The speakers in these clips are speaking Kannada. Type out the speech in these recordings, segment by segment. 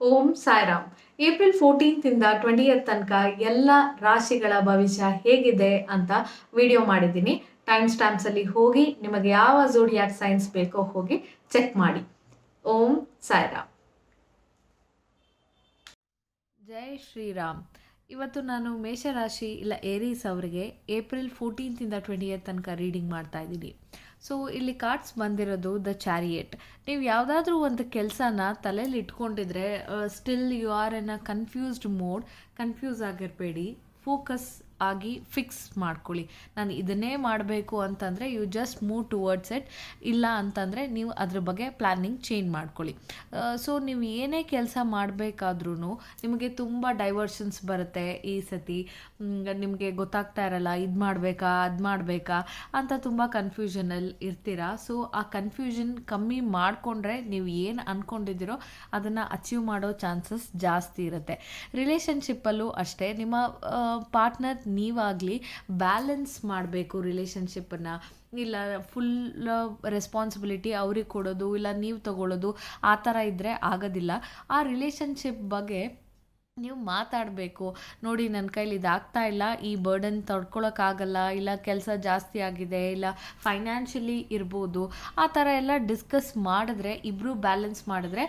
ಓಂ ಸಾಯಿರಾಮ್. ಏಪ್ರಿಲ್ 14th ಇಂದ 20th ತನಕ ಎಲ್ಲ ರಾಶಿಗಳ ಭವಿಷ್ಯ ಹೇಗಿದೆ ಅಂತ ವಿಡಿಯೋ ಮಾಡಿದ್ದೀನಿ. ಟೈಮ್ ಸ್ಟ್ಯಾಂಪ್ಸ್ ಅಲ್ಲಿ ಹೋಗಿ ನಿಮಗೆ ಯಾವ ಝೋಡಿಯಾಕ್ ಸೈನ್ಸ್ ಬೇಕೋ ಹೋಗಿ ಚೆಕ್ ಮಾಡಿ. ಓಂ ಸಾಯಿರಾಮ್. ಜೈ ಶ್ರೀರಾಮ್. ಇವತ್ತು ನಾನು ಮೇಷರಾಶಿ ಇಲ್ಲ ಏರೀಸ್ ಅವರಿಗೆ ಏಪ್ರಿಲ್ 14th ಇಂದ 20th ತನಕ ರೀಡಿಂಗ್ ಮಾಡ್ತಾ ಇದ್ದೀನಿ. ಸೊ ಇಲ್ಲಿ ಕಾರ್ಡ್ಸ್ ಬಂದಿರೋದು ದ ಚಾರಿಯೇಟ್. ನೀವು ಯಾವುದಾದ್ರೂ ಒಂದು ಕೆಲಸನ ತಲೆಯಲ್ಲಿ ಇಟ್ಕೊಂಡಿದ್ರೆ still you are in a confused mode. Confuse ಆಗಿರಬೇಡಿ, ಫೋಕಸ್ ಆಗಿ ಫಿಕ್ಸ್ ಮಾಡ್ಕೊಳ್ಳಿ. ನಾನು ಇದನ್ನೇ ಮಾಡಬೇಕು ಅಂತಂದರೆ you just move towards it. ಇಲ್ಲ ಅಂತಂದರೆ ನೀವು ಅದ್ರ ಬಗ್ಗೆ ಪ್ಲ್ಯಾನಿಂಗ್ ಚೇಂಜ್ ಮಾಡ್ಕೊಳ್ಳಿ. ಸೊ ನೀವು ಏನೇ ಕೆಲಸ ಮಾಡಬೇಕಾದ್ರೂ ನಿಮಗೆ ತುಂಬ ಡೈವರ್ಷನ್ಸ್ ಬರುತ್ತೆ. ಈ ಸತಿ ನಿಮಗೆ ಗೊತ್ತಾಗ್ತಾ ಇರಲ್ಲ, ಇದು ಮಾಡಬೇಕಾ ಅದು ಮಾಡಬೇಕಾ ಅಂತ ತುಂಬ ಕನ್ಫ್ಯೂಷನಲ್ಲಿ ಇರ್ತೀರಾ. ಸೊ ಆ ಕನ್ಫ್ಯೂಷನ್ ಕಮ್ಮಿ ಮಾಡಿಕೊಂಡ್ರೆ ನೀವು ಏನು ಅಂದ್ಕೊಂಡಿದ್ದೀರೋ ಅದನ್ನು ಅಚೀವ್ ಮಾಡೋ ಚಾನ್ಸಸ್ ಜಾಸ್ತಿ ಇರುತ್ತೆ. ರಿಲೇಷನ್ಶಿಪ್ಪಲ್ಲೂ ಅಷ್ಟೇ, ನಿಮ್ಮ ಪಾರ್ಟ್ನರ್ ನೀವಾಗಲಿ ಬ್ಯಾಲೆನ್ಸ್ ಮಾಡಬೇಕು ರಿಲೇಷನ್ಶಿಪ್ಪನ್ನು. ಇಲ್ಲ ಫುಲ್ ರೆಸ್ಪಾನ್ಸಿಬಿಲಿಟಿ ಅವ್ರಿಗೆ ಕೊಡೋದು, ಇಲ್ಲ ನೀವು ತಗೊಳ್ಳೋದು, ಆ ಥರ ಇದ್ದರೆ ಆಗೋದಿಲ್ಲ. ಆ ರಿಲೇಷನ್ಶಿಪ್ ಬಗ್ಗೆ ನೀವು ಮಾತಾಡಬೇಕು. ನೋಡಿ, ನನ್ನ ಕೈಲಿ ಇದಾಗ್ತಾ ಇಲ್ಲ, ಈ ಬರ್ಡನ್ ತಡ್ಕೊಳಕ್ಕಾಗಲ್ಲ, ಇಲ್ಲ ಕೆಲಸ ಜಾಸ್ತಿ ಆಗಿದೆ, ಇಲ್ಲ ಫೈನಾನ್ಷಿಯಲಿ ಇರ್ಬೋದು. ಆ ಥರ ಎಲ್ಲ ಡಿಸ್ಕಸ್ ಮಾಡಿದ್ರೆ, ಇಬ್ಬರು ಬ್ಯಾಲೆನ್ಸ್ ಮಾಡಿದ್ರೆ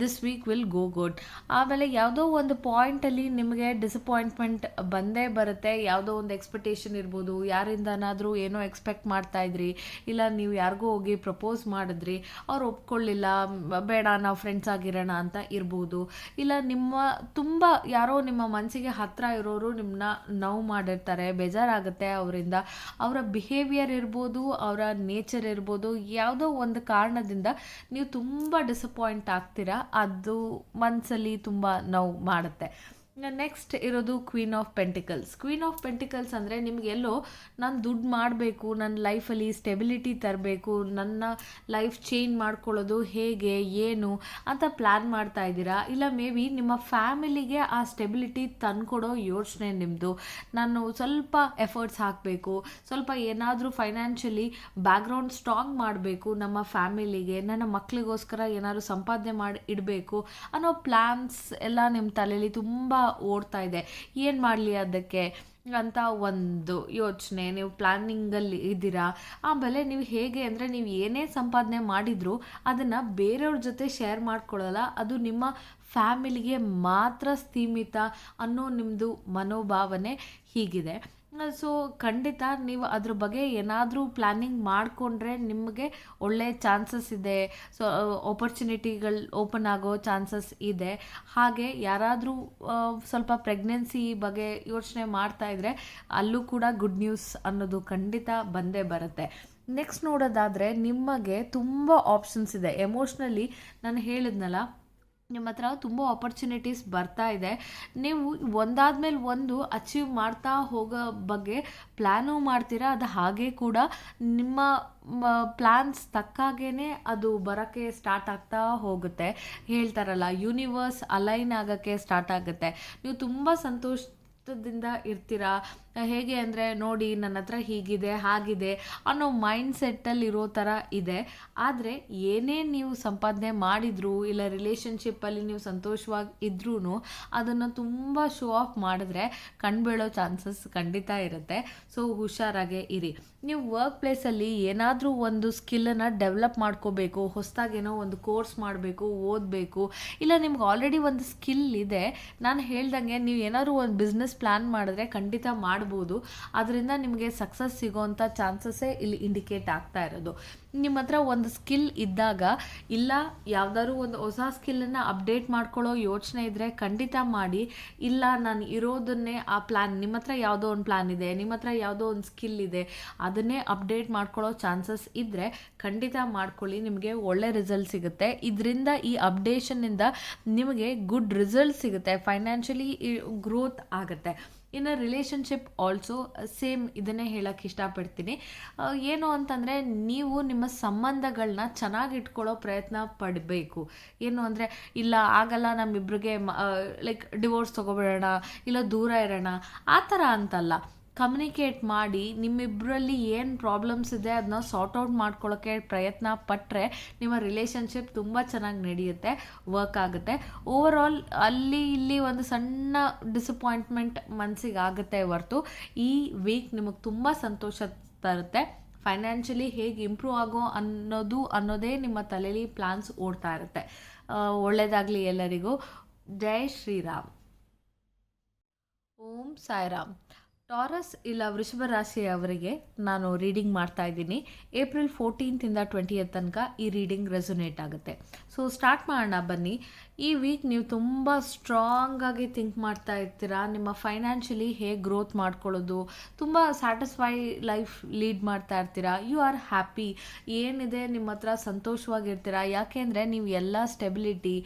this week will go good. ಆಮೇಲೆ ಯಾವುದೋ ಒಂದು ಪಾಯಿಂಟಲ್ಲಿ ನಿಮಗೆ ಡಿಸಪಾಯಿಂಟ್ಮೆಂಟ್ ಬಂದೇ ಬರುತ್ತೆ. ಯಾವುದೋ ಒಂದು ಎಕ್ಸ್ಪೆಕ್ಟೇಷನ್ ಇರ್ಬೋದು, ಯಾರಿಂದನಾದರೂ ಏನೋ ಎಕ್ಸ್ಪೆಕ್ಟ್ ಮಾಡ್ತಾಯಿದ್ರಿ, ಇಲ್ಲ ನೀವು ಯಾರಿಗೂ ಹೋಗಿ ಪ್ರಪೋಸ್ ಮಾಡಿದ್ರಿ, ಅವ್ರು ಒಪ್ಕೊಳ್ಳಿಲ್ಲ, ಬೇಡ ನಾವು ಫ್ರೆಂಡ್ಸ್ ಆಗಿರೋಣ ಅಂತ ಇರ್ಬೋದು. ಇಲ್ಲ ತುಂಬ ಯಾರೋ ನಿಮ್ಮ ಮನಸ್ಸಿಗೆ ಹತ್ತಿರ ಇರೋರು ನಿಮ್ಮನ್ನ ನೋವು ಮಾಡಿರ್ತಾರೆ, ಬೇಜಾರಾಗುತ್ತೆ ಅವರಿಂದ. ಅವರ ಬಿಹೇವಿಯರ್ ಇರ್ಬೋದು, ಅವರ ನೇಚರ್ ಇರ್ಬೋದು, ಯಾವುದೋ ಒಂದು ಕಾರಣದಿಂದ ನೀವು ತುಂಬ ಡಿಸಪಾಯಿಂಟ್ ಆಗ್ತೀರಾ. ಅದು ಮನಸ್ಸಲ್ಲಿ ತುಂಬ ನೋವು ಮಾಡುತ್ತೆ. ನೆಕ್ಸ್ಟ್ ಇರೋದು queen of pentacles. Queen of pentacles ಅಂದರೆ ನಿಮಗೆಲ್ಲೋ ನಾನು ದುಡ್ಡು ಮಾಡಬೇಕು, ನನ್ನ ಲೈಫಲ್ಲಿ ಸ್ಟೆಬಿಲಿಟಿ ತರಬೇಕು, ನನ್ನ ಲೈಫ್ ಚೇಂಜ್ ಮಾಡ್ಕೊಳ್ಳೋದು ಹೇಗೆ ಏನು ಅಂತ ಪ್ಲ್ಯಾನ್ ಮಾಡ್ತಾ ಇದ್ದೀರಾ. ಇಲ್ಲ ಮೇ ಬಿ ನಿಮ್ಮ ಫ್ಯಾಮಿಲಿಗೆ ಆ ಸ್ಟೆಬಿಲಿಟಿ ತಂದುಕೊಡೋ ಯೋಚನೆ ನಿಮ್ಮದು. ನಾನು ಸ್ವಲ್ಪ ಎಫರ್ಟ್ಸ್ ಹಾಕಬೇಕು, ಸ್ವಲ್ಪ ಏನಾದರೂ ಫೈನಾನ್ಷಿಯಲಿ ಬ್ಯಾಕ್ಗ್ರೌಂಡ್ ಸ್ಟ್ರಾಂಗ್ ಮಾಡಬೇಕು, ನಮ್ಮ ಫ್ಯಾಮಿಲಿಗೆ, ನನ್ನ ಮಕ್ಕಳಿಗೋಸ್ಕರ ಏನಾದರೂ ಸಂಪಾದನೆ ಮಾಡಿ ಇಡಬೇಕು ಅನ್ನೋ ಪ್ಲ್ಯಾನ್ಸ್ ಎಲ್ಲ ನಿಮ್ಮ ತಲೆಯಲ್ಲಿ ತುಂಬ ಓಡ್ತಾ ಇದೆ. ಏನು ಮಾಡಲಿ ಅದಕ್ಕೆ ಅಂತ ಒಂದು ಯೋಚನೆ, ನೀವು ಪ್ಲ್ಯಾನಿಂಗಲ್ಲಿ ಇದ್ದೀರಾ. ಆಮೇಲೆ ನೀವು ಹೇಗೆ ಅಂದರೆ, ನೀವು ಏನೇ ಸಂಪಾದನೆ ಮಾಡಿದರೂ ಅದನ್ನು ಬೇರೆಯವ್ರ ಜೊತೆ ಶೇರ್ ಮಾಡ್ಕೊಳ್ಳಲ್ಲ, ಅದು ನಿಮ್ಮ ಫ್ಯಾಮಿಲಿಗೆ ಮಾತ್ರ ಸೀಮಿತ ಅನ್ನೋ ನಿಮ್ಮದು ಮನೋಭಾವನೆ ಹೀಗಿದೆ. ಸೊ ಖಂಡಿತ ನೀವು ಅದ್ರ ಬಗ್ಗೆ ಏನಾದರೂ ಪ್ಲ್ಯಾನಿಂಗ್ ಮಾಡಿಕೊಂಡ್ರೆ ನಿಮಗೆ ಒಳ್ಳೆಯ ಚಾನ್ಸಸ್ ಇದೆ. ಸೊ ಆಪರ್ಚುನಿಟಿಗಳು ಓಪನ್ ಆಗೋ ಚಾನ್ಸಸ್ ಇದೆ. ಹಾಗೆ ಯಾರಾದರೂ ಸ್ವಲ್ಪ ಪ್ರೆಗ್ನೆನ್ಸಿ ಬಗ್ಗೆ ಯೋಚನೆ ಮಾಡ್ತಾಯಿದ್ರೆ ಅಲ್ಲೂ ಕೂಡ ಗುಡ್ ನ್ಯೂಸ್ ಅನ್ನೋದು ಖಂಡಿತ ಬಂದೇ ಬರುತ್ತೆ. ನೆಕ್ಸ್ಟ್ ನೋಡೋದಾದರೆ, ನಿಮಗೆ ತುಂಬ ಆಪ್ಷನ್ಸ್ ಇದೆ. ಎಮೋಷ್ನಲಿ ನಾನು ಹೇಳಿದ್ನಲ್ಲ, ನಿಮ್ಮ ಹತ್ರ ತುಂಬ ಆಪರ್ಚುನಿಟೀಸ್ ಬರ್ತಾ ಇದೆ. ನೀವು ಒಂದಾದ್ಮೇಲೆ ಒಂದು ಅಚೀವ್ ಮಾಡ್ತಾ ಹೋಗೋ ಬಗ್ಗೆ ಪ್ಲ್ಯಾನು ಮಾಡ್ತೀರಾ. ಅದು ಹಾಗೆ ಕೂಡ ನಿಮ್ಮ ಪ್ಲ್ಯಾನ್ಸ್ ತಕ್ಕಾಗೇ ಅದು ಬರೋಕ್ಕೆ ಸ್ಟಾರ್ಟ್ ಆಗ್ತಾ ಹೋಗುತ್ತೆ. ಹೇಳ್ತಾರಲ್ಲ, ಯೂನಿವರ್ಸ್ ಅಲೈನ್ ಆಗೋಕ್ಕೆ ಸ್ಟಾರ್ಟ್ ಆಗುತ್ತೆ. ನೀವು ತುಂಬ ಸಂತೋಷದಿಂದ ಇರ್ತೀರಾ. ಹೇಗೆ ಅಂದರೆ, ನೋಡಿ ನನ್ನ ಹತ್ರ ಹೀಗಿದೆ ಹಾಗಿದೆ ಅನ್ನೋ ಮೈಂಡ್ ಸೆಟ್ಟಲ್ಲಿ ಇರೋ ಥರ ಇದೆ. ಆದರೆ ಏನೇ ನೀವು ಸಂಪಾದನೆ ಮಾಡಿದ್ರು, ಇಲ್ಲ ರಿಲೇಷನ್ಶಿಪ್ಪಲ್ಲಿ ನೀವು ಸಂತೋಷವಾಗಿ ಇದ್ರೂ ಅದನ್ನು ತುಂಬ ಶೋ ಆಫ್ ಮಾಡಿದ್ರೆ ಕಣ್ಬೀಳೋ ಚಾನ್ಸಸ್ ಖಂಡಿತ ಇರುತ್ತೆ. ಸೊ ಹುಷಾರಾಗೇ ಇರಿ. ನೀವು ವರ್ಕ್ ಪ್ಲೇಸಲ್ಲಿ ಏನಾದರೂ ಒಂದು ಸ್ಕಿಲ್ಲನ್ನು ಡೆವಲಪ್ ಮಾಡ್ಕೋಬೇಕು, ಹೊಸದಾಗೇನೋ ಒಂದು ಕೋರ್ಸ್ ಮಾಡಬೇಕು, ಓದಬೇಕು. ಇಲ್ಲ ನಿಮ್ಗೆ ಆಲ್ರೆಡಿ ಒಂದು ಸ್ಕಿಲ್ ಇದೆ, ನಾನು ಹೇಳ್ದಂಗೆ ನೀವು ಏನಾದರೂ ಒಂದು ಬಿಸ್ನೆಸ್ ಪ್ಲ್ಯಾನ್ ಮಾಡಿದ್ರೆ ಖಂಡಿತ ಮಾಡ್ಬೋದು. ಅದರಿಂದ ನಿಮಗೆ ಸಕ್ಸಸ್ ಸಿಗೋವಂಥ ಚಾನ್ಸಸ್ಸೇ ಇಲ್ಲಿ ಇಂಡಿಕೇಟ್ ಆಗ್ತಾ ಇರೋದು. ನಿಮ್ಮ ಹತ್ರ ಒಂದು ಸ್ಕಿಲ್ ಇದ್ದಾಗ, ಇಲ್ಲ ಯಾವುದಾದ್ರು ಒಂದು ಹೊಸ ಸ್ಕಿಲ್ಲನ್ನು ಅಪ್ಡೇಟ್ ಮಾಡ್ಕೊಳ್ಳೋ ಯೋಚನೆ ಇದ್ದರೆ ಖಂಡಿತ ಮಾಡಿ. ಇಲ್ಲ ನಾನು ಇರೋದನ್ನೇ ಆ ಪ್ಲ್ಯಾನ್, ನಿಮ್ಮ ಹತ್ರ ಯಾವುದೋ ಒಂದು ಪ್ಲ್ಯಾನ್ ಇದೆ, ನಿಮ್ಮ ಹತ್ರ ಯಾವುದೋ ಒಂದು ಸ್ಕಿಲ್ ಇದೆ, ಅದನ್ನೇ ಅಪ್ಡೇಟ್ ಮಾಡ್ಕೊಳ್ಳೋ ಚಾನ್ಸಸ್ ಇದ್ದರೆ ಖಂಡಿತ ಮಾಡ್ಕೊಳ್ಳಿ. ನಿಮಗೆ ಒಳ್ಳೆ ರಿಸಲ್ಟ್ ಸಿಗುತ್ತೆ. ಇದರಿಂದ, ಈ ಅಪ್ಡೇಷನ್ನಿಂದ ನಿಮಗೆ ಗುಡ್ ರಿಸಲ್ಟ್ ಸಿಗುತ್ತೆ, ಫೈನಾನ್ಷಿಯಲಿ ಗ್ರೋತ್ ಆಗುತ್ತೆ. ಇನ್ನು ರಿಲೇಷನ್ಶಿಪ್ ಆಲ್ಸೋ ಸೇಮ್ ಇದನ್ನೇ ಹೇಳೋಕ್ಕೆ ಇಷ್ಟಪಡ್ತೀನಿ. ಏನು ಅಂತಂದರೆ, ನೀವು ನಿಮ್ಮ ಸಂಬಂಧಗಳನ್ನ ಚೆನ್ನಾಗಿ ಇಟ್ಕೊಳ್ಳೋ ಪ್ರಯತ್ನ ಪಡಬೇಕು. ಏನು ಅಂದರೆ, ಇಲ್ಲ ಆಗಲ್ಲ ನಮ್ಮಿಬ್ರಿಗೆ ಲೈಕ್ ಡಿವೋರ್ಸ್ ತೊಗೊಬಿಡೋಣ, ಇಲ್ಲ ದೂರ ಇರೋಣ, ಆ ಥರ ಅಂತಲ್ಲ. ಕಮ್ಯುನಿಕೇಟ್ ಮಾಡಿ ನಿಮ್ಮಿಬ್ಬರಲ್ಲಿ ಏನು ಪ್ರಾಬ್ಲಮ್ಸ್ ಇದೆ ಅದನ್ನ ಸಾರ್ಟ್ ಔಟ್ ಮಾಡ್ಕೊಳ್ಳೋಕ್ಕೆ ಪ್ರಯತ್ನ ಪಟ್ಟರೆ ನಿಮ್ಮ ರಿಲೇಷನ್ಶಿಪ್ ತುಂಬ ಚೆನ್ನಾಗಿ ನಡೆಯುತ್ತೆ, ವರ್ಕ್ ಆಗುತ್ತೆ. ಓವರ್ ಆಲ್ ಅಲ್ಲಿ ಇಲ್ಲಿ ಒಂದು ಸಣ್ಣ ಡಿಸಪಾಯಿಂಟ್ಮೆಂಟ್ ಮನಸ್ಸಿಗೆ ಆಗುತ್ತೆ ಹೊರತು ಈ ವೀಕ್ ನಿಮಗೆ ತುಂಬ ಸಂತೋಷ ತರುತ್ತೆ. ಫೈನಾನ್ಷಿಯಲಿ ಹೇಗೆ ಇಂಪ್ರೂವ್ ಅನ್ನೋದೇ ನಿಮ್ಮ ತಲೆಯಲ್ಲಿ ಪ್ಲಾನ್ಸ್ ಓಡ್ತಾ ಇರುತ್ತೆ. ಒಳ್ಳೆಯದಾಗಲಿ ಎಲ್ಲರಿಗೂ. ಜೈ ಶ್ರೀರಾಮ್. ಓಂ ಸಾಯಿರಾಮ್. ಟಾರಸ್ ಇಲ್ಲ ವೃಷಭ ರಾಶಿಯವರಿಗೆ ನಾನು ರೀಡಿಂಗ್ ಮಾಡ್ತಾ ಇದ್ದೀನಿ. ಏಪ್ರಿಲ್ 14 20 ತನಕ ಈ ರೀಡಿಂಗ್ ರೆಸೊನೇಟ್ ಆಗುತ್ತೆ. ಸೊ ಸ್ಟಾರ್ಟ್ ಮಾಡೋಣ ಬನ್ನಿ. ಈ ವೀಕ್ ನೀವು ತುಂಬ ಸ್ಟ್ರಾಂಗಾಗಿ ಥಿಂಕ್ ಮಾಡ್ತಾ ಇರ್ತೀರಾ. ನಿಮ್ಮ ಫೈನಾನ್ಷಿಯಲಿ ಹೇಗೆ ಗ್ರೋತ್ ಮಾಡ್ಕೊಳ್ಳೋದು, ತುಂಬ ಸ್ಯಾಟಿಸ್ಫೈ ಲೈಫ್ ಲೀಡ್ ಮಾಡ್ತಾ ಇರ್ತೀರಾ. ಯು ಆರ್ ಹ್ಯಾಪಿ, ಏನಿದೆ ನಿಮ್ಮ ಹತ್ರ ಸಂತೋಷವಾಗಿರ್ತೀರಾ. ಯಾಕೆಂದರೆ ನೀವು ಎಲ್ಲ ಸ್ಟೆಬಿಲಿಟಿ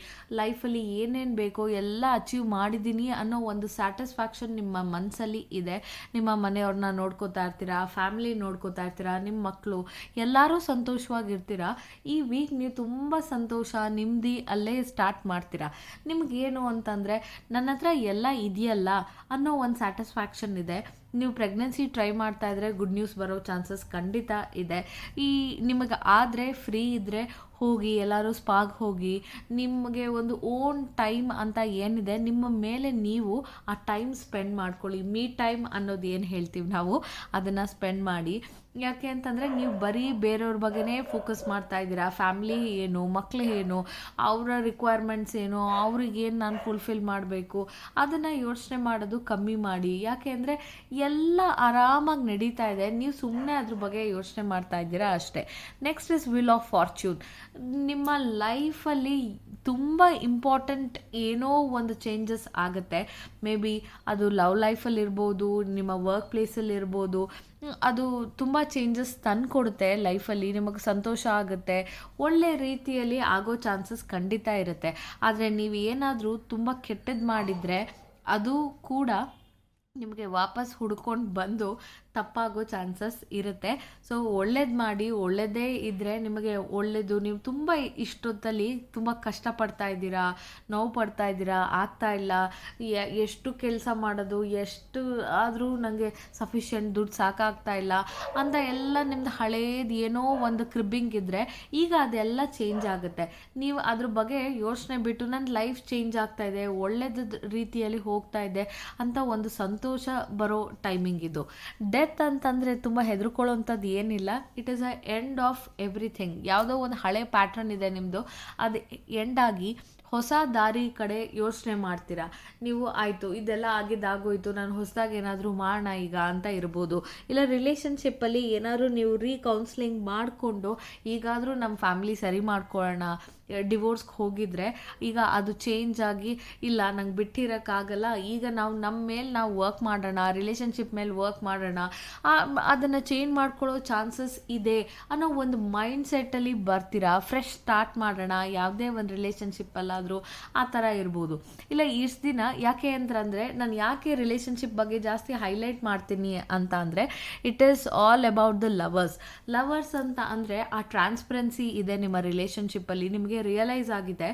ಲೈಫಲ್ಲಿ ಏನೇನು ಬೇಕೋ ಎಲ್ಲ ಅಚೀವ್ ಮಾಡಿದ್ದೀನಿ ಅನ್ನೋ ಒಂದು ಸ್ಯಾಟಿಸ್ಫ್ಯಾಕ್ಷನ್ ನಿಮ್ಮ ಮನಸ್ಸಲ್ಲಿ ಇದೆ. ನಿಮ್ಮ ಮನೆಯವ್ರನ್ನ ನೋಡ್ಕೋತಾ ಇರ್ತೀರಾ, ಫ್ಯಾಮಿಲಿ ನೋಡ್ಕೋತಾ ಇರ್ತೀರಾ, ನಿಮ್ಮ ಮಕ್ಕಳು ಎಲ್ಲರೂ ಸಂತೋಷವಾಗಿರ್ತೀರಾ. ಈ ವೀಕ್ ನೀವು ತುಂಬ ಸಂತೋಷ ನೆಮ್ಮದಿ ಅಲ್ಲೇ ಸ್ಟಾರ್ಟ್ ಮಾಡ್ತೀರಾ. ನಿಮಗೇನು ಅಂತಂದರೆ ನನ್ನ ಹತ್ರ ಎಲ್ಲ ಇದೆಯಲ್ಲ ಅನ್ನೋ ಒಂದು ಸ್ಯಾಟಿಸ್ಫ್ಯಾಕ್ಷನ್ ಇದೆ. ನೀವು ಪ್ರೆಗ್ನೆನ್ಸಿ ಟ್ರೈ ಮಾಡ್ತಾ ಇದ್ರೆ ಗುಡ್ ನ್ಯೂಸ್ ಬರೋ ಚಾನ್ಸಸ್ ಖಂಡಿತ ಇದೆ. ನಿಮಗೆ ಆದರೆ ಫ್ರೀ ಇದ್ದರೆ ಹೋಗಿ ಎಲ್ಲರೂ ಸ್ಪಾಗ್ ಹೋಗಿ ನಿಮಗೆ ಒಂದು ಓನ್ ಟೈಮ್ ಅಂತ ಏನಿದೆ ನಿಮ್ಮ ಮೇಲೆ ನೀವು ಆ ಟೈಮ್ ಸ್ಪೆಂಡ್ ಮಾಡ್ಕೊಳ್ಳಿ. ಮೀ ಟೈಮ್ ಅನ್ನೋದು ಏನು ಹೇಳ್ತೀವಿ ನಾವು ಅದನ್ನು ಸ್ಪೆಂಡ್ ಮಾಡಿ. ಯಾಕೆ ಅಂತಂದರೆ ನೀವು ಬರೀ ಬೇರೆಯವ್ರ ಬಗ್ಗೆನೇ ಫೋಕಸ್ ಮಾಡ್ತಾ ಇದ್ದೀರಾ. ಫ್ಯಾಮ್ಲಿ ಏನು, ಮಕ್ಕಳು ಏನು, ಅವರ ರಿಕ್ವೈರ್ಮೆಂಟ್ಸ್ ಏನು, ಅವ್ರಿಗೇನು ನಾನು ಫುಲ್ಫಿಲ್ ಮಾಡಬೇಕು ಅದನ್ನು ಯೋಚನೆ ಮಾಡೋದು ಕಮ್ಮಿ ಮಾಡಿ. ಯಾಕೆ ಅಂದರೆ ಎಲ್ಲ ಆರಾಮಾಗಿ ನಡೀತಾ ಇದೆ, ನೀವು ಸುಮ್ಮನೆ ಅದ್ರ ಬಗ್ಗೆ ಯೋಚನೆ ಮಾಡ್ತಾ ಇದ್ದೀರಾ ಅಷ್ಟೇ. Next is will of fortune. ನಿಮ್ಮ ಲೈಫಲ್ಲಿ ತುಂಬ ಇಂಪಾರ್ಟೆಂಟ್ ಏನೋ ಒಂದು ಚೇಂಜಸ್ ಆಗುತ್ತೆ. ಮೇ ಬಿ ಅದು ಲವ್ ಲೈಫಲ್ಲಿ ಇರ್ಬೋದು, ನಿಮ್ಮ ವರ್ಕ್ ಪ್ಲೇಸಲ್ಲಿ ಇರ್ಬೋದು. ಅದು ತುಂಬ ಚೇಂಜಸ್ ತಂದುಕೊಡುತ್ತೆ ಲೈಫಲ್ಲಿ. ನಿಮಗೆ ಸಂತೋಷ ಆಗುತ್ತೆ, ಒಳ್ಳೆ ರೀತಿಯಲ್ಲಿ ಆಗೋ ಚಾನ್ಸಸ್ ಖಂಡಿತ ಇರುತ್ತೆ. ಆದರೆ ನೀವು ಏನಾದರೂ ತುಂಬ ಕೆಟ್ಟದ್ದು ಮಾಡಿದರೆ ಅದು ಕೂಡ ನಿಮಗೆ ವಾಪಸ್ ಹುಡ್ಕೊಂಡು ಬಂದು ತಪ್ಪಾಗೋ ಚಾನ್ಸಸ್ ಇರುತ್ತೆ. ಸೊ ಒಳ್ಳೇದು ಮಾಡಿ, ಒಳ್ಳೆಯದೇ ಇದ್ದರೆ ನಿಮಗೆ ಒಳ್ಳೆಯದು. ನೀವು ತುಂಬ ಇಷ್ಟೊತ್ತಲ್ಲಿ ತುಂಬ ಕಷ್ಟಪಡ್ತಾ ಇದ್ದೀರಾ, ನೋವು ಪಡ್ತಾ ಇದ್ದೀರಾ, ಆಗ್ತಾ ಇಲ್ಲ, ಎಷ್ಟು ಕೆಲಸ ಮಾಡೋದು, ಎಷ್ಟು ಆದರೂ ನನಗೆ ಸಫಿಷಿಯೆಂಟ್ ದುಡ್ಡು ಸಾಕಾಗ್ತಾ ಇಲ್ಲ ಅಂತ ಎಲ್ಲ ನಿಮ್ಮದು ಹಳೇದು ಏನೋ ಒಂದು ಕ್ರಿಬ್ಬಿಂಗ್ ಇದ್ದರೆ ಈಗ ಅದೆಲ್ಲ ಚೇಂಜ್ ಆಗುತ್ತೆ. ನೀವು ಅದ್ರ ಬಗ್ಗೆ ಯೋಚನೆ ಬಿಟ್ಟು ನನ್ನ ಲೈಫ್ ಚೇಂಜ್ ಆಗ್ತಾ ಇದೆ, ಒಳ್ಳೆಯದ ರೀತಿಯಲ್ಲಿ ಹೋಗ್ತಾ ಇದೆ ಅಂತ ಒಂದು ಸಂತೋಷ ಬರೋ ಟೈಮಿಂಗ್ ಇದು. ಡೆತ್ ಅಂತಂದರೆ ತುಂಬ ಹೆದರ್ಕೊಳ್ಳೋವಂಥದ್ದು ಏನಿಲ್ಲ. It is a end of everything. ಯಾವುದೋ ಒಂದು ಹಳೆ ಪ್ಯಾಟ್ರನ್ ಇದೆ ನಿಮ್ಮದು, ಅದು ಎಂಡ್ ಆಗಿ ಹೊಸ ದಾರಿ ಕಡೆ ಯೋಚನೆ ಮಾಡ್ತೀರಾ. ನೀವು ಆಯಿತು ಇದೆಲ್ಲ ಆಗಿದ್ದಾಗೋಯ್ತು, ನಾನು ಹೊಸದಾಗಿ ಏನಾದರೂ ಮಾಡೋಣ ಈಗ ಅಂತ ಇರ್ಬೋದು. ಇಲ್ಲ ರಿಲೇಷನ್ಶಿಪ್ಪಲ್ಲಿ ಏನಾದರೂ ನೀವು ಕೌನ್ಸ್ಲಿಂಗ್ ಮಾಡಿಕೊಂಡು ಈಗಾದರೂ ನಮ್ಮ ಫ್ಯಾಮಿಲಿ ಸರಿ ಮಾಡ್ಕೊಳ್ಳೋಣ, ಡಿವೋರ್ಸ್ಗೆ ಹೋಗಿದ್ರೆ ಈಗ ಅದು ಚೇಂಜ್ ಆಗಿ ಇಲ್ಲ ನಂಗೆ ಬಿಟ್ಟಿರೋಕ್ಕಾಗಲ್ಲ, ಈಗ ನಾವು ನಮ್ಮ ಮೇಲೆ ನಾವು ವರ್ಕ್ ಮಾಡೋಣ, ರಿಲೇಷನ್ಶಿಪ್ ಮೇಲೆ ವರ್ಕ್ ಮಾಡೋಣ, ಅದನ್ನು ಚೇಂಜ್ ಮಾಡ್ಕೊಳ್ಳೋ ಚಾನ್ಸಸ್ ಇದೆ ಅನ್ನೋ ಒಂದು ಮೈಂಡ್ ಸೆಟ್ಟಲ್ಲಿ ಬರ್ತೀರಾ. ಫ್ರೆಶ್ ಸ್ಟಾರ್ಟ್ ಮಾಡೋಣ ಯಾವುದೇ ಒಂದು ರಿಲೇಷನ್ಶಿಪ್ಪಲ್ಲಾದರೂ ಆ ಥರ ಇರ್ಬೋದು. ಇಲ್ಲ ಇಷ್ಟು ದಿನ ಯಾಕೆ ಅಂತಂದರೆ ನಾನು ಯಾಕೆ ರಿಲೇಷನ್ಶಿಪ್ ಬಗ್ಗೆ ಜಾಸ್ತಿ ಹೈಲೈಟ್ ಮಾಡ್ತೀನಿ ಅಂತ ಅಂದರೆ it is all about the lovers ಅಂತ ಅಂದರೆ ಆ ಟ್ರಾನ್ಸ್ಪರೆನ್ಸಿ ಇದೆ ನಿಮ್ಮ ರಿಲೇಷನ್ಶಿಪ್ಪಲ್ಲಿ. ನಿಮಗೆ ರಿಯಲೈಸ್ ಆಗಿದೆ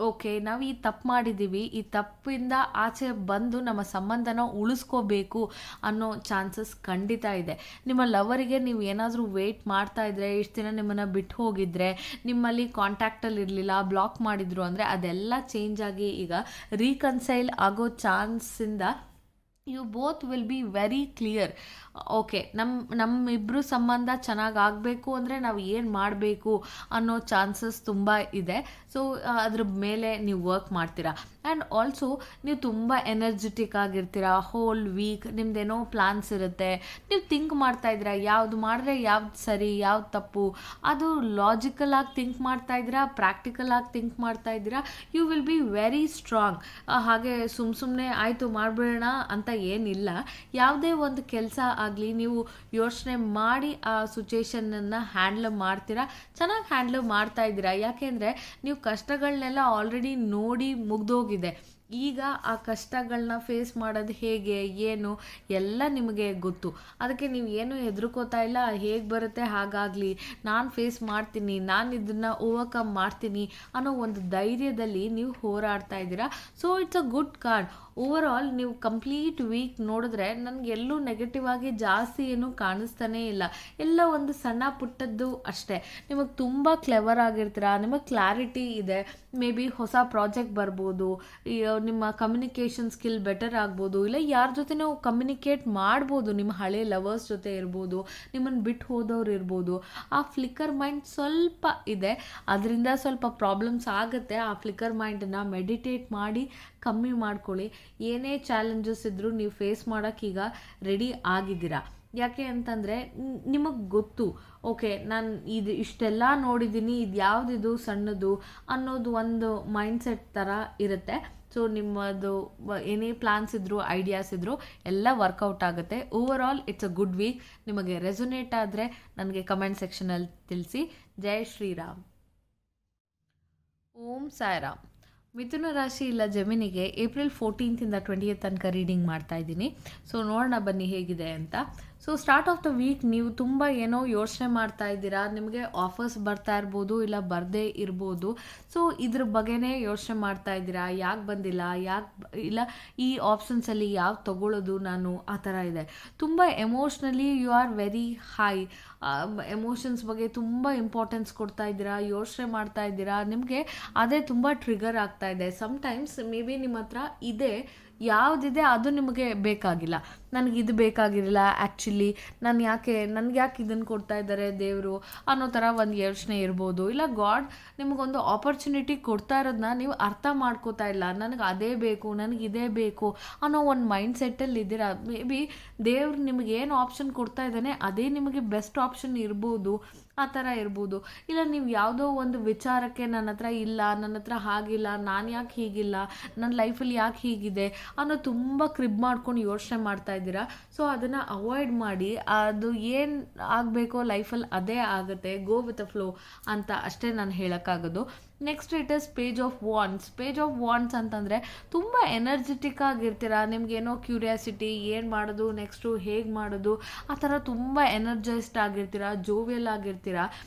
ಓಕೆ ನಾವು ಈ ತಪ್ಪು ಮಾಡಿದ್ದೀವಿ, ಈ ತಪ್ಪಿಂದ ಆಚೆ ಬಂದು ನಮ್ಮ ಸಂಬಂಧನ ಉಳಿಸ್ಕೋಬೇಕು ಅನ್ನೋ ಚಾನ್ಸಸ್ ಖಂಡಿತ ಇದೆ. ನಿಮ್ಮ ಲವರಿಗೆ ನೀವು ಏನಾದರೂ ವೆಯ್ಟ್ ಮಾಡ್ತಾ ಇದ್ದರೆ, ಇಷ್ಟು ದಿನ ನಿಮ್ಮನ್ನು ಬಿಟ್ಟು ಹೋಗಿದ್ರೆ, ನಿಮ್ಮಲ್ಲಿ ಕಾಂಟ್ಯಾಕ್ಟಲ್ಲಿ ಇರಲಿಲ್ಲ, ಬ್ಲಾಕ್ ಮಾಡಿದ್ರು ಅಂದರೆ ಅದೆಲ್ಲ ಚೇಂಜ್ ಆಗಿ ಈಗ ರೀಕನ್ಸೈಲ್ ಆಗೋ ಚಾನ್ಸಿಂದ you both will be very clear. Okay ನಮ್ಮಿಬ್ಬರು ಸಂಬಂಧ ಚೆನ್ನಾಗಿ ಆಗಬೇಕು ಅಂದರೆ ನಾವು ಏನು ಮಾಡಬೇಕು ಅನ್ನೋ ಚಾನ್ಸಸ್ ತುಂಬ ಇದೆ. ಸೊ ಅದ್ರ ಮೇಲೆ ನೀವು ವರ್ಕ್ ಮಾಡ್ತೀರಾ. ಆ್ಯಂಡ್ ಆಲ್ಸೋ ನೀವು ತುಂಬ ಎನರ್ಜೆಟಿಕ್ ಆಗಿರ್ತೀರಾ. ಹೋಲ್ ವೀಕ್ ನಿಮ್ದೇನೋ ಪ್ಲ್ಯಾನ್ಸ್ ಇರುತ್ತೆ, ನೀವು ಥಿಂಕ್ ಮಾಡ್ತಾಯಿದ್ದೀರಾ ಯಾವುದು ಮಾಡಿದ್ರೆ ಯಾವ್ದು ಸರಿ ಯಾವ್ದು ತಪ್ಪು, ಅದು ಲಾಜಿಕಲ್ ಆಗಿ ಥಿಂಕ್ ಮಾಡ್ತಾಯಿದ್ದೀರಾ, ಪ್ರಾಕ್ಟಿಕಲ್ ಆಗಿ ಥಿಂಕ್ ಮಾಡ್ತಾಯಿದ್ದೀರಾ. You will be very strong. ಹಾಗೆ ಸುಮ್ಮನೆ ಆಯಿತು ಮಾಡಿಬಿಡೋಣ ಅಂತ ಏನಿಲ್ಲ. ಯಾವುದೇ ಒಂದು ಕೆಲಸ ಆಗಲಿ ನೀವು ಯೋಚನೆ ಮಾಡಿ ಆ ಸಿಚುವೇಶನನ್ನು ಹ್ಯಾಂಡ್ಲ್ ಮಾಡ್ತೀರಾ, ಚೆನ್ನಾಗಿ ಹ್ಯಾಂಡ್ಲ್ ಮಾಡ್ತಾ ಇದ್ದೀರಾ. ಯಾಕೆಂದರೆ ನೀವು ಕಷ್ಟಗಳನ್ನೆಲ್ಲ ಆಲ್ರೆಡಿ ನೋಡಿ ಮುಗ್ದೋಗಿದೆ. ಈಗ ಆ ಕಷ್ಟಗಳನ್ನ ಫೇಸ್ ಮಾಡೋದು ಹೇಗೆ ಏನು ಎಲ್ಲ ನಿಮಗೆ ಗೊತ್ತು. ಅದಕ್ಕೆ ನೀವು ಏನು ಹೆದರ್ಕೋತಾ ಇಲ್ಲ, ಹೇಗೆ ಬರುತ್ತೆ ಹಾಗಾಗಲಿ, ನಾನು ಫೇಸ್ ಮಾಡ್ತೀನಿ, ನಾನು ಇದನ್ನು ಓವರ್ಕಮ್ ಮಾಡ್ತೀನಿ ಅನ್ನೋ ಒಂದು ಧೈರ್ಯದಲ್ಲಿ ನೀವು ಹೋರಾಡ್ತಾ ಇದ್ದೀರಾ. So it's a good card. Over all ನೀವು ಕಂಪ್ಲೀಟ್ ವೀಕ್ ನೋಡಿದ್ರೆ ನನಗೆ ಎಲ್ಲೂ ನೆಗೆಟಿವ್ ಆಗಿ ಜಾಸ್ತಿ ಏನು ಕಾಣಿಸ್ತಾನೇ ಇಲ್ಲ. ಎಲ್ಲ ಒಂದು ಸಣ್ಣ ಪುಟ್ಟದ್ದು ಅಷ್ಟೇ. ನಿಮಗೆ ತುಂಬ ಕ್ಲೆವರ್ ಆಗಿರ್ತೀರ, ನಿಮಗೆ ಕ್ಲಾರಿಟಿ ಇದೆ, ಮೇ ಬಿ ಹೊಸ ಪ್ರಾಜೆಕ್ಟ್ ಬರ್ಬೋದು, ನಿಮ್ಮ ಕಮ್ಯುನಿಕೇಷನ್ ಸ್ಕಿಲ್ ಬೆಟರ್ ಆಗ್ಬೋದು, ಇಲ್ಲ ಯಾರ ಜೊತೆ ನೀವು ಕಮ್ಯುನಿಕೇಟ್ ಮಾಡ್ಬೋದು, ನಿಮ್ಮ ಹಳೆ ಲವರ್ಸ್ ಜೊತೆ ಇರ್ಬೋದು, ನಿಮ್ಮನ್ನು ಬಿಟ್ಟು ಹೋದವ್ರು ಇರ್ಬೋದು. ಆ ಫ್ಲಿಕ್ಕರ್ ಮೈಂಡ್ ಸ್ವಲ್ಪ ಇದೆ, ಅದರಿಂದ ಸ್ವಲ್ಪ ಪ್ರಾಬ್ಲಮ್ಸ್ ಆಗುತ್ತೆ. ಆ ಫ್ಲಿಕ್ಕರ್ ಮೈಂಡನ್ನು ಮೆಡಿಟೇಟ್ ಮಾಡಿ ಕಮ್ಮಿ ಮಾಡ್ಕೊಳ್ಳಿ. ಏನೇ ಚಾಲೆಂಜಸ್ ಇದ್ದರೂ ನೀವು ಫೇಸ್ ಮಾಡೋಕ್ಕೀಗ ರೆಡಿ ಆಗಿದ್ದೀರಾ. ಯಾಕೆ ಅಂತಂದರೆ ನಿಮಗೆ ಗೊತ್ತು, ಓಕೆ ನಾನು ಇಷ್ಟೆಲ್ಲ ನೋಡಿದ್ದೀನಿ, ಇದು ಯಾವುದಿದು ಸಣ್ಣದು ಅನ್ನೋದು ಒಂದು ಮೈಂಡ್ಸೆಟ್ ಥರ ಇರುತ್ತೆ. ಸೊ ನಿಮ್ಮದು ಏನೇ ಪ್ಲಾನ್ಸ್ ಇದ್ದರೂ ಐಡಿಯಾಸ್ ಇದ್ದರೂ ಎಲ್ಲ ವರ್ಕೌಟ್ ಆಗುತ್ತೆ. Over all it's a good week. ನಿಮಗೆ ರೆಸೊನೇಟ್ ಆದರೆ ನನಗೆ ಕಮೆಂಟ್ ಸೆಕ್ಷನಲ್ಲಿ ತಿಳಿಸಿ. ಜೈ ಶ್ರೀರಾಮ್. ಓಂ ಸಾಯಿರಾಮ್. ಮಿಥುನ ರಾಶಿ ಇಲ್ಲ ಜಮಿನಿಗೆ ಏಪ್ರಿಲ್ 14 20 ತನಕ ರೀಡಿಂಗ್ ಮಾಡ್ತಾ ಇದ್ದೀನಿ. ಸೊ ನೋಡೋಣ ಬನ್ನಿ ಹೇಗಿದೆ ಅಂತ. So start of the week ನೀವು ತುಂಬ ಏನೋ ಯೋಚನೆ ಮಾಡ್ತಾ ಇದ್ದೀರಾ. ನಿಮಗೆ ಆಫರ್ಸ್ ಬರ್ತಾ ಇರ್ಬೋದು, ಇಲ್ಲ ಬರದೇ ಇರ್ಬೋದು. ಸೊ ಇದ್ರ ಬಗ್ಗೆನೇ ಯೋಚನೆ ಮಾಡ್ತಾ ಇದ್ದೀರಾ, ಯಾಕೆ ಬಂದಿಲ್ಲ, ಇಲ್ಲ ಈ ಆಪ್ಷನ್ಸಲ್ಲಿ ಯಾವ್ದು ತೊಗೊಳ್ಳೋದು ನಾನು, ಆ ಥರ ಇದೆ. ತುಂಬ emotionally you are very high. Emotions ಬಗ್ಗೆ ತುಂಬ ಇಂಪಾರ್ಟೆನ್ಸ್ ಕೊಡ್ತಾ ಇದ್ದೀರಾ, ಯೋಚನೆ ಮಾಡ್ತಾ ಇದ್ದೀರಾ. ನಿಮಗೆ ಅದೇ ತುಂಬ ಟ್ರಿಗರ್ ಆಗ್ತಾ ಇದೆ. ಸಮ್ಟೈಮ್ಸ್ ಮೇ ಬಿ ನಿಮ್ಮ ಹತ್ರ ಇದೆ, ಯಾವುದಿದೆ ಅದು ನಿಮಗೆ ಬೇಕಾಗಿಲ್ಲ. ನನಗಿದು ಬೇಕಾಗಿರಲಿಲ್ಲ ಆ್ಯಕ್ಚುಲಿ, ನನಗೆ ಯಾಕೆ ಇದನ್ನು ಕೊಡ್ತಾ ಇದ್ದಾರೆ ದೇವರು ಅನ್ನೋ ಥರ ಒಂದು ಯೋಚನೆ ಇರ್ಬೋದು. ಇಲ್ಲ ಗಾಡ್ ನಿಮಗೊಂದು ಆಪರ್ಚುನಿಟಿ ಕೊಡ್ತಾ ಇರೋದನ್ನ ನೀವು ಅರ್ಥ ಮಾಡ್ಕೋತಾ ಇಲ್ಲ. ನನಗೆ ಅದೇ ಬೇಕು, ನನಗಿದೇ ಬೇಕು ಅನ್ನೋ ಒಂದು ಮೈಂಡ್ ಸೆಟ್ಟಲ್ಲಿ ಇದ್ದೀರಾ. ಮೇ ಬಿ ದೇವ್ರು ನಿಮಗೇನು ಆಪ್ಷನ್ ಕೊಡ್ತಾ ಇದ್ದಾನೆ ಅದೇ ನಿಮಗೆ ಬೆಸ್ಟ್ ಆಪ್ಷನ್ ಇರ್ಬೋದು, ಆ ಥರ ಇರ್ಬೋದು. ಇಲ್ಲ ನೀವು ಯಾವುದೋ ಒಂದು ವಿಚಾರಕ್ಕೆ ನನ್ನ ಹತ್ರ ಇಲ್ಲ, ನನ್ನ ಹತ್ರ ಹಾಗಿಲ್ಲ, ನಾನು ಯಾಕೆ ಹೀಗಿಲ್ಲ, ನನ್ನ ಲೈಫಲ್ಲಿ ಯಾಕೆ ಹೀಗಿದೆ ಅನ್ನೋ ತುಂಬ ಕ್ರಿಬ್ ಮಾಡ್ಕೊಂಡು ಯೋಚನೆ ಮಾಡ್ತಾ ಇದ್ದೀರಾ. ಸೊ ಅದನ್ನು ಅವಾಯ್ಡ್ ಮಾಡಿ. ಅದು ಏನು ಆಗಬೇಕೋ ಲೈಫಲ್ಲಿ ಅದೇ ಆಗುತ್ತೆ. ಗೋ ವಿತ್ ಅ ಫ್ಲೋ ಅಂತ ಅಷ್ಟೇ ನಾನು ಹೇಳೋಕ್ಕಾಗೋದು. Next it is page of wands. Page of wands ಅಂತಂದರೆ ತುಂಬ ಎನರ್ಜೆಟಿಕ್ ಆಗಿರ್ತೀರ. ನಿಮಗೇನೋ ಕ್ಯೂರಿಯಾಸಿಟಿ, ಏನು ಮಾಡೋದು ನೆಕ್ಸ್ಟು, ಹೇಗೆ ಮಾಡೋದು, ಆ ಥರ ತುಂಬ ಎನರ್ಜೈಸ್ಡ್ ಆಗಿರ್ತೀರ, ಜೋವಿಯಲ್ ಆಗಿರ್ತೀರ.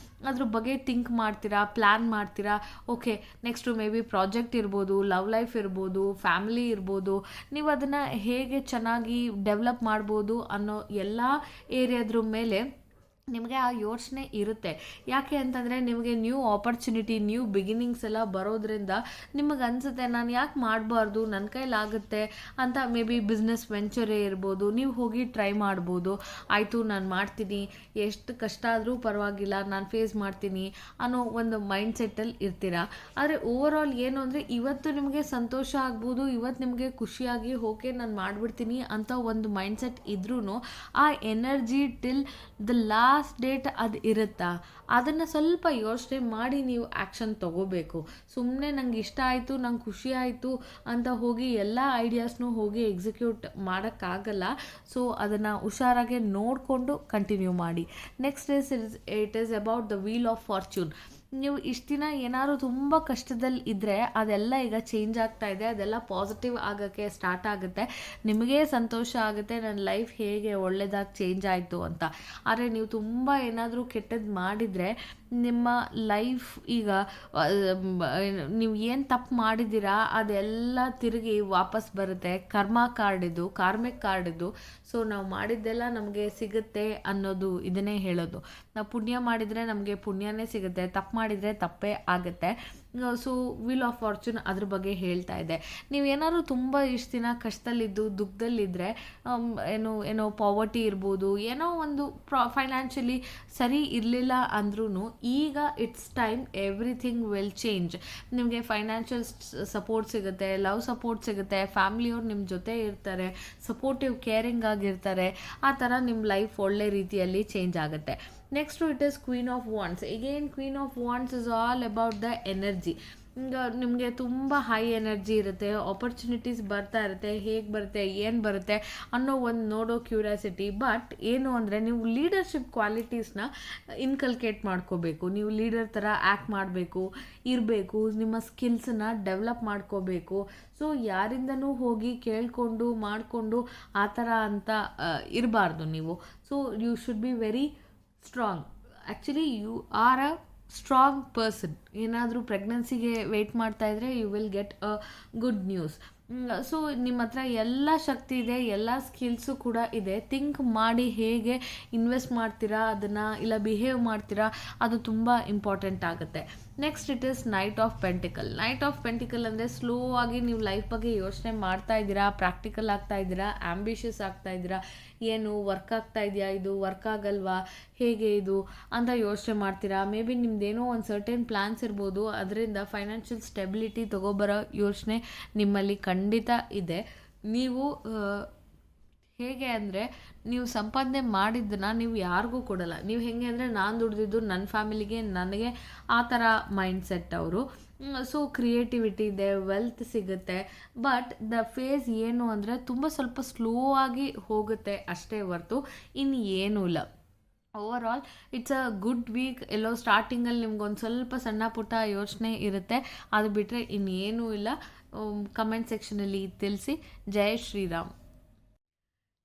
ಅದ್ರ ಬಗ್ಗೆ ಥಿಂಕ್ ಮಾಡ್ತೀರಾ, ಪ್ಲ್ಯಾನ್ ಮಾಡ್ತೀರಾ. Okay next may be project ಇರ್ಬೋದು, ಲವ್ ಲೈಫ್ ಇರ್ಬೋದು, ಫ್ಯಾಮಿಲಿ ಇರ್ಬೋದು. ನೀವು ಅದನ್ನು ಹೇಗೆ ಚೆನ್ನಾಗಿ ಡೆವಲಪ್ ಮಾಡ್ಬೋದು ಅನ್ನೋ ಎಲ್ಲ ಏರಿಯಾದ್ರ ಮೇಲೆ ನಿಮಗೆ ಆ ಯೋಚನೆ ಇರುತ್ತೆ. ಯಾಕೆ ಅಂತಂದರೆ ನಿಮಗೆ ನ್ಯೂ ಆಪರ್ಚುನಿಟಿ, ನ್ಯೂ ಬಿಗಿನಿಂಗ್ಸ್ ಎಲ್ಲ ಬರೋದ್ರಿಂದ ನಿಮಗೆ ಅನಿಸುತ್ತೆ ನಾನು ಯಾಕೆ ಮಾಡಬಾರ್ದು, ನನ್ನ ಕೈಲಾಗುತ್ತೆ ಅಂತ. ಮೇ ಬಿ ಬಿಸ್ನೆಸ್ ವೆಂಚರೇ ಇರ್ಬೋದು, ನೀವು ಹೋಗಿ ಟ್ರೈ ಮಾಡ್ಬೋದು. ಆಯಿತು ನಾನು ಮಾಡ್ತೀನಿ, ಎಷ್ಟು ಕಷ್ಟ ಆದರೂ ಪರವಾಗಿಲ್ಲ, ನಾನು ಫೇಸ್ ಮಾಡ್ತೀನಿ ಅನ್ನೋ ಒಂದು ಮೈಂಡ್ ಸೆಟ್ಟಲ್ಲಿ ಇರ್ತೀರ. ಆದರೆ ಓವರ್ ಆಲ್ ಏನು ಅಂದರೆ ಇವತ್ತು ನಿಮಗೆ ಸಂತೋಷ ಆಗ್ಬೋದು, ಇವತ್ತು ನಿಮಗೆ ಖುಷಿಯಾಗಿ ಓಕೆ ನಾನು ಮಾಡಿಬಿಡ್ತೀನಿ ಅಂತ ಒಂದು ಮೈಂಡ್ ಸೆಟ್ ಇದ್ರೂ ಆ energy till the last date ಅದು ಇರುತ್ತಾ, ಅದನ್ನು ಸ್ವಲ್ಪ ಯೋಚನೆ ಮಾಡಿ ನೀವು ಆ್ಯಕ್ಷನ್ ತೊಗೋಬೇಕು. ಸುಮ್ಮನೆ ನಂಗೆ ಇಷ್ಟ ಆಯಿತು, ನಂಗೆ ಖುಷಿ ಆಯಿತು ಅಂತ ಹೋಗಿ ಎಲ್ಲ ಐಡಿಯಾಸ್ನೂ ಹೋಗಿ ಎಕ್ಸಿಕ್ಯೂಟ್ ಮಾಡೋಕ್ಕಾಗಲ್ಲ. ಸೊ ಅದನ್ನು ಹುಷಾರಾಗೆ ನೋಡಿಕೊಂಡು ಕಂಟಿನ್ಯೂ ಮಾಡಿ. Next it is about the wheel of fortune. ನೀವು ಇಷ್ಟು ದಿನ ಏನಾದ್ರು ತುಂಬ ಕಷ್ಟದಲ್ಲಿ ಇದ್ದರೆ ಅದೆಲ್ಲ ಈಗ ಚೇಂಜ್ ಆಗ್ತಾ ಇದೆ. ಅದೆಲ್ಲ ಪಾಸಿಟಿವ್ ಆಗೋಕ್ಕೆ ಸ್ಟಾರ್ಟ್ ಆಗುತ್ತೆ. ನಿಮಗೇ ಸಂತೋಷ ಆಗುತ್ತೆ ನನ್ನ ಲೈಫ್ ಹೇಗೆ ಒಳ್ಳೆಯದಾಗಿ ಚೇಂಜ್ ಆಯಿತು ಅಂತ. ಆದರೆ ನೀವು ತುಂಬ ಏನಾದರೂ ಕೆಟ್ಟದ್ದು ಮಾಡಿದರೆ ನಿಮ್ಮ ಲೈಫ್ ಈಗ ನೀವು ಏನು ತಪ್ಪು ಮಾಡಿದ್ದೀರಾ ಅದೆಲ್ಲ ತಿರುಗಿ ವಾಪಸ್ ಬರುತ್ತೆ. ಕಾರ್ಮಿಕ್ ಕಾರ್ಡ್ ಇದು. ಸೊ ನಾವು ಮಾಡಿದ್ದೆಲ್ಲ ನಮಗೆ ಸಿಗುತ್ತೆ ಅನ್ನೋದು ಇದನ್ನೇ ಹೇಳೋದು. ನಾವು ಪುಣ್ಯ ಮಾಡಿದರೆ ನಮಗೆ ಪುಣ್ಯನೇ ಸಿಗುತ್ತೆ, ತಪ್ಪು ಮಾಡಿದರೆ ತಪ್ಪೇ ಆಗುತ್ತೆ. ಸೊ ವೀಲ್ ಆಫ್ ಫಾರ್ಚೂನ್ ಅದ್ರ ಬಗ್ಗೆ ಹೇಳ್ತಾ ಇದೆ. ನೀವೇನಾದ್ರು ತುಂಬ ಇಷ್ಟು ದಿನ ಕಷ್ಟದಲ್ಲಿದ್ದು ದುಃಖದಲ್ಲಿದ್ದರೆ, ಏನೋ ಪಾವರ್ಟಿ ಇರ್ಬೋದು, ಏನೋ ಒಂದು ಫೈನಾನ್ಷಿಯಲಿ ಸರಿ ಇರಲಿಲ್ಲ ಅಂದ್ರೂ ಈಗ it's time, everything will change. ನಿಮಗೆ ಫೈನಾನ್ಷಿಯಲ್ ಸಪೋರ್ಟ್ ಸಿಗುತ್ತೆ, ಲವ್ ಸಪೋರ್ಟ್ ಸಿಗುತ್ತೆ, ಫ್ಯಾಮಿಲಿಯವ್ರು ನಿಮ್ಮ ಜೊತೆ ಇರ್ತಾರೆ, ಸಪೋರ್ಟಿವ್ ಕೇರಿಂಗ್ ಆಗಿರ್ತಾರೆ. ಆ ಥರ ನಿಮ್ಮ ಲೈಫ್ ಒಳ್ಳೆ ರೀತಿಯಲ್ಲಿ ಚೇಂಜ್ ಆಗುತ್ತೆ. Next it is queen of wands. Again queen of wands is all about the energy. ನಿಮಗೆ ತುಂಬ ಹೈ ಎನರ್ಜಿ ಇರುತ್ತೆ, ಆಪರ್ಚುನಿಟೀಸ್ ಬರ್ತಾ ಇರುತ್ತೆ, ಹೇಗೆ ಬರುತ್ತೆ ಏನು ಬರುತ್ತೆ ಅನ್ನೋ ಒಂದು ನೋಡೋ ಕ್ಯೂರಿಯಾಸಿಟಿ. ಬಟ್ ಏನು ಅಂದರೆ ನೀವು ಲೀಡರ್ಶಿಪ್ ಕ್ವಾಲಿಟೀಸ್ನ ಇನ್ಕಲ್ಕೇಟ್ ಮಾಡ್ಕೋಬೇಕು. ನೀವು ಲೀಡರ್ ಥರ ಆ್ಯಕ್ಟ್ ಮಾಡಬೇಕು, ಇರಬೇಕು, ನಿಮ್ಮ ಸ್ಕಿಲ್ಸನ್ನ ಡೆವಲಪ್ ಮಾಡ್ಕೋಬೇಕು. ಸೊ ಯಾರಿಂದನೂ ಹೋಗಿ ಕೇಳಿಕೊಂಡು ಮಾಡಿಕೊಂಡು ಆ ಥರ ಅಂತ ಇರಬಾರ್ದು ನೀವು. So you should be very strong. Actually you are a strong person. ಏನಾದರೂ ಪ್ರೆಗ್ನೆನ್ಸಿಗೆ ವೆಯ್ಟ್ ಮಾಡ್ತಾ ಇದ್ದರೆ you will get a good news. So ನಿಮ್ಮ ಹತ್ರ ಎಲ್ಲ ಶಕ್ತಿ ಇದೆ, ಎಲ್ಲ ಸ್ಕಿಲ್ಸು ಕೂಡ ಇದೆ. ಥಿಂಕ್ ಮಾಡಿ ಹೇಗೆ ಇನ್ವೆಸ್ಟ್ ಮಾಡ್ತೀರಾ ಅದನ್ನು, ಇಲ್ಲ ಬಿಹೇವ್ ಮಾಡ್ತೀರಾ, ಅದು ತುಂಬ ಇಂಪಾರ್ಟೆಂಟ್ ಆಗುತ್ತೆ. Next it is knight of pentacle. Knight of pentacle ಅಂದರೆ ಸ್ಲೋ ಆಗಿ ನೀವು ಲೈಫ್ ಬಗ್ಗೆ ಯೋಚನೆ ಮಾಡ್ತಾ ಇದ್ದೀರಾ, ಪ್ರಾಕ್ಟಿಕಲ್ ಆಗ್ತಾ ಇದ್ದೀರಾ, ಆ್ಯಂಬಿಷಿಯಸ್ ಆಗ್ತಾ ಇದ್ದೀರಾ. ಏನು ವರ್ಕ್ ಆಗ್ತಾ ಇದೆಯಾ, ಇದು ವರ್ಕ್ ಆಗಲ್ವಾ, ಹೇಗೆ ಇದು ಅಂತ ಯೋಚನೆ ಮಾಡ್ತೀರಾ. ಮೇ ಬಿ ನಿಮ್ದೇನೋ ಒಂದು ಸರ್ಟೆನ್ ಪ್ಲ್ಯಾನ್ಸ್ ಇರ್ಬೋದು, ಅದರಿಂದ ಫೈನಾನ್ಷಿಯಲ್ ಸ್ಟೆಬಿಲಿಟಿ ತೊಗೊಬರೋ ಯೋಚನೆ ನಿಮ್ಮಲ್ಲಿ ಖಂಡಿತ ಇದೆ. ನೀವು ಹೇಗೆ ಅಂದರೆ ನೀವು ಸಂಪಾದನೆ ಮಾಡಿದ್ದನ್ನು ನೀವು ಯಾರಿಗೂ ಕೊಡಲ್ಲ. ನೀವು ಹೇಗೆ ಅಂದರೆ ನಾನು ದುಡ್ದಿದ್ದು ನನ್ನ ಫ್ಯಾಮಿಲಿಗೆ, ನನಗೆ, ಆ ಥರ ಮೈಂಡ್ಸೆಟ್ ಅವರು. ಸೊ ಕ್ರಿಯೇಟಿವಿಟಿ ಇದೆ, ವೆಲ್ತ್ ಸಿಗುತ್ತೆ. ಬಟ್ ದ ಫೇಸ್ ಏನು ಅಂದರೆ ತುಂಬ ಸ್ವಲ್ಪ ಸ್ಲೋ ಆಗಿ ಹೋಗುತ್ತೆ ಅಷ್ಟೇ ಹೊರ್ತು ಇನ್ನು ಏನೂ ಇಲ್ಲ. Over all it's a good week. ಎಲ್ಲೋ ಸ್ಟಾರ್ಟಿಂಗಲ್ಲಿ ನಿಮ್ಗೊಂದು ಸ್ವಲ್ಪ ಸಣ್ಣ ಪುಟ್ಟ ಯೋಚನೆ ಇರುತ್ತೆ, ಅದು ಬಿಟ್ಟರೆ ಇನ್ನೇನೂ ಇಲ್ಲ. ಕಮೆಂಟ್ ಸೆಕ್ಷನಲ್ಲಿ ತಿಳಿಸಿ. ಜೈ ಶ್ರೀರಾಮ್.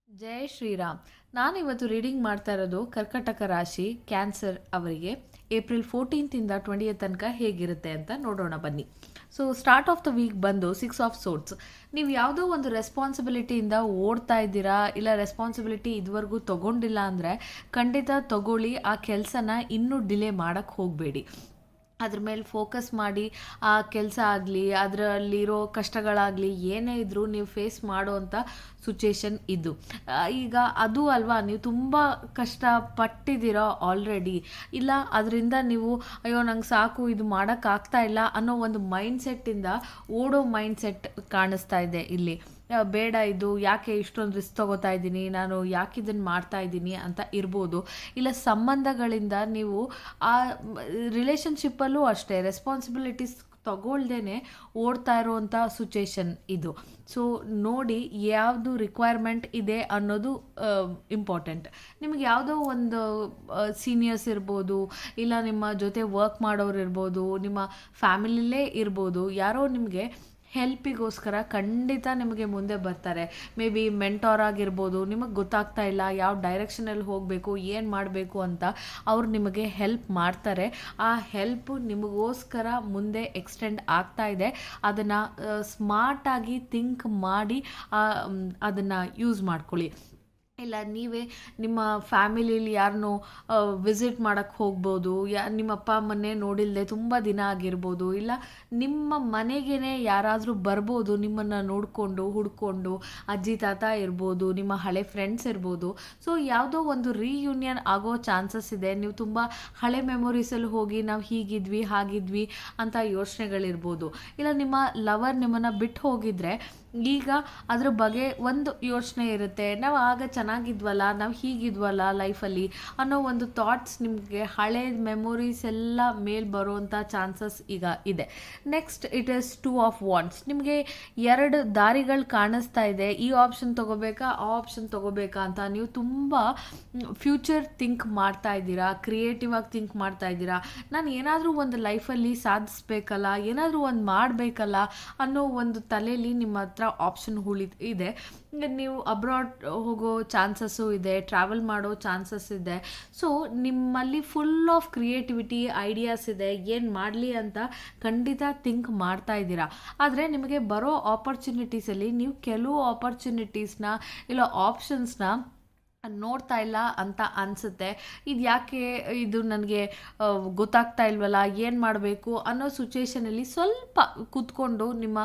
ಜೈ ಶ್ರೀರಾಮ್. ನಾನಿವತ್ತು ರೀಡಿಂಗ್ ಮಾಡ್ತಾ ಇರೋದು ಕರ್ಕಟಕ ರಾಶಿ ಕ್ಯಾನ್ಸರ್ ಅವರಿಗೆ ಏಪ್ರಿಲ್ 14 20 ತನಕ ಹೇಗಿರುತ್ತೆ ಅಂತ ನೋಡೋಣ ಬನ್ನಿ. So start of the week ಬಂದು 6 ಆಫ್ ಸೋರ್ಟ್ಸ್. ನೀವು ಯಾವುದೋ ಒಂದು ರೆಸ್ಪಾನ್ಸಿಬಿಲಿಟಿಯಿಂದ ಓಡ್ತಾ ಇದ್ದೀರಾ, ಇಲ್ಲ ರೆಸ್ಪಾನ್ಸಿಬಿಲಿಟಿ ಇದುವರೆಗೂ ತೊಗೊಂಡಿಲ್ಲ ಅಂದರೆ ಖಂಡಿತ ತಗೊಳ್ಳಿ. ಆ ಕೆಲಸನ ಇನ್ನೂ ಡಿಲೇ ಮಾಡೋಕ್ಕೆ ಹೋಗಬೇಡಿ. ಅದ್ರ ಮೇಲೆ ಫೋಕಸ್ ಮಾಡಿ ಆ ಕೆಲಸ ಆಗಲಿ, ಅದರಲ್ಲಿರೋ ಕಷ್ಟಗಳಾಗಲಿ ಏನೇ ಇದ್ದರೂ ನೀವು ಫೇಸ್ ಮಾಡೋ ಅಂಥ ಸಿಚುಯೇಷನ್ ಇದು. ಈಗ ಅದು ಅಲ್ವಾ, ನೀವು ತುಂಬ ಕಷ್ಟಪಟ್ಟಿದ್ದೀರೋ ಆಲ್ರೆಡಿ, ಇಲ್ಲ ಅದರಿಂದ ನೀವು ಅಯ್ಯೋ ನಂಗೆ ಸಾಕು, ಇದು ಮಾಡೋಕ್ಕಾಗ್ತಾ ಇಲ್ಲ ಅನ್ನೋ ಒಂದು ಮೈಂಡ್ಸೆಟ್ಟಿಂದ ಓಡೋ ಮೈಂಡ್ಸೆಟ್ ಕಾಣಿಸ್ತಾ ಇದೆ ಇಲ್ಲಿ. ಬೇಡ, ಇದು ಯಾಕೆ ಇಷ್ಟೊಂದು ರಿಸ್ಕ್ ತೊಗೋತಾ ಇದ್ದೀನಿ, ನಾನು ಯಾಕೆ ಇದನ್ನು ಮಾಡ್ತಾ ಇದ್ದೀನಿ ಅಂತ ಇರ್ಬೋದು. ಇಲ್ಲ ಸಂಬಂಧಗಳಿಂದ ನೀವು ಆ ರಿಲೇಷನ್ಶಿಪ್ಪಲ್ಲೂ ಅಷ್ಟೇ ರೆಸ್ಪಾನ್ಸಿಬಿಲಿಟೀಸ್ ತಗೊಳ್ದೇ ಓಡ್ತಾ ಇರೋವಂಥ ಸಿಚುಯೇಷನ್ ಇದು. ಸೊ ನೋಡಿ ಯಾವುದು ರಿಕ್ವೈರ್ಮೆಂಟ್ ಇದೆ ಅನ್ನೋದು ಇಂಪಾರ್ಟೆಂಟ್. ನಿಮಗೆ ಯಾವುದೋ ಒಂದು ಸೀನಿಯರ್ಸ್ ಇರ್ಬೋದು, ಇಲ್ಲ ನಿಮ್ಮ ಜೊತೆ ವರ್ಕ್ ಮಾಡೋರು ಇರ್ಬೋದು, ನಿಮ್ಮ ಫ್ಯಾಮಿಲಿಲೇ ಇರ್ಬೋದು, ಯಾರೋ ನಿಮಗೆ ಹೆಲ್ಪಿಗೋಸ್ಕರ ಖಂಡಿತ ನಿಮಗೆ ಮುಂದೆ ಬರ್ತಾರೆ. ಮೇ ಬಿ ಮೆಂಟಾರ್ ಆಗಿರ್ಬೋದು, ನಿಮಗೆ ಗೊತ್ತಾಗ್ತಾ ಇಲ್ಲ ಯಾವ ಡೈರೆಕ್ಷನಲ್ಲಿ ಹೋಗಬೇಕು, ಏನು ಮಾಡಬೇಕು ಅಂತ ಅವ್ರು ನಿಮಗೆ ಹೆಲ್ಪ್ ಮಾಡ್ತಾರೆ. ಆ ಹೆಲ್ಪು ನಿಮಗೋಸ್ಕರ ಮುಂದೆ ಎಕ್ಸ್ಟೆಂಡ್ ಆಗ್ತಾ ಇದೆ. ಅದನ್ನು ಸ್ಮಾರ್ಟಾಗಿ ಥಿಂಕ್ ಮಾಡಿ ಅದನ್ನು ಯೂಸ್ ಮಾಡ್ಕೊಳ್ಳಿ. ಇಲ್ಲ ನೀವೇ ನಿಮ್ಮ ಫ್ಯಾಮಿಲಿಲಿ ಯಾರನ್ನೋ ವಿಸಿಟ್ ಮಾಡೋಕ್ಕೆ ಹೋಗ್ಬೋದು, ನಿಮ್ಮ ಅಪ್ಪ ಅಮ್ಮನ್ನೇ ನೋಡಿಲ್ಲದೆ ತುಂಬ ದಿನ ಆಗಿರ್ಬೋದು, ಇಲ್ಲ ನಿಮ್ಮ ಮನೆಗೇ ಯಾರಾದರೂ ಬರ್ಬೋದು ನಿಮ್ಮನ್ನು ನೋಡಿಕೊಂಡು ಹುಡ್ಕೊಂಡು. ಅಜ್ಜಿ ತಾತ ಇರ್ಬೋದು, ನಿಮ್ಮ ಹಳೆ ಫ್ರೆಂಡ್ಸ್ ಇರ್ಬೋದು. ಸೊ ಯಾವುದೋ ಒಂದು ರೀಯೂನಿಯನ್ ಆಗೋ ಚಾನ್ಸಸ್ ಇದೆ. ನೀವು ತುಂಬ ಹಳೆ ಮೆಮೊರೀಸಲ್ಲಿ ಹೋಗಿ ನಾವು ಹೀಗಿದ್ವಿ ಹಾಗಿದ್ವಿ ಅಂತ ಯೋಚನೆಗಳಿರ್ಬೋದು. ಇಲ್ಲ ನಿಮ್ಮ ಲವರ್ ನಿಮ್ಮನ್ನು ಬಿಟ್ಟು ಹೋಗಿದ್ರೆ ಈಗ ಅದ್ರ ಬಗ್ಗೆ ಒಂದು ಯೋಚನೆ ಇರುತ್ತೆ, ನಾವು ಆಗ ಚೆನ್ನಾಗಿದ್ವಲ್ಲ, ನಾವು ಹೀಗಿದ್ವಲ್ಲ ಲೈಫಲ್ಲಿ ಅನ್ನೋ ಒಂದು ಥಾಟ್ಸ್ ನಿಮಗೆ ಹಳೆ ಮೆಮೊರೀಸ್ ಎಲ್ಲ ಮೇಲೆ ಬರೋವಂಥ ಚಾನ್ಸಸ್ ಈಗ ಇದೆ. Next it is 2 of wands. ನಿಮಗೆ 2 ದಾರಿಗಳು ಕಾಣಿಸ್ತಾ ಇದೆ. ಈ ಆಪ್ಷನ್ ತೊಗೋಬೇಕಾ, ಆ ಆಪ್ಷನ್ ತೊಗೋಬೇಕಾ ಅಂತ ನೀವು ತುಂಬ ಫ್ಯೂಚರ್ ಥಿಂಕ್ ಮಾಡ್ತಾ ಇದ್ದೀರಾ, ಕ್ರಿಯೇಟಿವ್ ಆಗಿ ಥಿಂಕ್ ಮಾಡ್ತಾ ಇದ್ದೀರಾ. ನಾನು ಏನಾದರೂ ಒಂದು ಲೈಫಲ್ಲಿ ಸಾಧಿಸ್ಬೇಕಲ್ಲ, ಏನಾದರೂ ಒಂದು ಮಾಡಬೇಕಲ್ಲ ಅನ್ನೋ ಒಂದು ತಲೆಯಲ್ಲಿ ನಿಮ್ಮ ಹತ್ರ ಆಪ್ಷನ್ ಇದೆ. ನೀವು ಅಬ್ರಾಡ್ ಹೋಗೋ ಚಾನ್ಸಸ್ಸು ಇದೆ, ಟ್ರಾವೆಲ್ ಮಾಡೋ ಚಾನ್ಸಸ್ ಇದೆ. ಸೊ ನಿಮ್ಮಲ್ಲಿ ಫುಲ್ ಆಫ್ ಕ್ರಿಯೇಟಿವಿಟಿ ಐಡಿಯಾಸ್ ಇದೆ, ಏನು ಮಾಡಲಿ ಅಂತ ಖಂಡಿತ ಥಿಂಕ್ ಮಾಡ್ತಾ ಇದ್ದೀರಾ. ಆದರೆ ನಿಮಗೆ ಬರೋ ಆಪರ್ಚುನಿಟೀಸಲ್ಲಿ ನೀವು ಕೆಲವು ಆಪರ್ಚುನಿಟೀಸ್ನ ಇಲ್ಲ ಆಪ್ಷನ್ಸ್ನ ನೋಡ್ತಾ ಇಲ್ಲ ಅಂತ ಅನಿಸುತ್ತೆ. ಇದು ಯಾಕೆ ಇದು ನನಗೆ ಗೊತ್ತಾಗ್ತಾ ಇಲ್ವಲ್ಲ, ಏನು ಮಾಡಬೇಕು ಅನ್ನೋ ಸಿಚುಯೇಷನಲ್ಲಿ ಸ್ವಲ್ಪ ಕೂತ್ಕೊಂಡು ನಿಮ್ಮ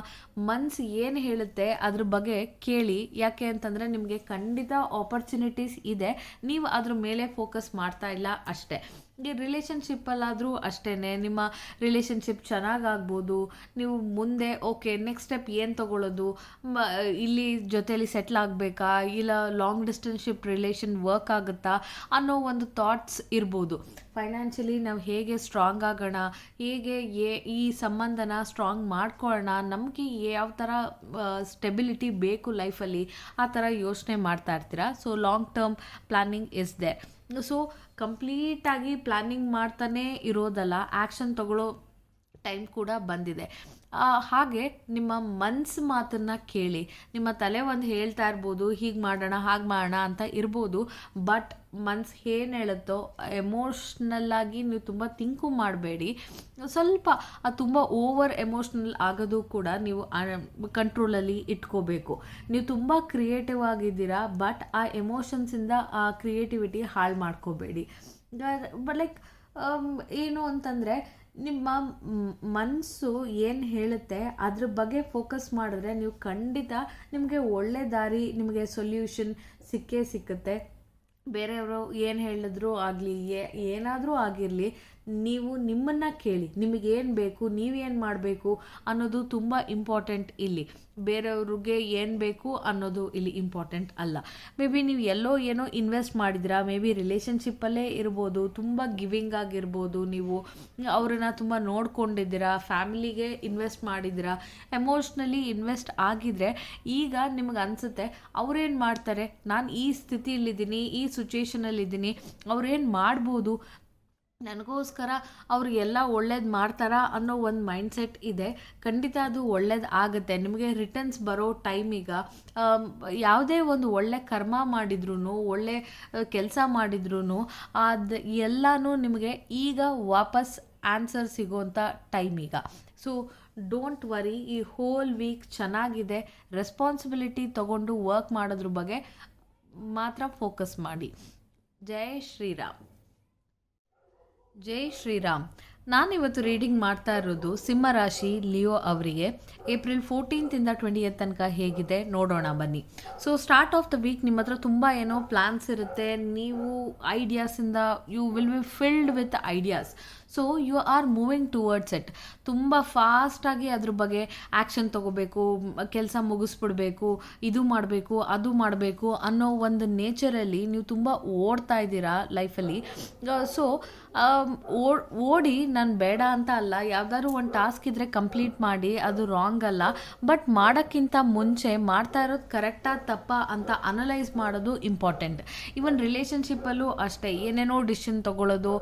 ಮನಸ್ಸು ಏನು ಹೇಳುತ್ತೆ ಅದ್ರ ಬಗ್ಗೆ ಕೇಳಿ. ಯಾಕೆ ಅಂತಂದರೆ ನಿಮಗೆ ಖಂಡಿತ ಆಪರ್ಚುನಿಟೀಸ್ ಇದೆ, ನೀವು ಅದ್ರ ಮೇಲೆ ಫೋಕಸ್ ಮಾಡ್ತಾ ಇಲ್ಲ ಅಷ್ಟೇ. ಈ ರಿಲೇಷನ್ಶಿಪ್ಪಲ್ಲಾದರೂ ಅಷ್ಟೇ, ನಿಮ್ಮ ರಿಲೇಷನ್ಶಿಪ್ ಚೆನ್ನಾಗಾಗ್ಬೋದು. ನೀವು ಮುಂದೆ ಓಕೆ ನೆಕ್ಸ್ಟ್ ಸ್ಟೆಪ್ ಏನು ತೊಗೊಳ್ಳೋದು, ಇಲ್ಲಿ ಜೊತೆಯಲ್ಲಿ ಸೆಟ್ಲ್ ಆಗಬೇಕಾ, ಇಲ್ಲ ಲಾಂಗ್ ಡಿಸ್ಟೆನ್ಸ್ಶಿಪ್ ರಿಲೇಷನ್ ವರ್ಕ್ ಆಗುತ್ತಾ ಅನ್ನೋ ಒಂದು ಥಾಟ್ಸ್ ಇರ್ಬೋದು. ಫೈನಾನ್ಷಿಯಲಿ ನಾವು ಹೇಗೆ ಸ್ಟ್ರಾಂಗ್ ಆಗೋಣ, ಹೇಗೆ ಈ ಸಂಬಂಧನ ಸ್ಟ್ರಾಂಗ್ ಮಾಡ್ಕೊಳ್ಳೋಣ, ನಮಗೆ ಯಾವ ಥರ ಸ್ಟೆಬಿಲಿಟಿ ಬೇಕು ಲೈಫಲ್ಲಿ, ಆ ಥರ ಯೋಚನೆ ಮಾಡ್ತಾ ಇರ್ತೀರಾ. So long term planning is there. So ಕಂಪ್ಲೀಟಾಗಿ ಪ್ಲ್ಯಾನಿಂಗ್ ಮಾಡ್ತಾನೇ ಇರೋದಲ್ಲ, ಆ್ಯಕ್ಷನ್ ತಗೊಳ್ಳೋ ಟೈಮ್ ಕೂಡ ಬಂದಿದೆ. ಹಾಗೆ ನಿಮ್ಮ ಮನಸ್ಸು ಮಾತನ್ನು ಕೇಳಿ. ನಿಮ್ಮ ತಲೆ ಒಂದು ಹೇಳ್ತಾ ಇರ್ಬೋದು, ಹೀಗೆ ಮಾಡೋಣ ಹಾಗೆ ಮಾಡೋಣ ಅಂತ ಇರ್ಬೋದು, ಬಟ್ ಮನ್ಸು ಏನು ಹೇಳುತ್ತೋ ಎಮೋಷ್ನಲ್ಲಾಗಿ ನೀವು ತುಂಬ ಥಿಂಕು ಮಾಡಬೇಡಿ. ಸ್ವಲ್ಪ ತುಂಬ ಓವರ್ ಎಮೋಷ್ನಲ್ ಆಗೋದು ಕೂಡ ನೀವು ಕಂಟ್ರೋಲಲ್ಲಿ ಇಟ್ಕೋಬೇಕು. ನೀವು ತುಂಬ ಕ್ರಿಯೇಟಿವ್ ಆಗಿದ್ದೀರಾ, ಬಟ್ ಆ ಎಮೋಷನ್ಸಿಂದ ಆ ಕ್ರಿಯೇಟಿವಿಟಿ ಹಾಳು ಮಾಡ್ಕೋಬೇಡಿ. ಲೈಕ್ ಏನು ಅಂತಂದರೆ, ನಿಮ್ಮ ಮನಸ್ಸು ಏನು ಹೇಳುತ್ತೆ ಅದ್ರ ಬಗ್ಗೆ ಫೋಕಸ್ ಮಾಡಿದ್ರೆ ನೀವು ಖಂಡಿತ ನಿಮಗೆ ಒಳ್ಳೆ ದಾರಿ, ನಿಮಗೆ ಸೊಲ್ಯೂಷನ್ ಸಿಕ್ಕೇ ಸಿಕ್ಕುತ್ತೆ. ಬೇರೆಯವರು ಏನು ಹೇಳಿದ್ರು ಆಗಲಿ, ಏನಾದರೂ ಆಗಿರಲಿ, ನೀವು ನಿಮ್ಮನ್ನು ಕೇಳಿ, ನಿಮಗೇನು ಬೇಕು, ನೀವೇನು ಮಾಡಬೇಕು ಅನ್ನೋದು ತುಂಬ ಇಂಪಾರ್ಟೆಂಟ್ ಇಲ್ಲಿ. ಬೇರೆಯವ್ರಿಗೆ ಏನು ಬೇಕು ಅನ್ನೋದು ಇಲ್ಲಿ ಇಂಪಾರ್ಟೆಂಟ್ ಅಲ್ಲ. ಮೇ ಬಿ ನೀವು ಎಲ್ಲೋ ಏನೋ ಇನ್ವೆಸ್ಟ್ ಮಾಡಿದ್ದೀರಾ, ಮೇ ಬಿ ರಿಲೇಷನ್ಶಿಪ್ಪಲ್ಲೇ ಇರ್ಬೋದು, ತುಂಬ ಗಿವಿಂಗ್ ಆಗಿರ್ಬೋದು, ನೀವು ಅವರನ್ನು ತುಂಬ ನೋಡ್ಕೊಂಡಿದ್ದೀರಾ, ಫ್ಯಾಮಿಲಿಗೆ ಇನ್ವೆಸ್ಟ್ ಮಾಡಿದ್ದೀರಾ, ಎಮೋಷ್ನಲಿ ಇನ್ವೆಸ್ಟ್ ಆಗಿದ್ರೆ ಈಗ ನಿಮಗೆ ಅನಿಸುತ್ತೆ ಅವ್ರೇನು ಮಾಡ್ತಾರೆ, ನಾನು ಈ ಸ್ಥಿತಿಯಲ್ಲಿದ್ದೀನಿ, ಈ ಸಿಚುವೇಷನಲ್ಲಿದ್ದೀನಿ, ಅವ್ರೇನು ಮಾಡ್ಬೋದು, ನನಗೋಸ್ಕರ ಅವ್ರಿಗೆಲ್ಲ ಒಳ್ಳೇದು ಮಾಡ್ತಾರಾ ಅನ್ನೋ ಒಂದು ಮೈಂಡ್ಸೆಟ್ ಇದೆ. ಖಂಡಿತ ಅದು ಒಳ್ಳೇದು ಆಗುತ್ತೆ. ನಿಮಗೆ ರಿಟರ್ನ್ಸ್ ಬರೋ ಟೈಮೀಗ ಯಾವುದೇ ಒಂದು ಒಳ್ಳೆ ಕರ್ಮ ಮಾಡಿದ್ರೂ, ಒಳ್ಳೆ ಕೆಲಸ ಮಾಡಿದ್ರೂ ಅದು ಎಲ್ಲನೂ ನಿಮಗೆ ಈಗ ವಾಪಸ್ ಆನ್ಸರ್ ಸಿಗೋಂಥ ಟೈಮೀಗ. ಸೊ ಡೋಂಟ್ ವರಿ, ಈ ಹೋಲ್ ವೀಕ್ ಚೆನ್ನಾಗಿದೆ. ರೆಸ್ಪಾನ್ಸಿಬಿಲಿಟಿ ತಗೊಂಡು ವರ್ಕ್ ಮಾಡೋದ್ರ ಬಗ್ಗೆ ಮಾತ್ರ ಫೋಕಸ್ ಮಾಡಿ. ಜೈ ಶ್ರೀರಾಮ್. ಜೈ ಶ್ರೀರಾಮ್. ನಾನಿವತ್ತು ರೀಡಿಂಗ್ ಮಾಡ್ತಾ ಇರೋದು ಸಿಂಹರಾಶಿ ಲಿಯೋ ಅವರಿಗೆ ಏಪ್ರಿಲ್ 14 20 ತನಕ ಹೇಗಿದೆ ನೋಡೋಣ ಬನ್ನಿ. So start of the week ನಿಮ್ಮ ಹತ್ರ ತುಂಬ ಏನೋ ಪ್ಲ್ಯಾನ್ಸ್ ಇರುತ್ತೆ, ನೀವು ಐಡಿಯಾಸಿಂದ you will be filled with ideas. So you are moving towards it. ತುಂಬ ಫಾಸ್ಟಾಗಿ ಅದ್ರ ಬಗ್ಗೆ ಆ್ಯಕ್ಷನ್ ತೊಗೋಬೇಕು, ಕೆಲಸ ಮುಗಿಸ್ಬಿಡ್ಬೇಕು, ಇದು ಮಾಡಬೇಕು ಅದು ಮಾಡಬೇಕು ಅನ್ನೋ ಒಂದು ನೇಚರಲ್ಲಿ ನೀವು ತುಂಬ ಓಡ್ತಾ ಇದ್ದೀರಾ ಲೈಫಲ್ಲಿ. ಸೊ ಓಡಿ ನಾನು ಬೇಡ ಅಂತ ಅಲ್ಲ, ಯಾವುದಾದ್ರು ಒಂದು ಟಾಸ್ಕ್ ಇದ್ದರೆ ಕಂಪ್ಲೀಟ್ ಮಾಡಿ, ಅದು ರಾಂಗ್ ಅಲ್ಲ. ಬಟ್ ಮಾಡೋಕ್ಕಿಂತ ಮುಂಚೆ ಮಾಡ್ತಾ ಇರೋದು ಕರೆಕ್ಟಾ ತಪ್ಪಾ ಅಂತ ಅನಲೈಸ್ ಮಾಡೋದು ಇಂಪಾರ್ಟೆಂಟ್. ಈವನ್ ರಿಲೇಷನ್ಶಿಪ್ಪಲ್ಲೂ ಅಷ್ಟೇ, ಏನೇನೋ ಡಿಸಿಷನ್ ತೊಗೊಳ್ಳೋದು,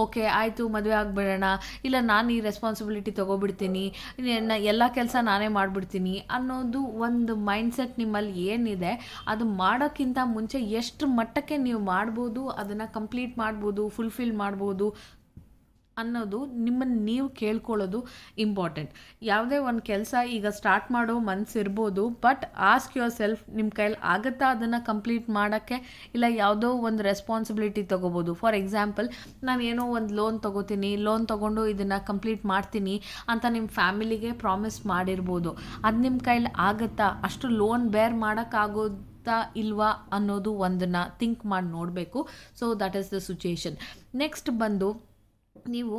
ಓಕೆ ಆಯಿತು ಮದುವೆ ಆಗಿಬಿಡೋಣ, ಇಲ್ಲ ನಾನು ಈ ರೆಸ್ಪಾನ್ಸಿಬಿಲಿಟಿ ತೊಗೊಬಿಡ್ತೀನಿ, ಎಲ್ಲ ಕೆಲಸ ನಾನೇ ಮಾಡಿಬಿಡ್ತೀನಿ ಅನ್ನೋದು ಒಂದು ಮೈಂಡ್ಸೆಟ್ ನಿಮ್ಮಲ್ಲಿ ಏನಿದೆ, ಅದು ಮಾಡೋಕ್ಕಿಂತ ಮುಂಚೆ ಎಷ್ಟು ಮಟ್ಟಕ್ಕೆ ನೀವು ಮಾಡ್ಬೋದು, ಅದನ್ನು ಕಂಪ್ಲೀಟ್ ಮಾಡ್ಬೋದು, ಫುಲ್ಫಿಲ್ ಮಾಡ್ಬೋದು ಅನ್ನೋದು ನಿಮ್ಮನ್ನು ನೀವು ಕೇಳ್ಕೊಳ್ಳೋದು ಇಂಪಾರ್ಟೆಂಟ್. ಯಾವುದೇ ಒಂದು ಕೆಲಸ ಈಗ ಸ್ಟಾರ್ಟ್ ಮಾಡೋ ಮನಸ್ಸಿರ್ಬೋದು, ಬಟ್ ಆಸ್ಕ್ ಯುವರ್ ಸೆಲ್ಫ್, ನಿಮ್ಮ ಕೈಲಿ ಆಗುತ್ತಾ ಅದನ್ನು ಕಂಪ್ಲೀಟ್ ಮಾಡೋಕ್ಕೆ, ಇಲ್ಲ ಯಾವುದೋ ಒಂದು ರೆಸ್ಪಾನ್ಸಿಬಿಲಿಟಿ ತೊಗೋಬೋದು. ಫಾರ್ ಎಕ್ಸಾಂಪಲ್, ನಾನು ಏನೋ ಒಂದು ಲೋನ್ ತೊಗೋತೀನಿ, ಲೋನ್ ತೊಗೊಂಡು ಇದನ್ನು ಕಂಪ್ಲೀಟ್ ಮಾಡ್ತೀನಿ ಅಂತ ನಿಮ್ಮ ಫ್ಯಾಮಿಲಿಗೆ ಪ್ರಾಮಿಸ್ ಮಾಡಿರ್ಬೋದು. ಅದು ನಿಮ್ಮ ಕೈಲಿ ಆಗುತ್ತಾ, ಅಷ್ಟು ಲೋನ್ ಬೇರ್ ಮಾಡೋಕ್ಕಾಗೋದು ಇಲ್ವಾ ಅನ್ನೋದು ಒಂದನ್ನು ಥಿಂಕ್ ಮಾಡಿ ನೋಡಬೇಕು. So that is the situation. Next ಬಂದು ನೀವು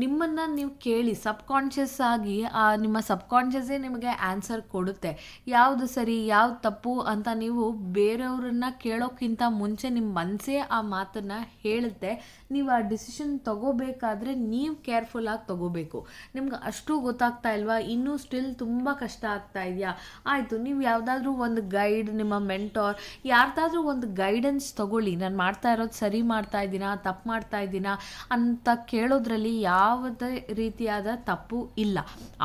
ನಿಮ್ಮನ್ನು ನೀವು ಕೇಳಿ, ಸಬ್ಕಾನ್ಷಿಯಸ್ ಆಗಿ ನಿಮ್ಮ ಸಬ್ಕಾನ್ಷಿಯಸ್ಸೇ ನಿಮಗೆ ಆನ್ಸರ್ ಕೊಡುತ್ತೆ. ಯಾವುದು ಸರಿ ಯಾವುದು ತಪ್ಪು ಅಂತ ನೀವು ಬೇರೆಯವ್ರನ್ನ ಕೇಳೋಕ್ಕಿಂತ ಮುಂಚೆ ನಿಮ್ಮ ಮನಸ್ಸೇ ಆ ಮಾತನ್ನು ಹೇಳುತ್ತೆ. ನೀವು ಆ ಡಿಸಿಷನ್ ತೊಗೋಬೇಕಾದ್ರೆ ನೀವು ಕೇರ್ಫುಲ್ಲಾಗಿ ತೊಗೋಬೇಕು. ನಿಮ್ಗೆ ಅಷ್ಟು ಗೊತ್ತಾಗ್ತಾ ಇಲ್ವಾ, ಇನ್ನೂ ಸ್ಟಿಲ್ ತುಂಬ ಕಷ್ಟ ಆಗ್ತಾ ಇದೆಯಾ, ಆಯಿತು ನೀವು ಯಾವುದಾದ್ರೂ ಒಂದು ಗೈಡ್, ನಿಮ್ಮ ಮೆಂಟೋರ್ ಯಾರ್ದಾದ್ರೂ ಒಂದು ಗೈಡೆನ್ಸ್ ತೊಗೊಳ್ಳಿ. ನಾನು ಮಾಡ್ತಾ ಇರೋದು ಸರಿ ಮಾಡ್ತಾ ಇದ್ದೀನಾ ತಪ್ಪು ಮಾಡ್ತಾ ಇದ್ದೀನಾ ಅಂತ ಕೇಳೋದ್ರಲ್ಲಿ ಯಾವುದೇ ರೀತಿಯಾದ ತಪ್ಪು ಇಲ್ಲ.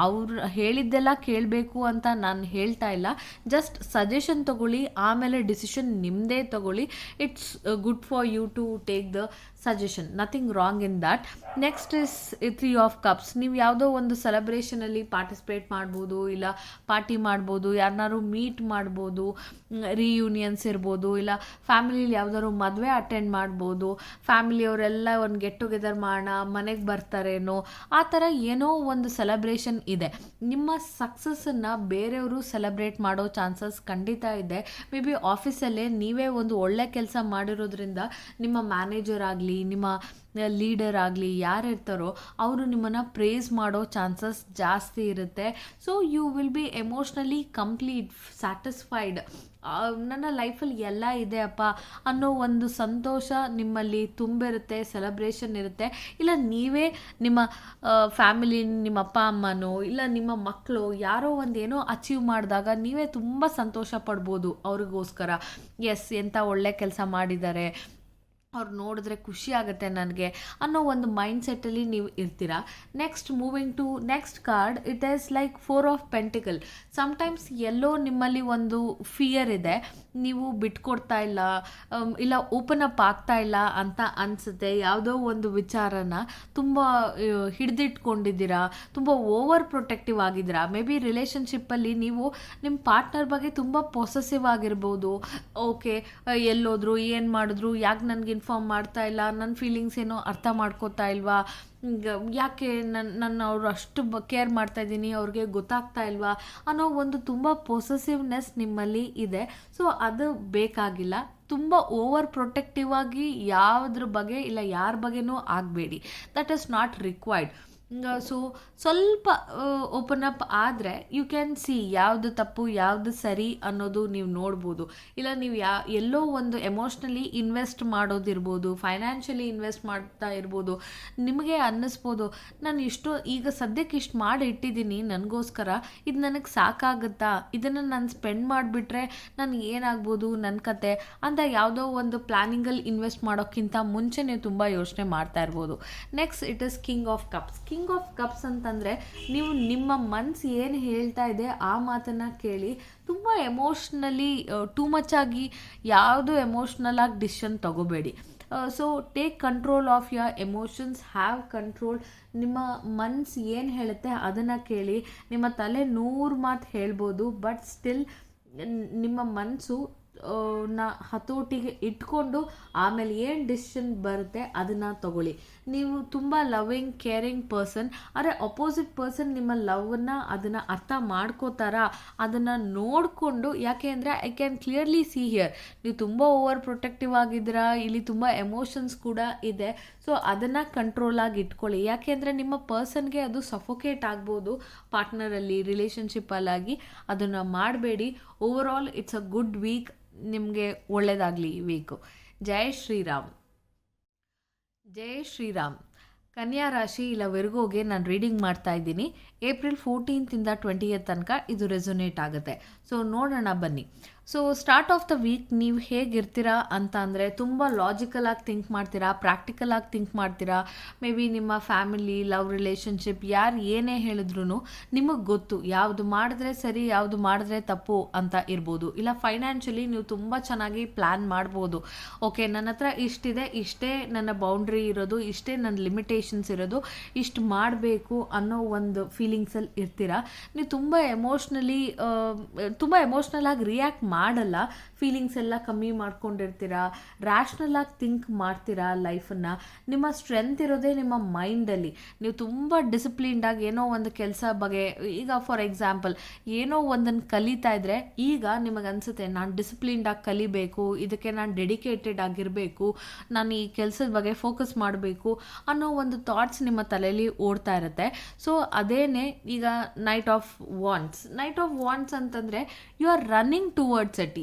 ಅವ್ರು ಹೇಳಿದ್ದೆಲ್ಲ ಕೇಳಬೇಕು ಅಂತ ನಾನು ಹೇಳ್ತಾ ಇಲ್ಲ, ಜಸ್ಟ್ ಸಜೆಷನ್ ತೊಗೊಳ್ಳಿ, ಆಮೇಲೆ ಡಿಸಿಷನ್ ನಿಮ್ಮದೇ ತೊಗೊಳ್ಳಿ. It's good for you to take the suggestion, nothing wrong in that. Next is 3 of cups. ನೀವು ಯಾವುದೋ ಒಂದು ಸೆಲೆಬ್ರೇಷನಲ್ಲಿ ಪಾರ್ಟಿಸಿಪೇಟ್ ಮಾಡ್ಬೋದು, ಇಲ್ಲ ಪಾರ್ಟಿ ಮಾಡ್ಬೋದು, ಯಾರನ್ನಾರು ಮೀಟ್ ಮಾಡ್ಬೋದು, ರಿಯೂನಿಯನ್ಸ್ ಇರ್ಬೋದು, ಇಲ್ಲ ಫ್ಯಾಮಿಲಿಲಿ ಯಾವುದಾದ್ರು ಮದುವೆ ಅಟೆಂಡ್ ಮಾಡ್ಬೋದು, ಫ್ಯಾಮಿಲಿಯವರೆಲ್ಲ ಒಂದು ಗೆಟ್ ಟುಗೆದರ್ ಮಾಡೋಣ, ಮನೆಗೆ ಬರ್ತಾರೇನೋ, ಆ ಥರ ಏನೋ ಒಂದು ಸೆಲೆಬ್ರೇಷನ್ ಇದೆ. ನಿಮ್ಮ ಸಕ್ಸಸ್ಸನ್ನು ಬೇರೆಯವರು ಸೆಲೆಬ್ರೇಟ್ ಮಾಡೋ ಚಾನ್ಸಸ್ ಖಂಡಿತ ಇದೆ. ಮೇ ಬಿ ಆಫೀಸಲ್ಲೇ ನೀವೇ ಒಂದು ಒಳ್ಳೆ ಕೆಲಸ ಮಾಡಿರೋದ್ರಿಂದ ನಿಮ್ಮ ಮ್ಯಾನೇಜರ್ ಆಗಲಿ, ನಿಮ್ಮ ಲೀಡರ್ ಆಗಲಿ ಯಾರಿರ್ತಾರೋ ಅವರು ನಿಮ್ಮನ್ನು ಪ್ರೇಸ್ ಮಾಡೋ ಚಾನ್ಸಸ್ ಜಾಸ್ತಿ ಇರುತ್ತೆ. So you will be emotionally complete satisfied. ನನ್ನ ಲೈಫಲ್ಲಿ ಎಲ್ಲ ಇದೆ ಅಪ್ಪ ಅನ್ನೋ ಒಂದು ಸಂತೋಷ ನಿಮ್ಮಲ್ಲಿ ತುಂಬಿರುತ್ತೆ, ಸೆಲೆಬ್ರೇಷನ್ ಇರುತ್ತೆ. ಇಲ್ಲ ನೀವೇ ನಿಮ್ಮ ಫ್ಯಾಮಿಲಿ, ನಿಮ್ಮ ಅಪ್ಪ ಅಮ್ಮನೋ ಇಲ್ಲ ನಿಮ್ಮ ಮಕ್ಕಳು ಯಾರೋ ಒಂದೇನೋ ಅಚೀವ್ ಮಾಡಿದಾಗ ನೀವೇ ತುಂಬ ಸಂತೋಷ ಪಡ್ಬೋದು ಅವ್ರಿಗೋಸ್ಕರ. ಎಸ್, ಎಂಥ ಒಳ್ಳೆ ಕೆಲಸ ಮಾಡಿದ್ದಾರೆ, ಅವ್ರು ನೋಡಿದ್ರೆ ಖುಷಿ ಆಗುತ್ತೆ ನನಗೆ ಅನ್ನೋ ಒಂದು ಮೈಂಡ್ಸೆಟ್ಟಲ್ಲಿ ನೀವು ಇರ್ತೀರ. Next moving to next card, it is like 4 of pentacle. Sometimes ಎಲ್ಲೋ ನಿಮ್ಮಲ್ಲಿ ಒಂದು ಫಿಯರ್ ಇದೆ, ನೀವು ಬಿಟ್ಕೊಡ್ತಾ ಇಲ್ಲ, ಇಲ್ಲ ಓಪನ್ ಅಪ್ ಆಗ್ತಾ ಇಲ್ಲ ಅಂತ ಅನಿಸುತ್ತೆ. ಯಾವುದೋ ಒಂದು ವಿಚಾರನ ತುಂಬ ಹಿಡಿದಿಟ್ಕೊಂಡಿದ್ದೀರಾ, ತುಂಬ ಓವರ್ ಪ್ರೊಟೆಕ್ಟಿವ್ ಆಗಿದ್ದೀರಾ. ಮೇ ಬಿ ರಿಲೇಷನ್ಶಿಪ್ಪಲ್ಲಿ ನೀವು ನಿಮ್ಮ ಪಾರ್ಟ್ನರ್ ಬಗ್ಗೆ ತುಂಬ ಪೊಸೆಸಿವ್ ಆಗಿರ್ಬೋದು. ಓಕೆ, ಎಲ್ಲೋದ್ರು, ಏನು ಮಾಡಿದ್ರು, ಯಾಕೆ ನನಗೆ ಇನ್ಫಾರ್ಮ್ ಮಾಡ್ತಾ ಇಲ್ಲ, ನನ್ನ ಫೀಲಿಂಗ್ಸ್ ಏನೋ ಅರ್ಥ ಮಾಡ್ಕೋತಾ ಇಲ್ವಾ, ಯಾಕೆ ನನ್ನ ಅವರು ಅಷ್ಟು ಕೇರ್ ಮಾಡ್ತಾಯಿದ್ದೀನಿ ಅವ್ರಿಗೆ ಗೊತ್ತಾಗ್ತಾ ಇಲ್ವಾ ಅನ್ನೋ ಒಂದು ತುಂಬ ಪೊಸೆಸಿವ್ನೆಸ್ ನಿಮ್ಮಲ್ಲಿ ಇದೆ. ಸೊ ಅದು ಬೇಕಾಗಿಲ್ಲ. ತುಂಬ ಓವರ್ ಪ್ರೊಟೆಕ್ಟಿವ್ ಆಗಿ ಯಾವುದ್ರ ಬಗ್ಗೆ ಇಲ್ಲ ಯಾರ ಬಗ್ಗೆನೂ ಆಗಬೇಡಿ. That is not required. So ಸ್ವಲ್ಪ ಓಪನ್ ಅಪ್ ಆದರೆ ಯು ಕ್ಯಾನ್ ಸಿ ಯಾವುದು ತಪ್ಪು ಯಾವುದು ಸರಿ ಅನ್ನೋದು ನೀವು ನೋಡ್ಬೋದು. ಇಲ್ಲ ನೀವು ಎಲ್ಲೋ ಒಂದು ಎಮೋಷ್ನಲಿ ಇನ್ವೆಸ್ಟ್ ಮಾಡೋದಿರ್ಬೋದು, ಫೈನಾನ್ಷಿಯಲಿ ಇನ್ವೆಸ್ಟ್ ಮಾಡ್ತಾ ಇರ್ಬೋದು. ನಿಮಗೆ ಅನ್ನಿಸ್ಬೋದು, ನಾನು ಈಗ ಸದ್ಯಕ್ಕೆ ಇಷ್ಟು ಮಾಡಿ ಇಟ್ಟಿದ್ದೀನಿ ನನಗೋಸ್ಕರ, ಇದು ನನಗೆ ಸಾಕಾಗುತ್ತಾ, ಇದನ್ನು ನಾನು ಸ್ಪೆಂಡ್ ಮಾಡಿಬಿಟ್ರೆ ನನಗೆ ಏನಾಗ್ಬೋದು ನನ್ನ ಕತೆ ಅಂತ ಯಾವುದೋ ಒಂದು ಪ್ಲ್ಯಾನಿಂಗಲ್ಲಿ ಇನ್ವೆಸ್ಟ್ ಮಾಡೋಕ್ಕಿಂತ ಮುಂಚೆ ನೀವು ತುಂಬ ಯೋಚನೆ ಮಾಡ್ತಾ ಇರ್ಬೋದು. Next it is king of cups. King of cups ಅಂತಂದರೆ ನೀವು ನಿಮ್ಮ ಮನಸ್ಸು ಏನು ಹೇಳ್ತಾ ಇದೆ ಆ ಮಾತನ್ನು ಕೇಳಿ ತುಂಬ ಎಮೋಷ್ನಲಿ ಟೂ ಮಚ್ ಆಗಿ ಯಾವುದೂ ಎಮೋಷ್ನಲ್ ಆಗಿ ಡಿಸಿಷನ್ ತಗೋಬೇಡಿ. So take control of your emotions, have control. ನಿಮ್ಮ ಮನಸ್ಸು ಏನು ಹೇಳುತ್ತೆ ಅದನ್ನು ಕೇಳಿ. ನಿಮ್ಮ ತಲೆ 100 ಮಾತು ಹೇಳ್ಬೋದು, ಬಟ್ ಸ್ಟಿಲ್ ನಿಮ್ಮ ಮನಸ್ಸು ಹತೋಟಿಗೆ ಇಟ್ಕೊಂಡು ಆಮೇಲೆ ಏನು ಡಿಸಿಷನ್ ಬರುತ್ತೆ ಅದನ್ನು ತಗೊಳ್ಳಿ. ನೀವು ತುಂಬ ಲವ್ವಿಂಗ್ ಕೇರಿಂಗ್ ಪರ್ಸನ್, ಆದರೆ ಅಪೋಸಿಟ್ ಪರ್ಸನ್ ನಿಮ್ಮ ಲವ್ವನ್ನು ಅದನ್ನು ಅರ್ಥ ಮಾಡ್ಕೋತಾರಾ ಅದನ್ನು ನೋಡಿಕೊಂಡು, ಯಾಕೆ ಅಂದರೆ I can clearly see here ನೀವು ತುಂಬ ಓವರ್ ಪ್ರೊಟೆಕ್ಟಿವ್ ಆಗಿದ್ದೀರಾ, ಇಲ್ಲಿ ತುಂಬ ಎಮೋಷನ್ಸ್ ಕೂಡ ಇದೆ. ಸೊ ಅದನ್ನು ಕಂಟ್ರೋಲಾಗಿ ಇಟ್ಕೊಳ್ಳಿ. ಯಾಕೆ ಅಂದರೆ ನಿಮ್ಮ ಪರ್ಸನ್ಗೆ ಅದು ಸಫೋಕೇಟ್ ಆಗ್ಬೋದು ಪಾರ್ಟ್ನರಲ್ಲಿ, ರಿಲೇಷನ್ಶಿಪ್ಪಲ್ಲಾಗಿ. ಅದನ್ನು ಮಾಡಬೇಡಿ. Over all it's a good week. ನಿಮಗೆ ಒಳ್ಳೆಯದಾಗಲಿ ಈ ವೀಕು. ಜೈ ಶ್ರೀರಾಮ್. ಜೈ ಶ್ರೀರಾಮ್. ಕನ್ಯಾ ರಾಶಿ ಇಲ್ಲ ವಿರ್ಗೋಗೆ ನಾನು ರೀಡಿಂಗ್ ಮಾಡ್ತಾ ಇದ್ದೀನಿ. ಏಪ್ರಿಲ್ 14 20 ತನಕ ಇದು ರೆಸೊನೇಟ್ ಆಗುತ್ತೆ. ಸೊ ನೋಡೋಣ ಬನ್ನಿ. So start of the week ನೀವು ಹೇಗಿರ್ತೀರಾ ಅಂತ ಅಂದರೆ ತುಂಬ ಲಾಜಿಕಲ್ ಆಗಿ ಥಿಂಕ್ ಮಾಡ್ತೀರಾ, ಪ್ರಾಕ್ಟಿಕಲ್ ಆಗಿ ಥಿಂಕ್ ಮಾಡ್ತೀರಾ. ಮೇ ಬಿ ನಿಮ್ಮ ಫ್ಯಾಮಿಲಿ, ಲವ್ ರಿಲೇಷನ್ಶಿಪ್ ಯಾರು ಏನೇ ಹೇಳಿದ್ರು ನಿಮಗೆ ಗೊತ್ತು ಯಾವುದು ಮಾಡಿದ್ರೆ ಸರಿ ಯಾವುದು ಮಾಡಿದ್ರೆ ತಪ್ಪು ಅಂತ ಇರ್ಬೋದು. ಇಲ್ಲ ಫೈನಾನ್ಷಿಯಲಿ ನೀವು ತುಂಬ ಚೆನ್ನಾಗಿ ಪ್ಲ್ಯಾನ್ ಮಾಡ್ಬೋದು. ಓಕೆ, ನನ್ನ ಹತ್ರ ಇಷ್ಟಿದೆ, ಇಷ್ಟೇ ನನ್ನ ಬೌಂಡ್ರಿ ಇರೋದು, ಇಷ್ಟೇ ನನ್ನ ಲಿಮಿಟೇಷನ್ಸ್ ಇರೋದು, ಇಷ್ಟು ಮಾಡಬೇಕು ಅನ್ನೋ ಒಂದು ಫೀಲಿಂಗ್ಸಲ್ಲಿ ಇರ್ತೀರಾ. ನೀವು ತುಂಬ ಎಮೋಷ್ನಲ್ ಆಗಿ ರಿಯಾಕ್ಟ್ ಮಾಡಲ್ಲ. ಫೀಲಿಂಗ್ಸ್ ಎಲ್ಲ ಕಮ್ಮಿ ಮಾಡ್ಕೊಂಡಿರ್ತೀರಾ, ರ್ಯಾಷ್ನಲ್ ಆಗಿ ಥಿಂಕ್ ಮಾಡ್ತೀರಾ ಲೈಫನ್ನು. ನಿಮ್ಮ ಸ್ಟ್ರೆಂತ್ ಇರೋದೇ ನಿಮ್ಮ ಮೈಂಡಲ್ಲಿ. ನೀವು ತುಂಬ ಡಿಸಿಪ್ಲಿನ್ಡಾಗಿ ಏನೋ ಒಂದು ಕೆಲಸ ಬಗ್ಗೆ, ಈಗ ಫಾರ್ ಎಕ್ಸಾಂಪಲ್ ಏನೋ ಒಂದನ್ನು ಕಲಿತಾ ಇದ್ರೆ ಈಗ ನಿಮಗೆ ಅನಿಸುತ್ತೆ ನಾನು ಡಿಸಿಪ್ಲಿನ್ಡಾಗಿ ಕಲಿಬೇಕು, ಇದಕ್ಕೆ ನಾನು ಡೆಡಿಕೇಟೆಡ್ ಆಗಿರಬೇಕು, ನಾನು ಈ ಕೆಲಸದ ಬಗ್ಗೆ ಫೋಕಸ್ ಮಾಡಬೇಕು ಅನ್ನೋ ಒಂದು ಥಾಟ್ಸ್ ನಿಮ್ಮ ತಲೆಯಲ್ಲಿ ಓಡ್ತಾ ಇರುತ್ತೆ. ಸೊ ಅದೇನೇ ಈಗ ನೈಟ್ ಆಫ್ ವಾಂಟ್ಸ್ ಅಂತಂದರೆ you are running towards it.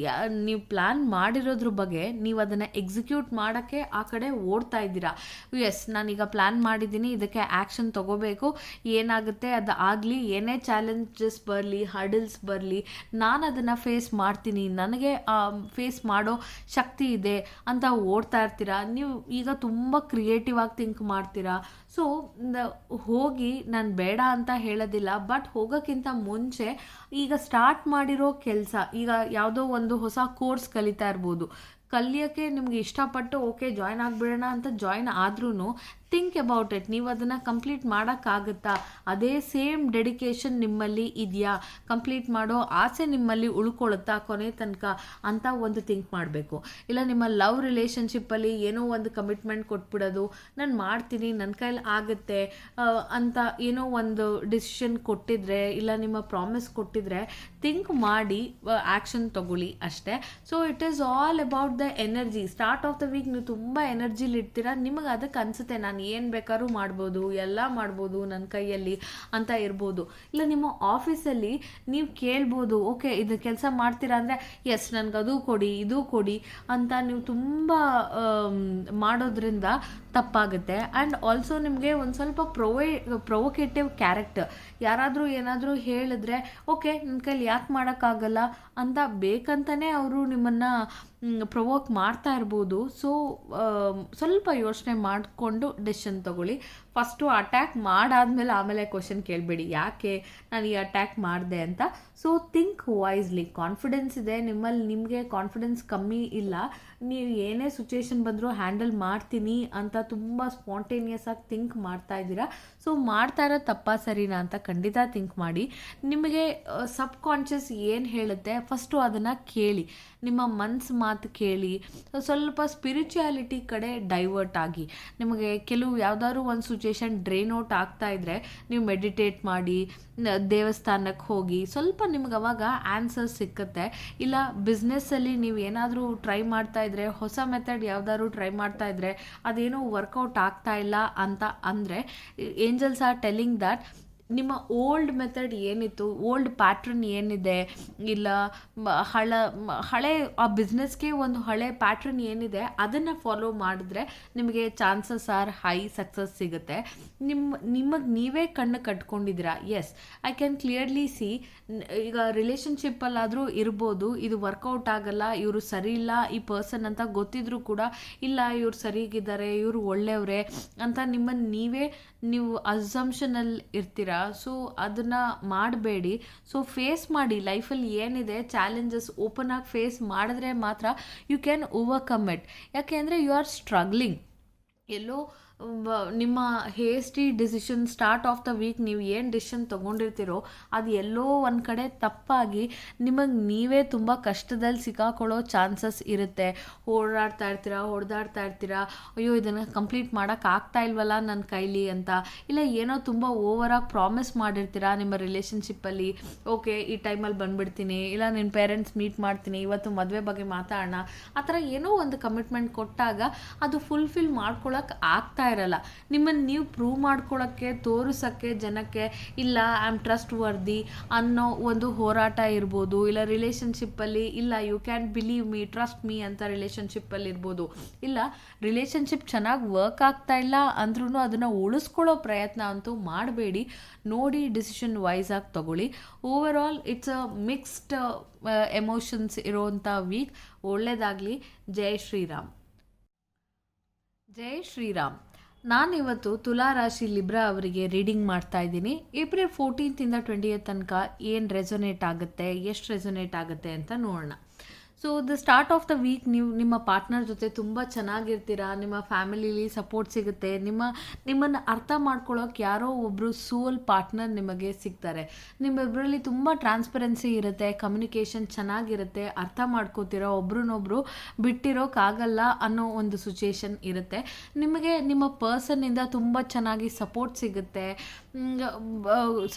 ನೀವು ಪ್ಲ್ಯಾನ್ ಮಾಡಿರೋದ್ರ ಬಗ್ಗೆ ನೀವು ಅದನ್ನು ಎಕ್ಸಿಕ್ಯೂಟ್ ಮಾಡೋಕ್ಕೆ ಆ ಕಡೆ ಓಡ್ತಾ ಇದ್ದೀರಾ. ಎಸ್, ನಾನೀಗ ಪ್ಲ್ಯಾನ್ ಮಾಡಿದ್ದೀನಿ, ಇದಕ್ಕೆ ಆ್ಯಕ್ಷನ್ ತೊಗೋಬೇಕು, ಏನಾಗುತ್ತೆ ಅದು ಆಗಲಿ, ಏನೇ ಚಾಲೆಂಜಸ್ ಬರಲಿ, ಹರ್ಡಲ್ಸ್ ಬರಲಿ, ನಾನು ಅದನ್ನು ಫೇಸ್ ಮಾಡ್ತೀನಿ, ನನಗೆ ಫೇಸ್ ಮಾಡೋ ಶಕ್ತಿ ಇದೆ ಅಂತ ಓಡ್ತಾ ಇರ್ತೀರಾ. ನೀವು ಈಗ ತುಂಬ ಕ್ರಿಯೇಟಿವ್ ಆಗಿ ಥಿಂಕ್ ಮಾಡ್ತೀರಾ. ಸೊ ಹೋಗಿ ನಾನು ಬೇಡ ಅಂತ ಹೇಳೋದಿಲ್ಲ, ಬಟ್ ಹೋಗೋಕ್ಕಿಂತ ಮುಂಚೆ ಈಗ ಸ್ಟಾರ್ಟ್ ಮಾಡಿರೋ ಕೆಲಸ, ಈಗ ಯಾವುದೋ ಒಂದು ಹೊಸ ಕೋರ್ಸ್ ಕಲಿತಾ ಇರ್ಬೋದು, ಕಲಿಯೋಕ್ಕೆ ನಿಮ್ಗೆ ಇಷ್ಟಪಟ್ಟು ಓಕೆ ಜಾಯ್ನ್ ಆಗಿಬಿಡೋಣ ಅಂತ ಜಾಯ್ನ್ ಆದ್ರೂ ಥಿಂಕ್ ಅಬೌಟ್ ಇಟ್. ನೀವು ಅದನ್ನು ಕಂಪ್ಲೀಟ್ ಮಾಡೋಕ್ಕಾಗುತ್ತಾ, ಅದೇ ಸೇಮ್ ಡೆಡಿಕೇಶನ್ ನಿಮ್ಮಲ್ಲಿ ಇದೆಯಾ, ಕಂಪ್ಲೀಟ್ ಮಾಡೋ ಆಸೆ ನಿಮ್ಮಲ್ಲಿ ಉಳ್ಕೊಳುತ್ತಾ ಕೊನೆ ತನಕ ಅಂತ ಒಂದು ಥಿಂಕ್ ಮಾಡಬೇಕು. ಇಲ್ಲ ನಿಮ್ಮ ಲವ್ ರಿಲೇಷನ್ಶಿಪ್ಪಲ್ಲಿ ಏನೋ ಒಂದು ಕಮಿಟ್ಮೆಂಟ್ ಕೊಟ್ಬಿಡೋದು, ನಾನು ಮಾಡ್ತೀನಿ, ನನ್ನ ಕೈಲಿ ಆಗುತ್ತೆ ಅಂತ ಏನೋ ಒಂದು ಡಿಸಿಷನ್ ಕೊಟ್ಟಿದ್ರೆ, ಇಲ್ಲ ನಿಮ್ಮ ಪ್ರಾಮಿಸ್ ಕೊಟ್ಟಿದ್ರೆ ಥಿಂಕ್ ಮಾಡಿ ಆ್ಯಕ್ಷನ್ ತಗೊಳ್ಳಿ ಅಷ್ಟೇ. So it is all about the energy. Start of the week ನೀವು ತುಂಬ ಎನರ್ಜಿಲಿ ಇರ್ತೀರಾ, ನಿಮಗೆ ಅದಕ್ಕೆ ಅನಿಸುತ್ತೆ ನಾನು ಏನು ಬೇಕಾದ್ರೂ ಮಾಡ್ಬೋದು, ಎಲ್ಲ ಮಾಡ್ಬೋದು ನನ್ನ ಕೈಯಲ್ಲಿ ಅಂತ ಇರ್ಬೋದು. ಇಲ್ಲ ನಿಮ್ಮ ಆಫೀಸಲ್ಲಿ ನೀವು ಕೇಳ್ಬೋದು, ಓಕೆ ಇದು ಕೆಲಸ ಮಾಡ್ತೀರಾ ಅಂದರೆ ಎಸ್ ನನಗೆ ಅದು ಕೊಡಿ ಇದು ಕೊಡಿ ಅಂತ ನೀವು ತುಂಬ ಮಾಡೋದ್ರಿಂದ ತಪ್ಪಾಗುತ್ತೆ. ಆ್ಯಂಡ್ ಆಲ್ಸೋ ನಿಮಗೆ ಒಂದು ಸ್ವಲ್ಪ ಪ್ರೊವೊಕೇಟಿವ್ ಕ್ಯಾರೆಕ್ಟರ್, ಯಾರಾದರೂ ಏನಾದರೂ ಹೇಳಿದ್ರೆ ಓಕೆ ನನ್ನ ಕೈಲಿ ಯಾಕೆ ಮಾಡೋಕ್ಕಾಗಲ್ಲ ಅಂತ ಬೇಕಂತಲೇ ಅವರು ನಿಮ್ಮನ್ನು ಪ್ರೊವೋಕ್ ಮಾಡ್ತಾ ಇರ್ಬೋದು. ಸೊ ಸ್ವಲ್ಪ ಯೋಚನೆ ಮಾಡಿಕೊಂಡು ಡೆಸಿಷನ್ ತಗೊಳ್ಳಿ. ಫಸ್ಟು ಅಟ್ಯಾಕ್ ಮಾಡಾದ್ಮೇಲೆ ಆಮೇಲೆ ಕ್ವಶನ್ ಕೇಳಬೇಡಿ, ಯಾಕೆ ನಾನು ಈ ಅಟ್ಯಾಕ್ ಮಾಡಿದೆ ಅಂತ. So think wisely. ಕಾನ್ಫಿಡೆನ್ಸ್ ಇದೆ ನಿಮ್ಮಲ್ಲಿ, ನಿಮಗೆ ಕಾನ್ಫಿಡೆನ್ಸ್ ಕಮ್ಮಿ ಇಲ್ಲ, ನೀವು ಏನೇ ಸಿಚುವೇಶನ್ ಬಂದರೂ ಹ್ಯಾಂಡಲ್ ಮಾಡ್ತೀನಿ ಅಂತ ತುಂಬ ಸ್ಪಾಂಟೇನಿಯಸ್ ಆಗಿ ಥಿಂಕ್ ಮಾಡ್ತಾ ಇದ್ದೀರಾ. ಸೊ ಮಾಡ್ತಾ ಇರೋ ತಪ್ಪಾ ಸರಿನಾ ಅಂತ ಖಂಡಿತ ಥಿಂಕ್ ಮಾಡಿ. ನಿಮಗೆ ಸಬ್ ಕಾನ್ಷಿಯಸ್ ಏನು ಹೇಳುತ್ತೆ ಫಸ್ಟು ಅದನ್ನು ಕೇಳಿ, ನಿಮ್ಮ ಮನಸ್ಸು ಮಾತು ಕೇಳಿ. ಸ್ವಲ್ಪ ಸ್ಪಿರಿಚುಯಾಲಿಟಿ ಕಡೆ ಡೈವರ್ಟ್ ಆಗಿ. ನಿಮಗೆ ಕೆಲವು ಯಾವುದಾದ್ರು ಒಂದು ಸಿಚುವೇಶನ್ ಡ್ರೈನ್ ಔಟ್ ಆಗ್ತಾ ಇದ್ದರೆ ನೀವು ಮೆಡಿಟೇಟ್ ಮಾಡಿ, ದೇವಸ್ಥಾನಕ್ಕೆ ಹೋಗಿ, ಸ್ವಲ್ಪ ನಿಮ್ಗೆ ಅವಾಗ ಆನ್ಸರ್ ಸಿಕ್ಕುತ್ತೆ. ಇಲ್ಲ ಬಿಸ್ನೆಸ್ಸಲ್ಲಿ ನೀವು ಏನಾದರೂ ಟ್ರೈ ಮಾಡ್ತಾ ಇದ್ರೆ, ಹೊಸ ಮೆಥಡ್ ಯಾವ್ದಾದ್ರು ಟ್ರೈ ಮಾಡ್ತಾ ಇದ್ರೆ ಅದೇನೋ ವರ್ಕೌಟ್ ಆಗ್ತಾ ಇಲ್ಲ ಅಂತ ಅಂದರೆ ಏಂಜಲ್ಸ್ ಆರ್ ಟೆಲ್ಲಿಂಗ್ ದಟ್ ನಿಮ್ಮ ಓಲ್ಡ್ ಮೆಥಡ್ ಏನಿತ್ತು, ಓಲ್ಡ್ ಪ್ಯಾಟ್ರನ್ ಏನಿದೆ, ಇಲ್ಲ ಹಳೆ ಆ ಬಿಸ್ನೆಸ್ಗೆ ಒಂದು ಹಳೆ ಪ್ಯಾಟ್ರನ್ ಏನಿದೆ ಅದನ್ನು ಫಾಲೋ ಮಾಡಿದ್ರೆ ನಿಮಗೆ ಚಾನ್ಸಸ್ ಆರ್ ಹೈ ಸಕ್ಸಸ್ ಸಿಗುತ್ತೆ. ನಿಮಗೆ ನೀವೇ ಕಣ್ಣು ಕಟ್ಕೊಂಡಿದ್ದೀರಾ, yes I can clearly see. ಈಗ ರಿಲೇಷನ್ಶಿಪ್ಪಲ್ಲಾದರೂ ಇರ್ಬೋದು, ಇದು ವರ್ಕೌಟ್ ಆಗಲ್ಲ, ಇವರು ಸರಿ ಇಲ್ಲ ಈ ಪರ್ಸನ್ ಅಂತ ಗೊತ್ತಿದ್ರೂ ಕೂಡ, ಇಲ್ಲ ಇವ್ರು ಸರಿಗಿದ್ದಾರೆ, ಇವರು ಒಳ್ಳೆಯವರೇ ಅಂತ ನೀವು ಅಸಂಪ್ಷನಲ್ಲಿ ಇರ್ತೀರಾ. ಸೊ ಅದನ್ನು ಮಾಡಬೇಡಿ. ಸೊ ಫೇಸ್ ಮಾಡಿ, ಲೈಫಲ್ಲಿ ಏನಿದೆ ಚಾಲೆಂಜಸ್ ಓಪನ್ ಆಗಿ ಫೇಸ್ ಮಾಡಿದ್ರೆ ಮಾತ್ರ ಯು ಕ್ಯಾನ್ ಓವರ್ಕಮ್ ಇಟ್. ಯಾಕೆ ಅಂದರೆ ಯು ಆರ್ ಸ್ಟ್ರಗ್ಲಿಂಗ್. ಎಲ್ಲೋ ನಿಮ್ಮ hasty decision start of the week ನೀವು ಏನು ಡಿಸಿಷನ್ ತೊಗೊಂಡಿರ್ತೀರೋ ಅದು ಎಲ್ಲೋ ಒಂದು ಕಡೆ ತಪ್ಪಾಗಿ ನಿಮಗೆ ನೀವೇ ತುಂಬ ಕಷ್ಟದಲ್ಲಿ ಸಿಕ್ಕಾಕೊಳ್ಳೋ ಚಾನ್ಸಸ್ ಇರುತ್ತೆ. ಹೊಡೆದಾಡ್ತಾ ಇರ್ತೀರಾ, ಅಯ್ಯೋ ಇದನ್ನು ಕಂಪ್ಲೀಟ್ ಮಾಡೋಕ್ಕಾಗ್ತಾ ಇಲ್ವಲ್ಲ ನನ್ನ ಕೈಲಿ ಅಂತ. ಇಲ್ಲ ಏನೋ ತುಂಬ ಓವರಾಗಿ ಪ್ರಾಮಿಸ್ ಮಾಡಿರ್ತೀರಾ ನಿಮ್ಮ ರಿಲೇಷನ್ಶಿಪ್ಪಲ್ಲಿ, ಓಕೆ ಈ ಟೈಮಲ್ಲಿ ಬಂದುಬಿಡ್ತೀನಿ, ಇಲ್ಲ ನಿನ್ನ ಪೇರೆಂಟ್ಸ್ ಮೀಟ್ ಮಾಡ್ತೀನಿ, ಇವತ್ತು ಮದುವೆ ಬಗ್ಗೆ ಮಾತಾಡೋಣ, ಆ ಥರ ಏನೋ ಒಂದು ಕಮಿಟ್ಮೆಂಟ್ ಕೊಟ್ಟಾಗ ಅದು ಫುಲ್ಫಿಲ್ ಮಾಡ್ಕೊಳಕ್ಕೆ ಆಗ್ತಾ ಇರಲ್ಲ. ನಿಮ್ಮನ್ನು ನೀವು ಪ್ರೂವ್ ಮಾಡ್ಕೊಳ್ಳೋಕ್ಕೆ, ತೋರಿಸೋಕ್ಕೆ ಜನಕ್ಕೆ, ಇಲ್ಲ ಐ ಆಮ್ ಟ್ರಸ್ಟ್ ವರ್ದಿ ಅನ್ನೋ ಒಂದು ಹೋರಾಟ ಇರ್ಬೋದು. ಇಲ್ಲ ರಿಲೇಷನ್ಶಿಪ್ಪಲ್ಲಿ, ಇಲ್ಲ you can believe me, trust me ಅಂತ ರಿಲೇಷನ್ಶಿಪ್ಪಲ್ಲಿ ಇರ್ಬೋದು. ಇಲ್ಲ ರಿಲೇಷನ್ಶಿಪ್ ಚೆನ್ನಾಗಿ ವರ್ಕ್ ಆಗ್ತಾ ಇಲ್ಲ ಅಂದ್ರೂ ಅದನ್ನು ಉಳಿಸ್ಕೊಳ್ಳೋ ಪ್ರಯತ್ನ ಅಂತೂ ಮಾಡಬೇಡಿ. ನೋಡಿ ಡಿಸಿಷನ್ ವೈಸ್ ಆಗಿ ತಗೊಳ್ಳಿ. Over all it's a mixed emotions ಇರೋವಂಥ ವೀಕ್. ಒಳ್ಳೆಯದಾಗಲಿ. ಜೈ ಶ್ರೀರಾಮ್. ಜೈ ಶ್ರೀರಾಮ್. ನಾನಿವತ್ತು ತುಲಾ ರಾಶಿ ಲಿಬ್ರಾ ಅವರಿಗೆ ರೀಡಿಂಗ್ ಮಾಡ್ತಾ ಇದ್ದೀನಿ. ಏಪ್ರಿಲ್ 14 20 ತನಕ ಏನು ರೆಸೊನೇಟ್ ಆಗುತ್ತೆ, ಎಷ್ಟು ರೆಸೊನೇಟ್ ಆಗುತ್ತೆ ಅಂತ ನೋಡೋಣ. So the start of the week ನೀವು ನಿಮ್ಮ ಪಾರ್ಟ್ನರ್ ಜೊತೆ ತುಂಬ ಚೆನ್ನಾಗಿರ್ತೀರಾ, ನಿಮ್ಮ ಫ್ಯಾಮಿಲಿಲಿ ಸಪೋರ್ಟ್ ಸಿಗುತ್ತೆ, ನಿಮ್ಮನ್ನು ಅರ್ಥ ಮಾಡ್ಕೊಳ್ಳೋಕೆ ಯಾರೋ ಒಬ್ಬರು ಸೋಲ್ ಪಾರ್ಟ್ನರ್ ನಿಮಗೆ ಸಿಗ್ತಾರೆ. ನಿಮ್ಮಿಬ್ಬರಲ್ಲಿ ತುಂಬ ಟ್ರಾನ್ಸ್ಪರೆನ್ಸಿ ಇರುತ್ತೆ, ಕಮ್ಯುನಿಕೇಷನ್ ಚೆನ್ನಾಗಿರುತ್ತೆ, ಅರ್ಥ ಮಾಡ್ಕೋತೀರೋ, ಒಬ್ರನ್ನೊಬ್ರು ಬಿಟ್ಟಿರೋಕ್ಕಾಗಲ್ಲ ಅನ್ನೋ ಒಂದು ಸಿಚುಯೇಷನ್ ಇರುತ್ತೆ. ನಿಮಗೆ ನಿಮ್ಮ ಪರ್ಸನ್ನಿಂದ ತುಂಬ ಚೆನ್ನಾಗಿ ಸಪೋರ್ಟ್ ಸಿಗುತ್ತೆ,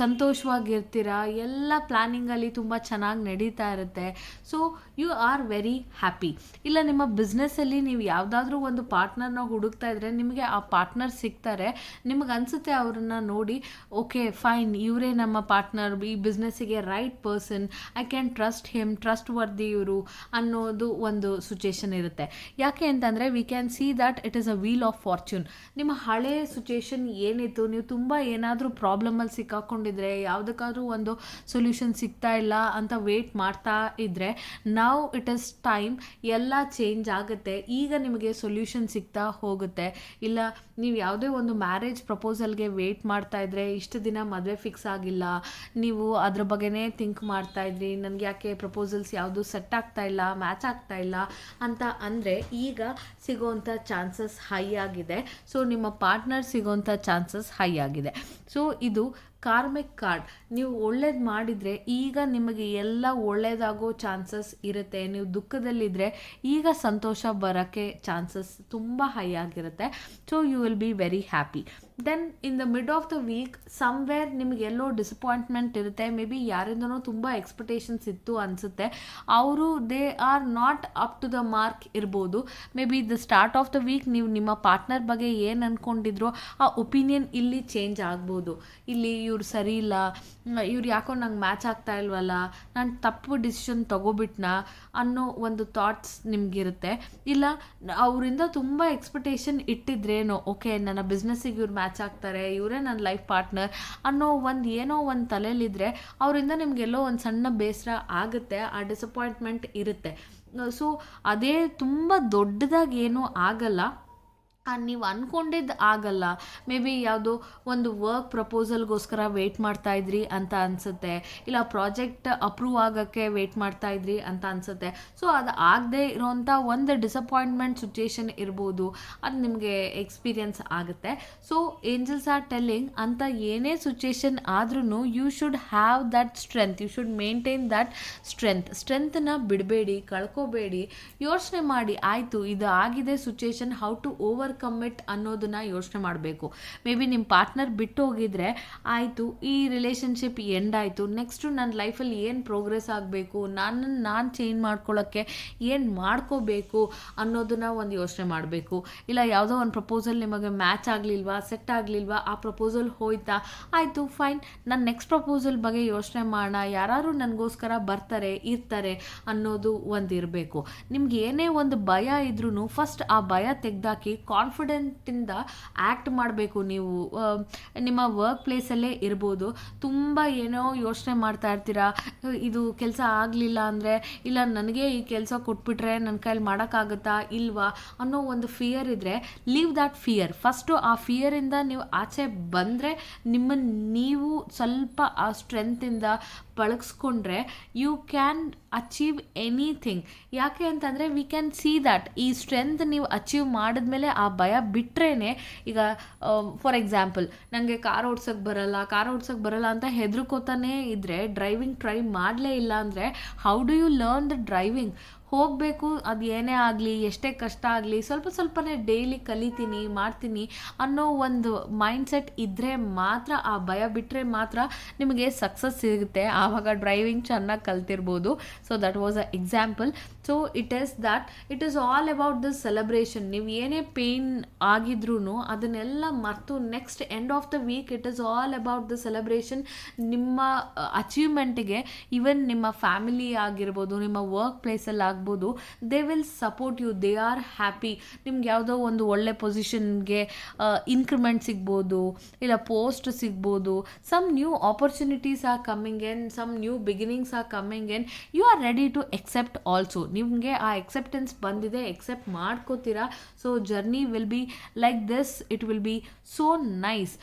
ಸಂತೋಷವಾಗಿರ್ತೀರಾ, ಎಲ್ಲ ಪ್ಲ್ಯಾನಿಂಗಲ್ಲಿ ತುಂಬ ಚೆನ್ನಾಗಿ ನಡೀತಾ ಇರುತ್ತೆ. So you are very happy. ಇಲ್ಲ ನಿಮ್ಮ ಬಿಸ್ನೆಸ್ಸಲ್ಲಿ ನೀವು ಯಾವುದಾದ್ರೂ ಒಂದು ಪಾರ್ಟ್ನರ್ನ ಹುಡುಕ್ತಾ ಇದ್ದರೆ ನಿಮಗೆ ಆ ಪಾರ್ಟ್ನರ್ ಸಿಗ್ತಾರೆ. ನಿಮಗೆ ಅನಿಸುತ್ತೆ ಅವ್ರನ್ನ ನೋಡಿ, ಓಕೆ ಫೈನ್, ಇವರೇ ನಮ್ಮ ಪಾರ್ಟ್ನರ್, ಈ ಬಿಸ್ನೆಸ್ಸಿಗೆ right person, I can trust him, trustworthy ಇವರು ಅನ್ನೋದು ಒಂದು ಸಿಚುಯೇಷನ್ ಇರುತ್ತೆ. ಯಾಕೆ ಅಂತಂದರೆ we can see that it is a wheel of fortune. ನಿಮ್ಮ ಹಳೆ ಸಿಚುಯೇಷನ್ ಏನಿತ್ತು, ನೀವು ತುಂಬ ಏನಾದರೂ ಪ್ರಾಬ್ಲಮಲ್ಲಿ ಸಿಕ್ಕಾಕೊಂಡಿದ್ರೆ, ಯಾವುದಕ್ಕಾದ್ರೂ ಒಂದು ಸೊಲ್ಯೂಷನ್ ಸಿಗ್ತಾ ಇಲ್ಲ ಅಂತ ವೇಟ್ ಮಾಡ್ತಾ ಇದ್ದರೆ, ನಾವು ಇಟ್ ಇಸ್ ಟೈಮ್ ಎಲ್ಲ ಚೇಂಜ್ ಆಗುತ್ತೆ. ಈಗ ನಿಮಗೆ ಸೊಲ್ಯೂಷನ್ ಸಿಗ್ತಾ ಹೋಗುತ್ತೆ. ಇಲ್ಲ ನೀವು ಯಾವುದೇ ಒಂದು ಮ್ಯಾರೇಜ್ ಪ್ರಪೋಸಲ್ಗೆ ವೆಯ್ಟ್ ಮಾಡ್ತಾ ಇದ್ರೆ, ಇಷ್ಟು ದಿನ ಮದುವೆ ಫಿಕ್ಸ್ ಆಗಿಲ್ಲ, ನೀವು ಅದ್ರ ಬಗ್ಗೆನೇ ಥಿಂಕ್ ಮಾಡ್ತಾ ಇದ್ರಿ, ನನಗೆ ಯಾಕೆ ಪ್ರಪೋಸಲ್ಸ್ ಯಾವುದು ಸೆಟ್ ಆಗ್ತಾ ಇಲ್ಲ, ಮ್ಯಾಚ್ ಆಗ್ತಾ ಇಲ್ಲ ಅಂತ ಅಂದರೆ ಈಗ ಸಿಗೋವಂಥ ಚಾನ್ಸಸ್ ಹೈ ಆಗಿದೆ. ಸೊ ನಿಮ್ಮ ಪಾರ್ಟ್ನರ್ ಸಿಗೋವಂಥ ಚಾನ್ಸಸ್ ಹೈ ಆಗಿದೆ. ಸೊ ಇದು ಕಾರ್ಮಿಕ್ ಕಾರ್ಡ್. ನೀವು ಒಳ್ಳೇದು ಮಾಡಿದರೆ ಈಗ ನಿಮಗೆ ಎಲ್ಲ ಒಳ್ಳೇದಾಗೋ ಚಾನ್ಸಸ್ ಇರುತ್ತೆ. ನೀವು ದುಃಖದಲ್ಲಿದ್ದರೆ ಈಗ ಸಂತೋಷ ಬರೋಕ್ಕೆ ಚಾನ್ಸಸ್ ತುಂಬ ಹೈ ಆಗಿರುತ್ತೆ. So you will be very happy. Then in the mid of the week somewhere ನಿಮಗೆ ಎಲ್ಲೋ ಡಿಸಪಾಯಿಂಟ್ಮೆಂಟ್ ಇರುತ್ತೆ. ಮೇ ಬಿ ಯಾರಿಂದನೋ ತುಂಬ ಎಕ್ಸ್ಪೆಕ್ಟೇಷನ್ಸ್ ಇತ್ತು ಅನಿಸುತ್ತೆ, ಅವರು they are not up to the mark ಇರ್ಬೋದು. Maybe the start of the week ನೀವು ನಿಮ್ಮ ಪಾರ್ಟ್ನರ್ ಬಗ್ಗೆ ಏನು ಅಂದ್ಕೊಂಡಿದ್ರೋ ಆ ಒಪಿನಿಯನ್ ಇಲ್ಲಿ ಚೇಂಜ್ ಆಗ್ಬೋದು. ಇಲ್ಲಿ ಇವ್ರು ಸರಿ ಇಲ್ಲ, ಇವ್ರು ಯಾಕೋ ನಂಗೆ ಮ್ಯಾಚ್ ಆಗ್ತಾ ಇಲ್ವಲ್ಲ, ನಾನು ತಪ್ಪು ಡಿಸಿಷನ್ ತೊಗೋಬಿಟ್ನಾ ಅನ್ನೋ ಒಂದು ಥಾಟ್ಸ್ ನಿಮಗಿರುತ್ತೆ. ಇಲ್ಲ ಅವರಿಂದ ತುಂಬ ಎಕ್ಸ್ಪೆಕ್ಟೇಷನ್ ಇಟ್ಟಿದ್ರೇನೋ, ಓಕೆ ನನ್ನ ಬಿಸ್ನೆಸ್ಸಿಗೆ ಇವ್ರು ಮ್ಯಾಚ್ ಆಗ್ತಾರೆ, ಇವರೇ ನನ್ನ ಲೈಫ್ ಪಾರ್ಟ್ನರ್ ಅನ್ನೋ ಒಂದು ಏನೋ ಒಂದು ತಲೆಯಲ್ಲಿದ್ದರೆ ಅವರಿಂದ ನಿಮಗೆಲ್ಲೋ ಒಂದು ಸಣ್ಣ ಬೇಸರ ಆಗುತ್ತೆ, ಆ ಡಿಸಪಾಯಿಂಟ್ಮೆಂಟ್ ಇರುತ್ತೆ. ಸೊ ಅದೇ ತುಂಬ ದೊಡ್ಡದಾಗಿ ಏನೂ ಆಗಲ್ಲ, ನೀವು ಅಂದ್ಕೊಂಡಿದ್ದು ಆಗಲ್ಲ. ಮೇ ಬಿ ಯಾವುದೋ ಒಂದು ವರ್ಕ್ ಪ್ರಪೋಸಲ್ಗೋಸ್ಕರ ವೆಯ್ಟ್ ಮಾಡ್ತಾ ಇದ್ರಿ ಅಂತ ಅನಿಸುತ್ತೆ, ಇಲ್ಲ ಪ್ರಾಜೆಕ್ಟ್ ಅಪ್ರೂವ್ ಆಗೋಕ್ಕೆ ವೆಯ್ಟ್ ಮಾಡ್ತಾ ಇದ್ರಿ ಅಂತ ಅನಿಸುತ್ತೆ. ಸೊ ಅದು ಆಗದೆ ಇರೋವಂಥ ಒಂದು ಡಿಸಪಾಯಿಂಟ್ಮೆಂಟ್ ಸಿಚುಯೇಷನ್ ಇರ್ಬೋದು, ಅದು ನಿಮಗೆ ಎಕ್ಸ್ಪೀರಿಯನ್ಸ್ ಆಗುತ್ತೆ. ಸೊ ಏಂಜಲ್ಸ್ ಆರ್ ಟೆಲ್ಲಿಂಗ್, ಅಂತ ಏನೇ ಸಿಚುಯೇಷನ್ ಆದ್ರೂ you should have that strength, you should maintain that ಸ್ಟ್ರೆಂತನ್ನ ಬಿಡಬೇಡಿ, ಕಳ್ಕೋಬೇಡಿ. ಯೋಚನೆ ಮಾಡಿ, ಆಯಿತು ಇದು ಆಗಿದೆ situation, how to overcome it ಅನ್ನೋದನ್ನ ಯೋಚನೆ ಮಾಡಬೇಕು. ಮೇ ಬಿ ನಿಮ್ಮ ಪಾರ್ಟ್ನರ್ ಬಿಟ್ಟು ಹೋಗಿದ್ರೆ ಆಯಿತು, ಈ ರಿಲೇಷನ್ಶಿಪ್ ಎಂಡ್ ಆಯಿತು, ನೆಕ್ಸ್ಟು ನನ್ನ ಲೈಫಲ್ಲಿ ಏನು ಪ್ರೋಗ್ರೆಸ್ ಆಗಬೇಕು, ನಾನು ಚೇಂಜ್ ಮಾಡ್ಕೊಳ್ಳೋಕ್ಕೆ ಏನು ಮಾಡ್ಕೋಬೇಕು ಅನ್ನೋದನ್ನ ಒಂದು ಯೋಚನೆ ಮಾಡಬೇಕು. ಇಲ್ಲ ಯಾವುದೋ ಒಂದು ಪ್ರಪೋಸಲ್ ನಿಮಗೆ ಮ್ಯಾಚ್ ಆಗಲಿಲ್ವಾ, ಸೆಟ್ ಆಗಲಿಲ್ವಾ, ಆ ಪ್ರಪೋಸಲ್ ಹೋಯ್ತಾ, ಆಯಿತು ಫೈನ್, ನಾನು ನೆಕ್ಸ್ಟ್ ಪ್ರಪೋಸಲ್ ಬಗ್ಗೆ ಯೋಚನೆ ಮಾಡೋಣ, ಯಾರು ನನಗೋಸ್ಕರ ಬರ್ತಾರೆ ಇರ್ತಾರೆ ಅನ್ನೋದು ಒಂದು ಇರಬೇಕು. ನಿಮ್ಗೆ ಏನೇ ಒಂದು ಭಯ ಇದ್ರೂ ಫಸ್ಟ್ ಆ ಭಯ ತೆಗೆದಾಕಿ ಕಾನ್ಫಿಡೆಂಟಿಂದ ಆ್ಯಕ್ಟ್ ಮಾಡಬೇಕು. ನೀವು ನಿಮ್ಮ ವರ್ಕ್ ಪ್ಲೇಸಲ್ಲೇ ಇರ್ಬೋದು, ತುಂಬ ಏನೋ ಯೋಚನೆ ಮಾಡ್ತಾ ಇರ್ತೀರಾ, ಇದು ಕೆಲಸ ಆಗಲಿಲ್ಲ ಅಂದರೆ, ಇಲ್ಲ ನನಗೆ ಈ ಕೆಲಸ ಕೊಟ್ಬಿಟ್ರೆ ನನ್ನ ಕೈಲಿ ಮಾಡೋಕ್ಕಾಗುತ್ತಾ ಇಲ್ವಾ ಅನ್ನೋ ಒಂದು ಫಿಯರ್ ಇದ್ದರೆ, ಲೀವ್ ದ್ಯಾಟ್ ಫಿಯರ್. ಫಸ್ಟು ಆ ಫಿಯರಿಂದ ನೀವು ಆಚೆ ಬಂದರೆ ನಿಮ್ಮನ್ನು ನೀವು ಸ್ವಲ್ಪ ಆ ಸ್ಟ್ರೆಂತಿಂದ ಬಳಗಿಸ್ಕೊಂಡ್ರೆ ಯು ಕ್ಯಾನ್ ಅಚೀವ್ ಎನಿಥಿಂಗ್. ಯಾಕೆ ಅಂತಂದರೆ ವಿ ಕ್ಯಾನ್ ಸಿ ದ್ಯಾಟ್ ಈ ಸ್ಟ್ರೆಂತ್ ನೀವು ಅಚೀವ್ ಮಾಡಿದ್ಮೇಲೆ ಆ ಭಯ ಬಿಟ್ರೇ, ಈಗ ಫಾರ್ ಎಕ್ಸಾಂಪಲ್ ನನಗೆ ಕಾರ್ ಓಡ್ಸೋಕ್ಕೆ ಬರಲ್ಲ ಅಂತ ಹೆದರ್ಕೋತಾನೇ ಇದ್ದರೆ, ಡ್ರೈವಿಂಗ್ ಟ್ರೈ ಮಾಡಲೇ ಇಲ್ಲ ಅಂದರೆ how do you learn the driving? ಹೋಗಬೇಕು, ಅದು ಏನೇ ಆಗಲಿ, ಎಷ್ಟೇ ಕಷ್ಟ ಆಗಲಿ, ಸ್ವಲ್ಪನೇ ಡೈಲಿ ಕಲಿತೀನಿ ಮಾಡ್ತೀನಿ ಅನ್ನೋ ಒಂದು ಮೈಂಡ್ಸೆಟ್ ಇದ್ದರೆ ಮಾತ್ರ, ಆ ಭಯ ಬಿಟ್ಟರೆ ಮಾತ್ರ ನಿಮಗೆ ಸಕ್ಸಸ್ ಸಿಗುತ್ತೆ. ಆವಾಗ ಡ್ರೈವಿಂಗ್ ಚೆನ್ನಾಗಿ ಕಲ್ತಿರ್ಬೋದು. So that was a example. So it is all about this celebration. ನೀವು ಏನೇ ಪೇನ್ ಆಗಿದ್ರೂ ಅದನ್ನೆಲ್ಲ ಮರೆತು next end of the week it is all about the celebration. ನಿಮ್ಮ ಅಚೀವ್ಮೆಂಟಿಗೆ ಈವನ್ ನಿಮ್ಮ ಫ್ಯಾಮಿಲಿ ಆಗಿರ್ಬೋದು, ನಿಮ್ಮ ವರ್ಕ್ ಪ್ಲೇಸಲ್ಲಿ ಆಗ್ಬೋದು, they will support you, they are happy. ನಿಮ್ಗೆ ಯಾವುದೋ ಒಂದು ಒಳ್ಳೆ ಪೊಸಿಷನ್ಗೆ ಇನ್ಕ್ರಿಮೆಂಟ್ ಸಿಗ್ಬೋದು, ಇಲ್ಲ ಪೋಸ್ಟ್ ಸಿಗ್ಬೋದು, some new opportunities are coming in, some new beginnings are coming in. You are ready to accept also. ನಿಮಗೆ ಆ ಎಕ್ಸೆಪ್ಟೆನ್ಸ್ ಬಂದಿದೆ, ಎಕ್ಸೆಪ್ಟ್ ಮಾಡ್ಕೋತೀರಾ. So journey will be like this, it will be so nice.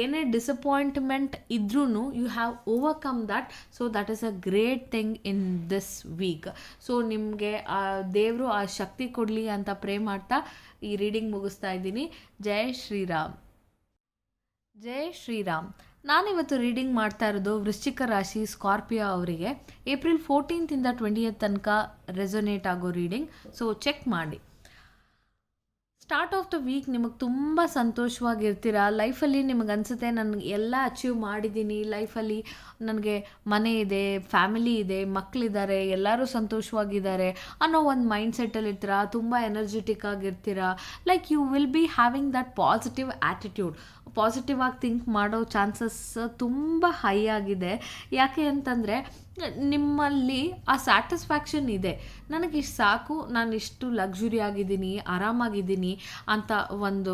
ಏನೇ ಡಿಸಪಾಯಿಂಟ್ಮೆಂಟ್ ಇದ್ರೂ you have overcome that. So that is a great thing in this week. So ನಿಮಗೆ ಆ ದೇವರು ಆ ಶಕ್ತಿ ಕೊಡಲಿ ಅಂತ ಪ್ರೇ ಮಾಡ್ತಾ ಈ ರೀಡಿಂಗ್ ಮುಗಿಸ್ತಾ ಇದ್ದೀನಿ. ಜೈ ಶ್ರೀರಾಮ್. ಜೈ ಶ್ರೀರಾಮ್. ನಾನಿವತ್ತು ರೀಡಿಂಗ್ ಮಾಡ್ತಾ ಇರೋದು ವೃಶ್ಚಿಕ ರಾಶಿ ಸ್ಕಾರ್ಪಿಯೋ ಅವರಿಗೆ ಏಪ್ರಿಲ್ 14th 20th ತನಕ ರೆಸೊನೇಟ್ ಆಗೋ ರೀಡಿಂಗ್. ಸೊ ಚೆಕ್ ಮಾಡಿ. ಸ್ಟಾರ್ಟ್ ಆಫ್ ದ ವೀಕ್ ನಿಮಗೆ ತುಂಬ ಸಂತೋಷವಾಗಿರ್ತೀರ. ಲೈಫಲ್ಲಿ ನಿಮಗೆ ಅನಿಸುತ್ತೆ ನನಗೆ ಎಲ್ಲ ಅಚೀವ್ ಮಾಡಿದ್ದೀನಿ, ಲೈಫಲ್ಲಿ ನನಗೆ ಮನೆ ಇದೆ, ಫ್ಯಾಮಿಲಿ ಇದೆ, ಮಕ್ಕಳಿದ್ದಾರೆ, ಎಲ್ಲರೂ ಸಂತೋಷವಾಗಿದ್ದಾರೆ ಅನ್ನೋ ಒಂದು ಮೈಂಡ್ ಸೆಟ್ಟಲ್ಲಿ ಇರ್ತೀರ. ತುಂಬ ಎನರ್ಜೆಟಿಕ್ ಆಗಿರ್ತೀರ. Like you will be having that positive attitude. Positive ಆಗಿ ಥಿಂಕ್ ಮಾಡೋ ಚಾನ್ಸಸ್ ತುಂಬ ಹೈ ಆಗಿದೆ. ಯಾಕೆ ಅಂತಂದರೆ ನಿಮ್ಮಲ್ಲಿ ಆ ಸ್ಯಾಟಿಸ್ಫ್ಯಾಕ್ಷನ್ ಇದೆ, ನನಗಿಷ್ಟು ಸಾಕು, ನಾನು ಇಷ್ಟು ಲಕ್ಸುರಿ ಆಗಿದ್ದೀನಿ, ಆರಾಮಾಗಿದ್ದೀನಿ ಅಂತ ಒಂದು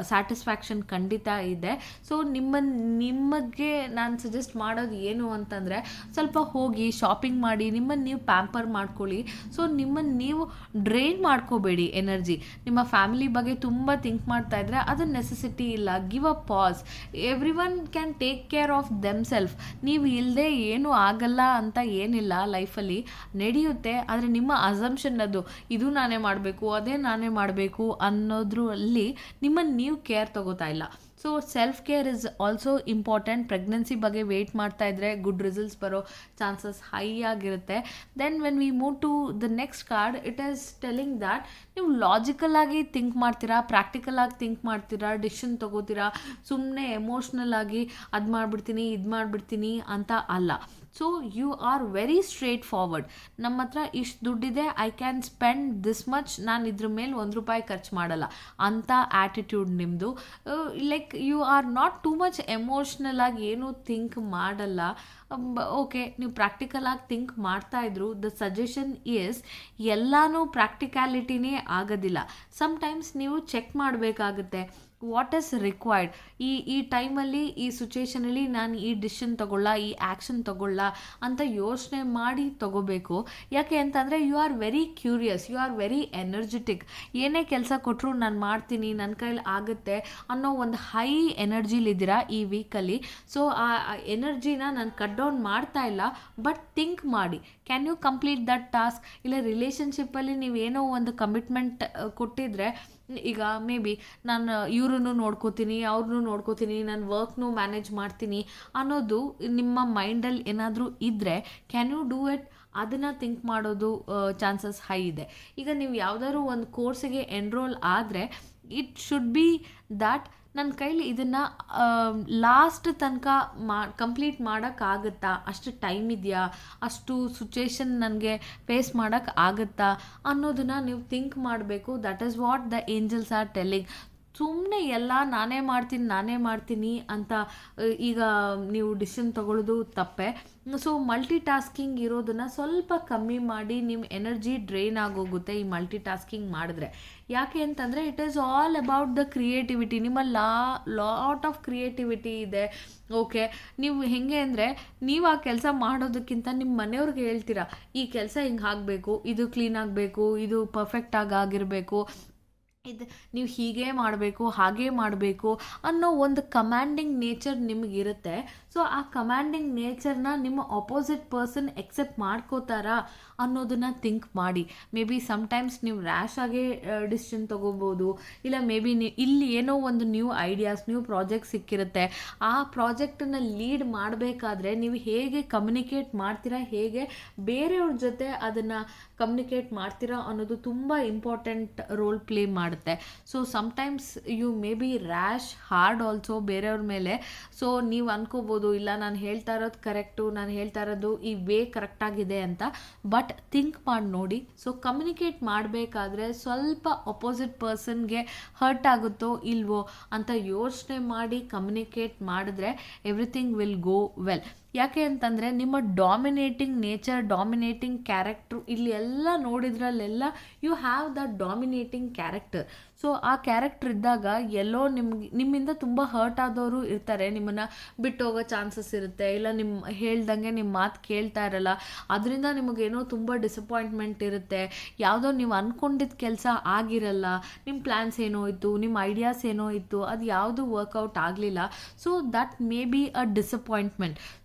ಸ್ಯಾಟಿಸ್ಫ್ಯಾಕ್ಷನ್ ಖಂಡಿತ ಇದೆ. ಸೊ ನಿಮಗೆ ನಾನು ಸಜೆಸ್ಟ್ ಮಾಡೋದು ಏನು ಅಂತಂದರೆ, ಸ್ವಲ್ಪ ಹೋಗಿ ಶಾಪಿಂಗ್ ಮಾಡಿ, ನಿಮ್ಮನ್ನು ನೀವು ಪ್ಯಾಂಪರ್ ಮಾಡ್ಕೊಳ್ಳಿ. ಸೊ ನಿಮ್ಮನ್ನು ನೀವು ಡ್ರೈನ್ ಮಾಡ್ಕೋಬೇಡಿ ಎನರ್ಜಿ. ನಿಮ್ಮ ಫ್ಯಾಮಿಲಿ ಬಗ್ಗೆ ತುಂಬ ಥಿಂಕ್ ಮಾಡ್ತಾ ಇದ್ರೆ ಅದು ನೆಸೆಸಿಟಿ ಇಲ್ಲ. Give a pass. Every one can take care of themself. ನೀವು ಇಲ್ಲದೆ ಏನೂ ಆಗಲ್ಲ ಅಂತ ಏನಿಲ್ಲ, ಲೈಫಲ್ಲಿ ನಡೆಯುತ್ತೆ. ಆದರೆ ನಿಮ್ಮ ಅಸಂಪ್ಷನ್ ಅದು, ಇದು ನಾನೇ ಮಾಡಬೇಕು, ಅದೇ ನಾನೇ ಮಾಡಬೇಕು ಅನ್ನೋದ್ರಲ್ಲಿ ನಿಮ್ಮನ್ನು ನೀವು ಕೇರ್ ತಗೋತಾ ಇಲ್ಲ. So self care is also important. Pregnancy ಬಗ್ಗೆ ವೆಯ್ಟ್ ಮಾಡ್ತಾ ಇದ್ರೆ ಗುಡ್ ರಿಸಲ್ಟ್ಸ್ ಬರೋ ಚಾನ್ಸಸ್ ಹೈ ಆಗಿರುತ್ತೆ. Then when we move to the next card, it is telling that ನೀವು ಲಾಜಿಕಲ್ ಆಗಿ ಥಿಂಕ್ ಮಾಡ್ತೀರಾ, ಪ್ರಾಕ್ಟಿಕಲ್ ಆಗಿ ಥಿಂಕ್ ಮಾಡ್ತೀರಾ, ಡಿಸಿಷನ್ ತಗೋತೀರಾ. ಸುಮ್ಮನೆ ಎಮೋಷ್ನಲ್ ಆಗಿ ಅದು ಮಾಡಿಬಿಡ್ತೀನಿ, ಇದು ಮಾಡಿಬಿಡ್ತೀನಿ ಅಂತ ಅಲ್ಲ. So you are very straight forward. ನಮ್ಮ ಹತ್ರ ಇಷ್ಟು ದುಡ್ಡಿದೆ, I can spend this much, ನಾನು ಇದ್ರ ಮೇಲೆ ₹1 ಖರ್ಚು ಮಾಡಲ್ಲ ಅಂತ ಆ್ಯಟಿಟ್ಯೂಡ್ ನಿಮ್ಮದು. Like you are not too much emotional ಆಗಿ ಏನೂ ಥಿಂಕ್ ಮಾಡಲ್ಲ. ಓಕೆ, ನೀವು ಪ್ರಾಕ್ಟಿಕಲ್ ಆಗಿ ಥಿಂಕ್ ಮಾಡ್ತಾಯಿದ್ರು. ದ ಸಜೆಷನ್ ಈಸ್, ಎಲ್ಲನೂ ಪ್ರಾಕ್ಟಿಕ್ಯಾಲಿಟಿನೇ ಆಗೋದಿಲ್ಲ. ಸಮ್ಟೈಮ್ಸ್ ನೀವು ಚೆಕ್ ಮಾಡಬೇಕಾಗುತ್ತೆ ವಾಟ್ ಈಸ್ ರಿಕ್ವೈರ್ಡ್. ಈ ಟೈಮಲ್ಲಿ, ಈ ಸಿಚುವೇಷನಲ್ಲಿ ನಾನು ಈ ಡಿಸಿಷನ್ ತಗೊಳ್ಳ, ಈ ಆ್ಯಕ್ಷನ್ ತಗೊಳ್ಳ ಅಂತ ಯೋಚನೆ ಮಾಡಿ ತಗೋಬೇಕು. ಯಾಕೆ ಅಂತಂದರೆ you are very curious, you are very energetic. ಏನೇ ಕೆಲಸ ಕೊಟ್ಟರು ನಾನು ಮಾಡ್ತೀನಿ, ನನ್ನ ಕೈಲಿ ಆಗುತ್ತೆ ಅನ್ನೋ ಒಂದು ಹೈ ಎನರ್ಜಿಲಿದ್ದೀರಾ ಈ ವೀಕಲ್ಲಿ. ಸೊ ಆ ಎನರ್ಜಿನ ನಾನು ಕಟ್ ಡೌನ್ ಮಾಡ್ತಾ ಇಲ್ಲ, ಬಟ್ ಥಿಂಕ್ ಮಾಡಿ, can you complete that task. ಇಲ್ಲ ರಿಲೇಷನ್ಶಿಪ್ಪಲ್ಲಿ ನೀವೇನೋ ಒಂದು ಕಮಿಟ್ಮೆಂಟ್ ಕೊಟ್ಟಿದ್ರೆ, ಈಗ ಮೇ ಬಿ ನಾನು ಇವ್ರನ್ನೂ ನೋಡ್ಕೋತೀನಿ, ಅವ್ರನ್ನೂ ನೋಡ್ಕೋತೀನಿ, ನಾನು ವರ್ಕ್ನೂ ಮ್ಯಾನೇಜ್ ಮಾಡ್ತೀನಿ ಅನ್ನೋದು ನಿಮ್ಮ ಮೈಂಡಲ್ಲಿ ಏನಾದರೂ ಇದ್ದರೆ, ಕ್ಯಾನ್ ಯು ಡೂ ಇಟ್? ಅದನ್ನು ಥಿಂಕ್ ಮಾಡೋದು ಚಾನ್ಸಸ್ ಹೈ ಇದೆ. ಈಗ ನೀವು ಯಾವುದಾದ್ರೂ ಒಂದು ಕೋರ್ಸಿಗೆ ಎನ್ರೋಲ್ ಆದರೆ, ಇಟ್ ಶುಡ್ ಬಿ ದ್ಯಾಟ್ ನನ್ನ ಕೈಲಿ ಇದನ್ನು ಲಾಸ್ಟ್ ತನಕ ಕಂಪ್ಲೀಟ್ ಮಾಡೋಕ್ಕಾಗತ್ತಾ, ಅಷ್ಟು ಟೈಮ್ ಇದೆಯಾ, ಅಷ್ಟು ಸಿಚುವೇಶನ್ ನನಗೆ ಫೇಸ್ ಮಾಡೋಕ್ಕೆ ಆಗುತ್ತಾ ಅನ್ನೋದನ್ನು ನೀವು ಥಿಂಕ್ ಮಾಡಬೇಕು. That is what the angels are telling. ಸುಮ್ಮನೆ ಎಲ್ಲ ನಾನೇ ಮಾಡ್ತೀನಿ ಅಂತ ಈಗ ನೀವು ಡಿಸಿಷನ್ ತಗೊಳ್ಳೋದು ತಪ್ಪೆ. ಸೊ ಮಲ್ಟಿ ಟಾಸ್ಕಿಂಗ್ ಇರೋದನ್ನು ಸ್ವಲ್ಪ ಕಮ್ಮಿ ಮಾಡಿ, ನಿಮ್ಮ ಎನರ್ಜಿ ಡ್ರೈನ್ ಆಗೋಗುತ್ತೆ ಈ ಮಲ್ಟಿ ಟಾಸ್ಕಿಂಗ್ ಮಾಡಿದ್ರೆ. ಯಾಕೆ ಅಂತಂದರೆ it is all about the creativity. ನಿಮ್ಮ ಲಾಟ್ ಆಫ್ ಕ್ರಿಯೇಟಿವಿಟಿ ಇದೆ. ಓಕೆ, ನೀವು ಹೇಗೆ ಅಂದರೆ, ನೀವು ಆ ಕೆಲಸ ಮಾಡೋದಕ್ಕಿಂತ ನಿಮ್ಮ ಮನೆಯವ್ರಿಗೆ ಹೇಳ್ತೀರಾ, ಈ ಕೆಲಸ ಹಿಂಗೆ ಆಗಬೇಕು, ಇದು ಕ್ಲೀನ್ ಆಗಬೇಕು, ಇದು ಪರ್ಫೆಕ್ಟಾಗಿ ಆಗಿರಬೇಕು, ಇದು ನೀವು ಹೀಗೆ ಮಾಡಬೇಕು, ಹಾಗೇ ಮಾಡಬೇಕು ಅನ್ನೋ ಒಂದು ಕಮ್ಯಾಂಡಿಂಗ್ ನೇಚರ್ ನಿಮಗಿರುತ್ತೆ. ಸೊ ಆ ಕಮ್ಯಾಂಡಿಂಗ್ ನೇಚರ್ನ ನಿಮ್ಮ ಆಪೋಸಿಟ್ ಪರ್ಸನ್ ಎಕ್ಸೆಪ್ಟ್ ಮಾಡ್ಕೋತಾರಾ ಅನ್ನೋದನ್ನು ಥಿಂಕ್ ಮಾಡಿ. ಮೇ ಬಿ ಸಮ್ಟೈಮ್ಸ್ ನೀವು ರ್ಯಾಶ್ ಆಗೇ ಡಿಸಿಷನ್ ತೊಗೋಬೋದು. ಇಲ್ಲ ಮೇ ಬಿ ಇಲ್ಲಿ ಏನೋ ಒಂದು ನ್ಯೂ ಐಡಿಯಾಸ್, ನ್ಯೂ ಪ್ರಾಜೆಕ್ಟ್ ಸಿಕ್ಕಿರುತ್ತೆ. ಆ ಪ್ರಾಜೆಕ್ಟನ್ನು ಲೀಡ್ ಮಾಡಬೇಕಾದ್ರೆ ನೀವು ಹೇಗೆ ಕಮ್ಯುನಿಕೇಟ್ ಮಾಡ್ತೀರಾ, ಹೇಗೆ ಬೇರೆಯವ್ರ ಜೊತೆ ಅದನ್ನು ಕಮ್ಯುನಿಕೇಟ್ ಮಾಡ್ತೀರಾ ಅನ್ನೋದು ತುಂಬ ಇಂಪಾರ್ಟೆಂಟ್ ರೋಲ್ ಪ್ಲೇ ಮಾಡುತ್ತೆ. So sometimes you may be rash hard also ಬೇರೆಯವ್ರ ಮೇಲೆ. ಸೊ ನೀವು ಅನ್ಕೋಬೋದು, ಇಲ್ಲ ನಾನು ಹೇಳ್ತಾ ಇರೋದು ಕರೆಕ್ಟು, ನಾನು ಹೇಳ್ತಾ ಇರೋದು ಈ ವೇ ಕರೆಕ್ಟಾಗಿದೆ ಅಂತ. ಬಟ್ ಥಿಂಕ್ ಮಾಡಿ ನೋಡಿ. ಸೊ ಕಮ್ಯುನಿಕೇಟ್ ಮಾಡಬೇಕಾದ್ರೆ ಸ್ವಲ್ಪ ಅಪೋಸಿಟ್ ಪರ್ಸನ್ಗೆ ಹರ್ಟ್ ಆಗುತ್ತೋ ಇಲ್ವೋ ಅಂತ ಯೋಚನೆ ಮಾಡಿ ಕಮ್ಯುನಿಕೇಟ್ ಮಾಡಿದ್ರೆ ಎವ್ರಿಥಿಂಗ್ ವಿಲ್ ಗೋ ವೆಲ್. ಯಾಕೆ ಅಂತಂದರೆ ನಿಮ್ಮ ಡಾಮಿನೇಟಿಂಗ್ ನೇಚರ್, ಡಾಮಿನೇಟಿಂಗ್ ಕ್ಯಾರೆಕ್ಟ್ರು ಇಲ್ಲಿ ಎಲ್ಲ ನೋಡಿದ್ರಲ್ಲೆಲ್ಲ you have the dominating character. So ಆ ಕ್ಯಾರೆಕ್ಟರ್ ಇದ್ದಾಗ ಎಲ್ಲೋ ನಿಮ್ಮಿಂದ ತುಂಬ ಹರ್ಟ್ ಆದವರು ಇರ್ತಾರೆ. ನಿಮ್ಮನ್ನು ಬಿಟ್ಟು ಹೋಗೋ ಚಾನ್ಸಸ್ ಇರುತ್ತೆ. ಇಲ್ಲ ನಿಮ್ಮ ಹೇಳ್ದಂಗೆ ನಿಮ್ಮ ಮಾತು ಕೇಳ್ತಾ ಇರಲ್ಲ. ಅದರಿಂದ ನಿಮಗೇನೋ ತುಂಬ ಡಿಸಪಾಯಿಂಟ್ಮೆಂಟ್ ಇರುತ್ತೆ. ಯಾವುದೋ ನೀವು ಅಂದ್ಕೊಂಡಿದ್ದ ಕೆಲಸ ಆಗಿರಲ್ಲ. ನಿಮ್ಮ ಪ್ಲ್ಯಾನ್ಸ್ ಏನೋ ಇತ್ತು, ನಿಮ್ಮ ಐಡಿಯಾಸ್ ಏನೋ ಇತ್ತು, ಅದು ಯಾವುದು ವರ್ಕೌಟ್ ಆಗಲಿಲ್ಲ. So that may be a disappointment.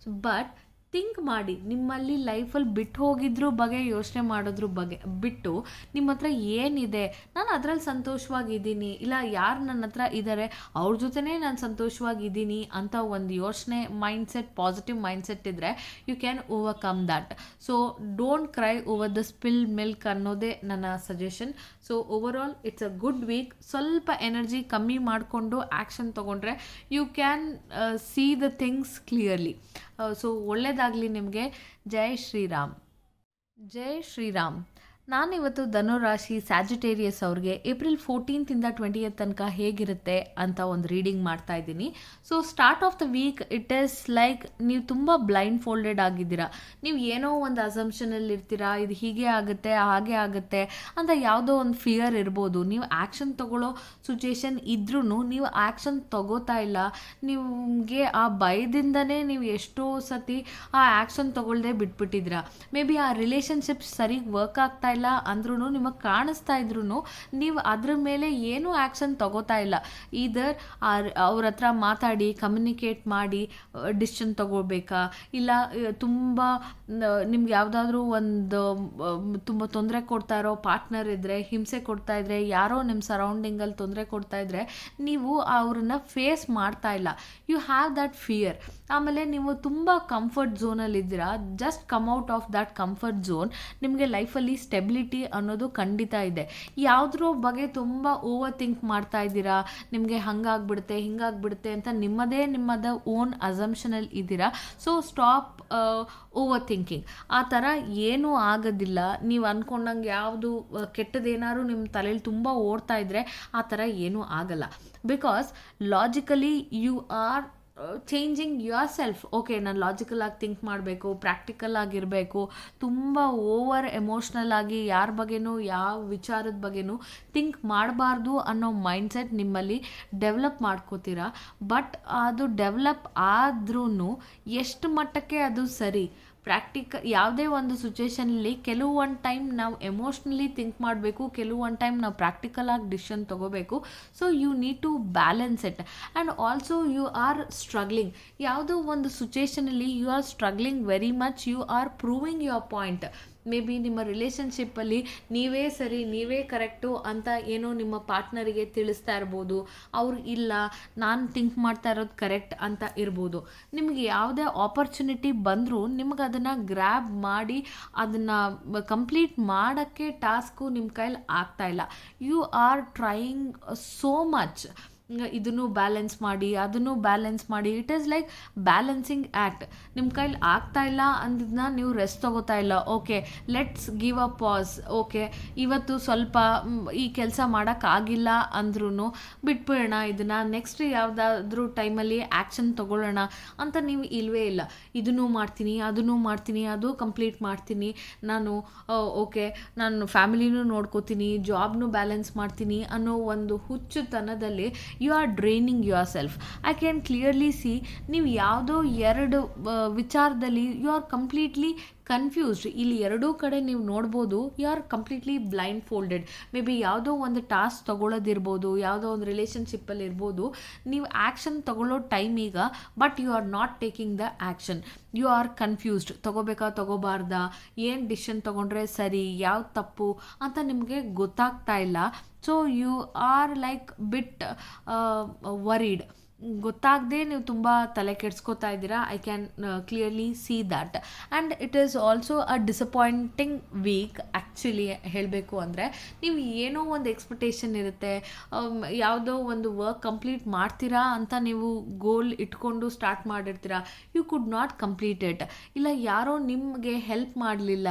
But think ಮಾಡಿ, ನಿಮ್ಮಲ್ಲಿ ಲೈಫಲ್ಲಿ ಬಿಟ್ಟು ಹೋಗಿದ್ರ ಬಗ್ಗೆ ಯೋಚನೆ ಮಾಡೋದ್ರ ಬಗ್ಗೆ ಬಿಟ್ಟು, ನಿಮ್ಮ ಹತ್ರ ಏನಿದೆ, ನಾನು ಅದರಲ್ಲಿ ಸಂತೋಷವಾಗಿದ್ದೀನಿ, ಇಲ್ಲ ಯಾರು ನನ್ನ ಹತ್ರ ಇದ್ದಾರೆ ಅವ್ರ ಜೊತೆನೇ ನಾನು ಸಂತೋಷವಾಗಿದ್ದೀನಿ ಅಂತ ಒಂದು ಯೋಚನೆ, ಮೈಂಡ್ಸೆಟ್, ಪಾಸಿಟಿವ್ ಮೈಂಡ್ಸೆಟ್ ಇದ್ದರೆ you can overcome that. So don't cry over the spill milk ಅನ್ನೋದೇ ನನ್ನ suggestion. So overall it's a good week. ಸ್ವಲ್ಪ ಎನರ್ಜಿ ಕಮ್ಮಿ ಮಾಡಿಕೊಂಡು ಆ್ಯಕ್ಷನ್ ತೊಗೊಂಡ್ರೆ you can see the things clearly. So ಒಳ್ಳೆಯದಾಗಲಿ ನಿಮಗೆ. ಜೈ ಶ್ರೀರಾಮ್. ಜೈ ಶ್ರೀರಾಮ್. ನಾನಿವತ್ತು ಧನುರಾಶಿ ಸ್ಯಾಜಿಟೇರಿಯಸ್ ಅವ್ರಿಗೆ ಏಪ್ರಿಲ್ 14 20 ತನಕ ಹೇಗಿರುತ್ತೆ ಅಂತ ಒಂದು ರೀಡಿಂಗ್ ಮಾಡ್ತಾ ಇದ್ದೀನಿ. So start of the week it is like ನೀವು ತುಂಬ ಬ್ಲೈಂಡ್ ಫೋಲ್ಡೆಡ್ ಆಗಿದ್ದೀರಾ. ನೀವು ಏನೋ ಒಂದು ಅಸಂಪ್ಷನಲ್ಲಿ ಇರ್ತೀರಾ, ಇದು ಹೀಗೆ ಆಗುತ್ತೆ ಹಾಗೆ ಆಗುತ್ತೆ ಅಂತ ಯಾವುದೋ ಒಂದು ಫಿಯರ್ ಇರ್ಬೋದು. ನೀವು ಆ್ಯಕ್ಷನ್ ತಗೊಳ್ಳೋ ಸಿಚುಯೇಷನ್ ಇದ್ರೂ ನೀವು ಆ್ಯಕ್ಷನ್ ತಗೋತಾ ಇಲ್ಲ. ನಿಮಗೆ ಆ ಭಯದಿಂದನೇ ನೀವು ಎಷ್ಟೋ ಸತಿ ಆ ಆ್ಯಕ್ಷನ್ ತಗೊಳ್ಳದೆ ಬಿಟ್ಬಿಟ್ಟಿದ್ದೀರಾ. ಮೇ ಬಿ ಆ ರಿಲೇಷನ್ಶಿಪ್ ಸರಿಗೆ ವರ್ಕ್ ಆಗ್ತಾ ಇಲ್ಲ ಅಂದ್ರೂ, ನಿಮಗೆ ಕಾಣಿಸ್ತಾ ಇದ್ರೂ ನೀವು ಅದ್ರ ಮೇಲೆ ಏನೂ ಆ್ಯಕ್ಷನ್ ತಗೋತಾ ಇಲ್ಲ. ಇದರ್ ಅವ್ರ ಹತ್ರ ಮಾತಾಡಿ ಕಮ್ಯುನಿಕೇಟ್ ಮಾಡಿ ಡಿಸಿಷನ್ ತಗೋಬೇಕಾ, ಇಲ್ಲ ತುಂಬ ನಿಮ್ಗೆ ಯಾವುದಾದ್ರೂ ಒಂದು ತುಂಬ ತೊಂದರೆ ಕೊಡ್ತಾ ಇರೋ ಪಾರ್ಟ್ನರ್ ಇದ್ದರೆ, ಹಿಂಸೆ ಕೊಡ್ತಾ ಇದ್ದರೆ, ಯಾರೋ ನಿಮ್ಮ ಸರೌಂಡಿಂಗಲ್ಲಿ ತೊಂದರೆ ಕೊಡ್ತಾ ಇದ್ದರೆ ನೀವು ಅವ್ರನ್ನ ಫೇಸ್ ಮಾಡ್ತಾ ಇಲ್ಲ. You have that fear. ಆಮೇಲೆ ನೀವು ತುಂಬ ಕಂಫರ್ಟ್ ಝೋನಲ್ಲಿದ್ದೀರಾ. Just come out of that comfort zone. ನಿಮಗೆ ಲೈಫಲ್ಲಿ ಸ್ಟೆಬಿಲಿಟಿ ಅನ್ನೋದು ಖಂಡಿತ ಇದೆ. ಯಾವುದ್ರ ಬಗ್ಗೆ ತುಂಬ ಓವರ್ ಥಿಂಕ್ ಮಾಡ್ತಾ ಇದ್ದೀರಾ, ನಿಮಗೆ ಹಂಗಾಗ್ಬಿಡುತ್ತೆ ಹಿಂಗಾಗ್ಬಿಡುತ್ತೆ ಅಂತ ನಿಮ್ಮದೇ ಓನ್ ಅಸಂಪ್ಷನಲ್ಲಿ ಇದ್ದೀರಾ. So stop over thinking. ಆ ಥರ ಏನೂ ಆಗೋದಿಲ್ಲ. ನೀವು ಅಂದ್ಕೊಂಡಂಗೆ ಯಾವುದು ಕೆಟ್ಟದೇನಾದ್ರು ನಿಮ್ಮ ತಲೆಯಲ್ಲಿ ತುಂಬ ಓಡ್ತಾ ಇದ್ದರೆ ಆ ಥರ ಏನೂ ಆಗಲ್ಲ. Because logically you are changing yourself. Okay, ನಾನು ಲಾಜಿಕಲ್ ಆಗಿ ಥಿಂಕ್ ಮಾಡಬೇಕು, ಪ್ರಾಕ್ಟಿಕಲ್ ಆಗಿರಬೇಕು, ತುಂಬ ಓವರ್ ಎಮೋಷ್ನಲ್ ಆಗಿ ಯಾರ ಬಗ್ಗೆನೂ ಯಾವ ವಿಚಾರದ ಬಗ್ಗೆನೂ ಥಿಂಕ್ ಮಾಡಬಾರ್ದು ಅನ್ನೋ ಮೈಂಡ್ಸೆಟ್ ನಿಮ್ಮಲ್ಲಿ ಡೆವಲಪ್ ಮಾಡ್ಕೋತೀರಾ. ಬಟ್ ಅದು ಡೆವಲಪ್ ಆದ್ರೂ ಎಷ್ಟು ಮಟ್ಟಕ್ಕೆ ಅದು ಸರಿ? ಯಾವುದೇ ಒಂದು ಸಿಚುವೇಷನಲ್ಲಿ ಕೆಲವೊಂದು ಟೈಮ್ ನಾವು ಎಮೋಷ್ನಲಿ ಥಿಂಕ್ ಮಾಡಬೇಕು, ಕೆಲವೊಂದು ಟೈಮ್ ನಾವು ಪ್ರಾಕ್ಟಿಕಲ್ ಆಗಿ ಡಿಸಿಷನ್ ತೊಗೋಬೇಕು. So you need to balance it. And also you are struggling. ಯಾವುದೋ ಒಂದು ಸಿಚುವೇಷನಲ್ಲಿ you are struggling very much. You are proving your point. Maybe ನಿಮ್ಮ ರಿಲೇಷನ್ಶಿಪ್ಪಲ್ಲಿ ನೀವೇ ಸರಿ, ನೀವೇ ಕರೆಕ್ಟು ಅಂತ ಏನೋ ನಿಮ್ಮ ಪಾರ್ಟ್ನರಿಗೆ ತಿಳಿಸ್ತಾ ಇರ್ಬೋದು. ಅವ್ರು ಇಲ್ಲ, ನಾನು ಥಿಂಕ್ ಮಾಡ್ತಾ ಇರೋದು ಕರೆಕ್ಟ್ ಅಂತ ಇರ್ಬೋದು. ನಿಮಗೆ ಯಾವುದೇ ಆಪರ್ಚುನಿಟಿ ಬಂದರೂ ನಿಮಗೆ ಅದನ್ನು ಗ್ರ್ಯಾಬ್ ಮಾಡಿ ಅದನ್ನು ಕಂಪ್ಲೀಟ್ ಮಾಡೋಕ್ಕೆ ಟಾಸ್ಕು ನಿಮ್ಮ ಕೈಲಿ ಆಗ್ತಾಯಿಲ್ಲ. You are trying so much. ಇದನ್ನು ಬ್ಯಾಲೆನ್ಸ್ ಮಾಡಿ ಅದನ್ನು ಬ್ಯಾಲೆನ್ಸ್ ಮಾಡಿ. It is like balancing act. ನಿಮ್ಮ ಕೈಲಿ ಆಗ್ತಾ ಇಲ್ಲ ಅಂದಿದ್ದನ್ನ ನೀವು ರೆಸ್ಟ್ ತೊಗೋತಾ ಇಲ್ಲ. Okay, let's give a pause. Okay, ಇವತ್ತು ಸ್ವಲ್ಪ ಈ ಕೆಲಸ ಮಾಡೋಕ್ಕಾಗಿಲ್ಲ ಅಂದ್ರೂ ಬಿಟ್ಬಿಡೋಣ, ಇದನ್ನು ನೆಕ್ಸ್ಟ್ ಯಾವುದಾದ್ರೂ ಟೈಮಲ್ಲಿ ಆ್ಯಕ್ಷನ್ ತೊಗೊಳ್ಳೋಣ ಅಂತ ನೀವು ಇಲ್ಲವೇ ಇಲ್ಲ. ಇದನ್ನು ಮಾಡ್ತೀನಿ ಅದನ್ನು ಮಾಡ್ತೀನಿ, ಅದು ಕಂಪ್ಲೀಟ್ ಮಾಡ್ತೀನಿ, ನಾನು ಓಕೆ ನಾನು ಫ್ಯಾಮಿಲಿನೂ ನೋಡ್ಕೋತೀನಿ, ಜಾಬ್ನು ಬ್ಯಾಲೆನ್ಸ್ ಮಾಡ್ತೀನಿ ಅನ್ನೋ ಒಂದು ಹುಚ್ಚುತನದಲ್ಲಿ you are draining yourself. I can clearly see ನೀವು ಯಾವುದೋ ಎರಡು ವಿಚಾರದಲ್ಲಿ ಯು ಆರ್ ಕಂಪ್ಲೀಟ್ಲಿ ಕನ್ಫ್ಯೂಸ್ಡ್. ಇಲ್ಲಿ ಎರಡೂ ಕಡೆ ನೀವು ನೋಡ್ಬೋದು you are completely blindfolded. Maybe ಯಾವುದೋ ಒಂದು ಟಾಸ್ಕ್ ತೊಗೊಳ್ಳೋದಿರ್ಬೋದು, ಯಾವುದೋ ಒಂದು ರಿಲೇಷನ್ಶಿಪ್ಪಲ್ಲಿ ಇರ್ಬೋದು. ನೀವು ಆ್ಯಕ್ಷನ್ ತೊಗೊಳ್ಳೋ ಟೈಮ್ ಈಗ, but you are not taking the action. You are confused. ತೊಗೋಬೇಕಾ ತೊಗೋಬಾರ್ದಾ, ಏನು ಡಿಸಿಷನ್ ತೊಗೊಂಡ್ರೆ ಸರಿ, ಯಾವ್ದು ತಪ್ಪು ಅಂತ ನಿಮಗೆ ಗೊತ್ತಾಗ್ತಾ ಇಲ್ಲ. So you are like bit worried. ಗೊತ್ತಾಗದೆ ನೀವು ತುಂಬ ತಲೆ ಕೆಡಿಸ್ಕೋತಾ ಇದ್ದೀರಾ. I can clearly see that. And it is also a disappointing week. Actually ಹೇಳಬೇಕು ಅಂದರೆ ನೀವು ಏನೋ ಒಂದು ಎಕ್ಸ್ಪೆಕ್ಟೇಷನ್ ಇರುತ್ತೆ, ಯಾವುದೋ ಒಂದು ವರ್ಕ್ ಕಂಪ್ಲೀಟ್ ಮಾಡ್ತೀರಾ ಅಂತ ನೀವು ಗೋಲ್ ಇಟ್ಕೊಂಡು ಸ್ಟಾರ್ಟ್ ಮಾಡಿರ್ತೀರಾ. You could not complete it. ಇಲ್ಲ ಯಾರೋ ನಿಮಗೆ ಹೆಲ್ಪ್ ಮಾಡಲಿಲ್ಲ,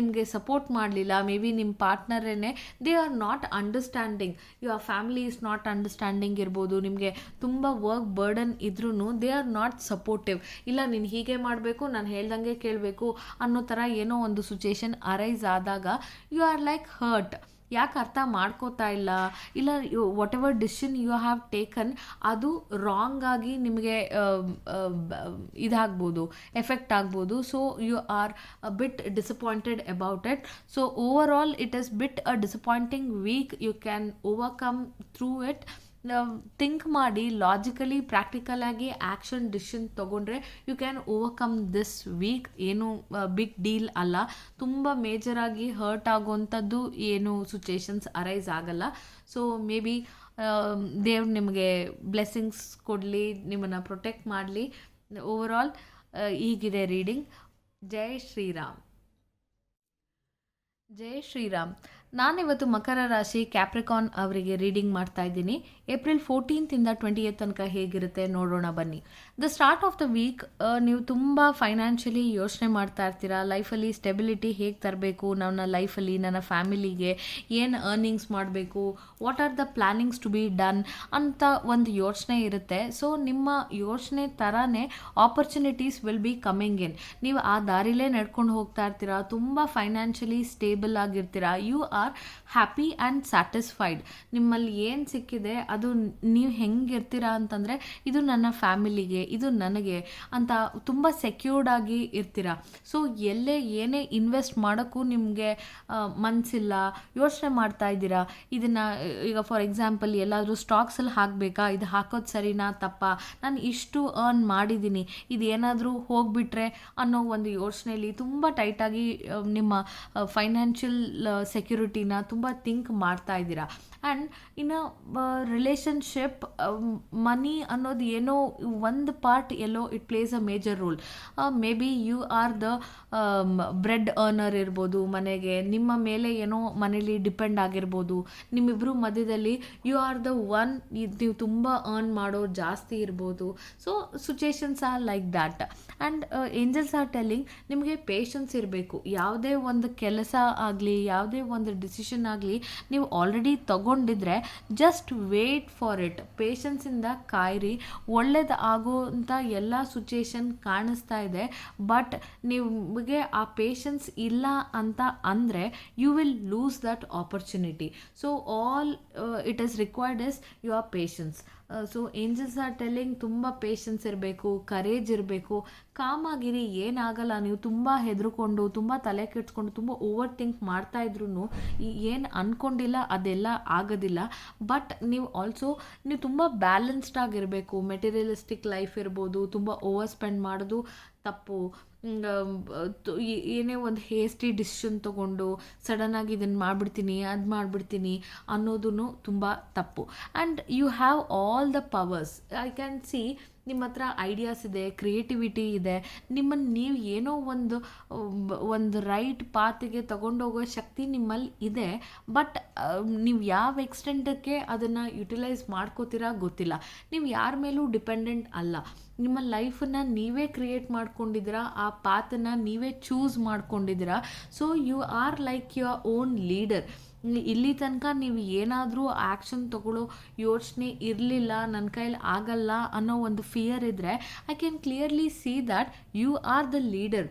ನಿಮಗೆ ಸಪೋರ್ಟ್ ಮಾಡಲಿಲ್ಲ. ಮೇ ಬಿ ನಿಮ್ಮ ಪಾರ್ಟ್ನರೇ they are not understanding. Your family is not understanding ಇರ್ಬೋದು. ನಿಮಗೆ ತುಂಬ ವರ್ಕ್ ಬರ್ಡನ್ ಇದ್ರೂ ದೇ ಆರ್ ನಾಟ್ ಸಪೋರ್ಟಿವ್. ಇಲ್ಲ ನೀನು ಹೀಗೆ ಮಾಡಬೇಕು, ನಾನು ಹೇಳ್ದಂಗೆ ಕೇಳಬೇಕು ಅನ್ನೋ ಥರ ಏನೋ ಒಂದು ಸಿಚುಯೇಷನ್ ಅರೈಸ್ ಆದಾಗ ಯು ಆರ್ ಲೈಕ್ ಹರ್ಟ್. ಯಾಕೆ ಅರ್ಥ ಮಾಡ್ಕೋತಾ ಇಲ್ಲ, ಇಲ್ಲ whatever decision you have taken ಅದು ರಾಂಗ್ ಆಗಿ ನಿಮಗೆ ಇದಾಗ್ಬೋದು, ಎಫೆಕ್ಟ್ ಆಗ್ಬೋದು. So you are bit disappointed about it. So over all it is bit a disappointing week. You can overcome through it. Think ಮಾಡಿ ಲಾಜಿಕಲಿ ಪ್ರಾಕ್ಟಿಕಲ್ ಆಗಿ ಆ್ಯಕ್ಷನ್ ಡಿಸಿಷನ್ ತೊಗೊಂಡ್ರೆ you can overcome this week. ಏನು ಬಿಗ್ ಡೀಲ್ ಅಲ್ಲ. ತುಂಬ ಮೇಜರಾಗಿ ಹರ್ಟ್ ಆಗುವಂಥದ್ದು ಏನು ಸಿಚುಯೇಷನ್ಸ್ ಅರೈಸ್ ಆಗಲ್ಲ. ಸೊ ಮೇ ಬಿ ದೇವ್ರು ನಿಮಗೆ ಬ್ಲೆಸ್ಸಿಂಗ್ಸ್ ಕೊಡಲಿ, ನಿಮ್ಮನ್ನು ಪ್ರೊಟೆಕ್ಟ್ ಮಾಡಲಿ. ಓವರ್ ಆಲ್ ಹೀಗಿದೆ ರೀಡಿಂಗ್. ಜೈ ಶ್ರೀರಾಮ್. ಜೈ ಶ್ರೀರಾಮ್. ನಾನಿವತ್ತು ಮಕರ ರಾಶಿ ಕ್ಯಾಪ್ರಿಕಾನ್ ಅವರಿಗೆ ರೀಡಿಂಗ್ ಮಾಡ್ತಾ ಇದ್ದೀನಿ. ಏಪ್ರಿಲ್ 14 20 ತನಕ ಹೇಗಿರುತ್ತೆ ನೋಡೋಣ ಬನ್ನಿ. The start of the week ನೀವು ತುಂಬ ಫೈನಾನ್ಷಿಯಲಿ ಯೋಚನೆ ಮಾಡ್ತಾ ಇರ್ತೀರಾ. ಲೈಫಲ್ಲಿ ಸ್ಟೆಬಿಲಿಟಿ ಹೇಗೆ ತರಬೇಕು, ನನ್ನ ಲೈಫಲ್ಲಿ ನನ್ನ ಫ್ಯಾಮಿಲಿಗೆ ಏನು ಅರ್ನಿಂಗ್ಸ್ ಮಾಡಬೇಕು, what are the plannings to be done ಅಂತ ಒಂದು ಯೋಚನೆ ಇರುತ್ತೆ. ಸೊ ನಿಮ್ಮ ಯೋಚನೆ ಥರನೇ opportunities will be coming in. ನೀವು ಆ ದಾರಿಲೇ ನಡ್ಕೊಂಡು ಹೋಗ್ತಾ ಇರ್ತೀರಾ, ತುಂಬ ಫೈನಾನ್ಷಿಯಲಿ ಸ್ಟೇಬಲ್ ಆಗಿರ್ತೀರಾ. You are happy and satisfied. ನಿಮ್ಮಲ್ಲಿ ಏನು ಸಿಕ್ಕಿದೆ ಅದು ನೀವು ಹೆಂಗಿರ್ತೀರಾ ಅಂತಂದರೆ ಇದು ನನ್ನ ಫ್ಯಾಮಿಲಿಗೆ, ಇದು ನನಗೆ ಅಂತ ತುಂಬ ಸೆಕ್ಯೂರ್ಡ್ ಆಗಿ ಇರ್ತೀರಾ. ಸೊ ಎಲ್ಲೇ ಏನೇ ಇನ್ವೆಸ್ಟ್ ಮಾಡೋಕ್ಕೂ ನಿಮಗೆ ಮನಸ್ಸಿಲ್ಲ, ಯೋಚನೆ ಮಾಡ್ತಾ ಇದ್ದೀರಾ. ಇದನ್ನು ಈಗ ಫಾರ್ ಎಕ್ಸಾಂಪಲ್ ಎಲ್ಲಾದರೂ ಸ್ಟಾಕ್ಸಲ್ಲಿ ಹಾಕಬೇಕಾ, ಇದು ಹಾಕೋದು ಸರಿನಾ ತಪ್ಪಾ, ನಾನು ಇಷ್ಟು ಅರ್ನ್ ಮಾಡಿದ್ದೀನಿ, ಇದು ಏನಾದರೂ ಹೋಗಿಬಿಟ್ರೆ ಅನ್ನೋ ಒಂದು ಯೋಚನೆಯಲ್ಲಿ ತುಂಬ ಟೈಟಾಗಿ ನಿಮ್ಮ ಫೈನಾನ್ಷಿಯಲ್ ಸೆಕ್ಯೂರಿಟಿನ ತುಂಬ ಥಿಂಕ್ ಮಾಡ್ತಾ ಇದ್ದೀರಾ. ಆ್ಯಂಡ್ ಇನ್ನು ರಿಲೇಷನ್ಶಿಪ್ ಮನಿ ಅನ್ನೋದು ಏನೋ ಒಂದು ಪಾರ್ಟ್ ಎಲ್ಲೋ it plays a major role. Maybe you are the bread earner ಇರ್ಬೋದು ಮನೆಗೆ, ನಿಮ್ಮ ಮೇಲೆ ಏನೋ ಮನೇಲಿ ಡಿಪೆಂಡ್ ಆಗಿರ್ಬೋದು. ನಿಮ್ಮಿಬ್ಬರು ಮಧ್ಯದಲ್ಲಿ ಯು ಆರ್ ದ ಒನ್, ನೀವು ತುಂಬ ಅರ್ನ್ ಮಾಡೋ ಜಾಸ್ತಿ ಇರ್ಬೋದು. So situations are like that. And angels are telling ನಿಮಗೆ ಪೇಷನ್ಸ್ ಇರಬೇಕು. ಯಾವುದೇ ಒಂದು ಕೆಲಸ ಆಗಲಿ, ಯಾವುದೇ ಒಂದು ಡಿಸಿಷನ್ ಆಗಲಿ ನೀವು ಆಲ್ರೆಡಿ ತಗೊಂಡಿದ್ರೆ ಜಸ್ಟ್ ವೇಟ್ ಫಾರ್ ಇಟ್. ಪೇಷನ್ಸಿಂದ ಕಾಯಿರಿ. ಒಳ್ಳೇದು ಆಗೋಂಥ ಎಲ್ಲ ಸಿಚುಯೇಷನ್ ಕಾಣಿಸ್ತಾ ಇದೆ, ಬಟ್ ನಿಮಗೆ ಆ ಪೇಷನ್ಸ್ ಇಲ್ಲ ಅಂತ ಅಂದರೆ you will lose that opportunity. So all it is required is your patience. So angels are telling ತುಂಬ ಪೇಷನ್ಸ್ ಇರಬೇಕು, ಕರೇಜ್ ಇರಬೇಕು, ಕಾಮಾಗಿರಿ. ಏನಾಗಲ್ಲ, ನೀವು ತುಂಬ ಹೆದರ್ಕೊಂಡು, ತುಂಬ ತಲೆ ಕೆಡ್ಸ್ಕೊಂಡು, ತುಂಬ ಓವರ್ ಥಿಂಕ್ ಮಾಡ್ತಾ ಇದ್ರೂ ಏನು ಅಂದ್ಕೊಂಡಿಲ್ಲ ಅದೆಲ್ಲ ಆಗೋದಿಲ್ಲ. ಬಟ್ ನೀವು ನೀವು ತುಂಬ ಬ್ಯಾಲೆನ್ಸ್ಡ್ ಆಗಿರಬೇಕು. ಮೆಟೀರಿಯಲಿಸ್ಟಿಕ್ ಲೈಫ್ ಇರ್ಬೋದು, ತುಂಬ ಓವರ್ ಸ್ಪೆಂಡ್ ಮಾಡೋದು ತಪ್ಪು. ಏನೇ ಒಂದು ಹೇಸ್ಟಿ ಡಿಸಿಷನ್ ತೊಗೊಂಡು ಸಡನ್ನಾಗಿ ಇದನ್ನು ಮಾಡಿಬಿಡ್ತೀನಿ, ಅದು ಮಾಡಿಬಿಡ್ತೀನಿ ಅನ್ನೋದು ತುಂಬ ತಪ್ಪು. And you have all the powers. I can see ನಿಮ್ಮ ಹತ್ರ ಐಡಿಯಾಸ್ ಇದೆ, ಕ್ರಿಯೇಟಿವಿಟಿ ಇದೆ. ನಿಮ್ಮನ್ನು ನೀವು ಏನೋ ಒಂದು ರೈಟ್ ಪಾತಿಗೆ ತಗೊಂಡೋಗೋ ಶಕ್ತಿ ನಿಮ್ಮಲ್ಲಿ ಇದೆ. ಬಟ್ ನೀವು ಯಾವ ಎಕ್ಸ್ಟೆಂಟಕ್ಕೆ ಅದನ್ನು ಯುಟಿಲೈಸ್ ಮಾಡ್ಕೋತೀರಾ ಗೊತ್ತಿಲ್ಲ. ನೀವು ಯಾರ ಮೇಲೂ ಡಿಪೆಂಡೆಂಟ್ ಅಲ್ಲ. ನಿಮ್ಮ ಲೈಫನ್ನು ನೀವೇ ಕ್ರಿಯೇಟ್ ಮಾಡ್ಕೊಂಡಿದ್ದೀರಾ, ಆ ಪಾತನ್ನು ನೀವೇ ಚೂಸ್ ಮಾಡ್ಕೊಂಡಿದ್ದೀರಾ. So you are like your own leader. ಇಲ್ಲಿ ತನಕ ನೀವು ಏನಾದರೂ ಆ್ಯಕ್ಷನ್ ತಗೊಳ್ಳೋ ಯೋಚನೆ ಇರಲಿಲ್ಲ, ನನ್ನ ಕೈಲಿ ಆಗಲ್ಲ ಅನ್ನೋ ಒಂದು ಫಿಯರ್ ಇದ್ದರೆ I can clearly see that you are the leader.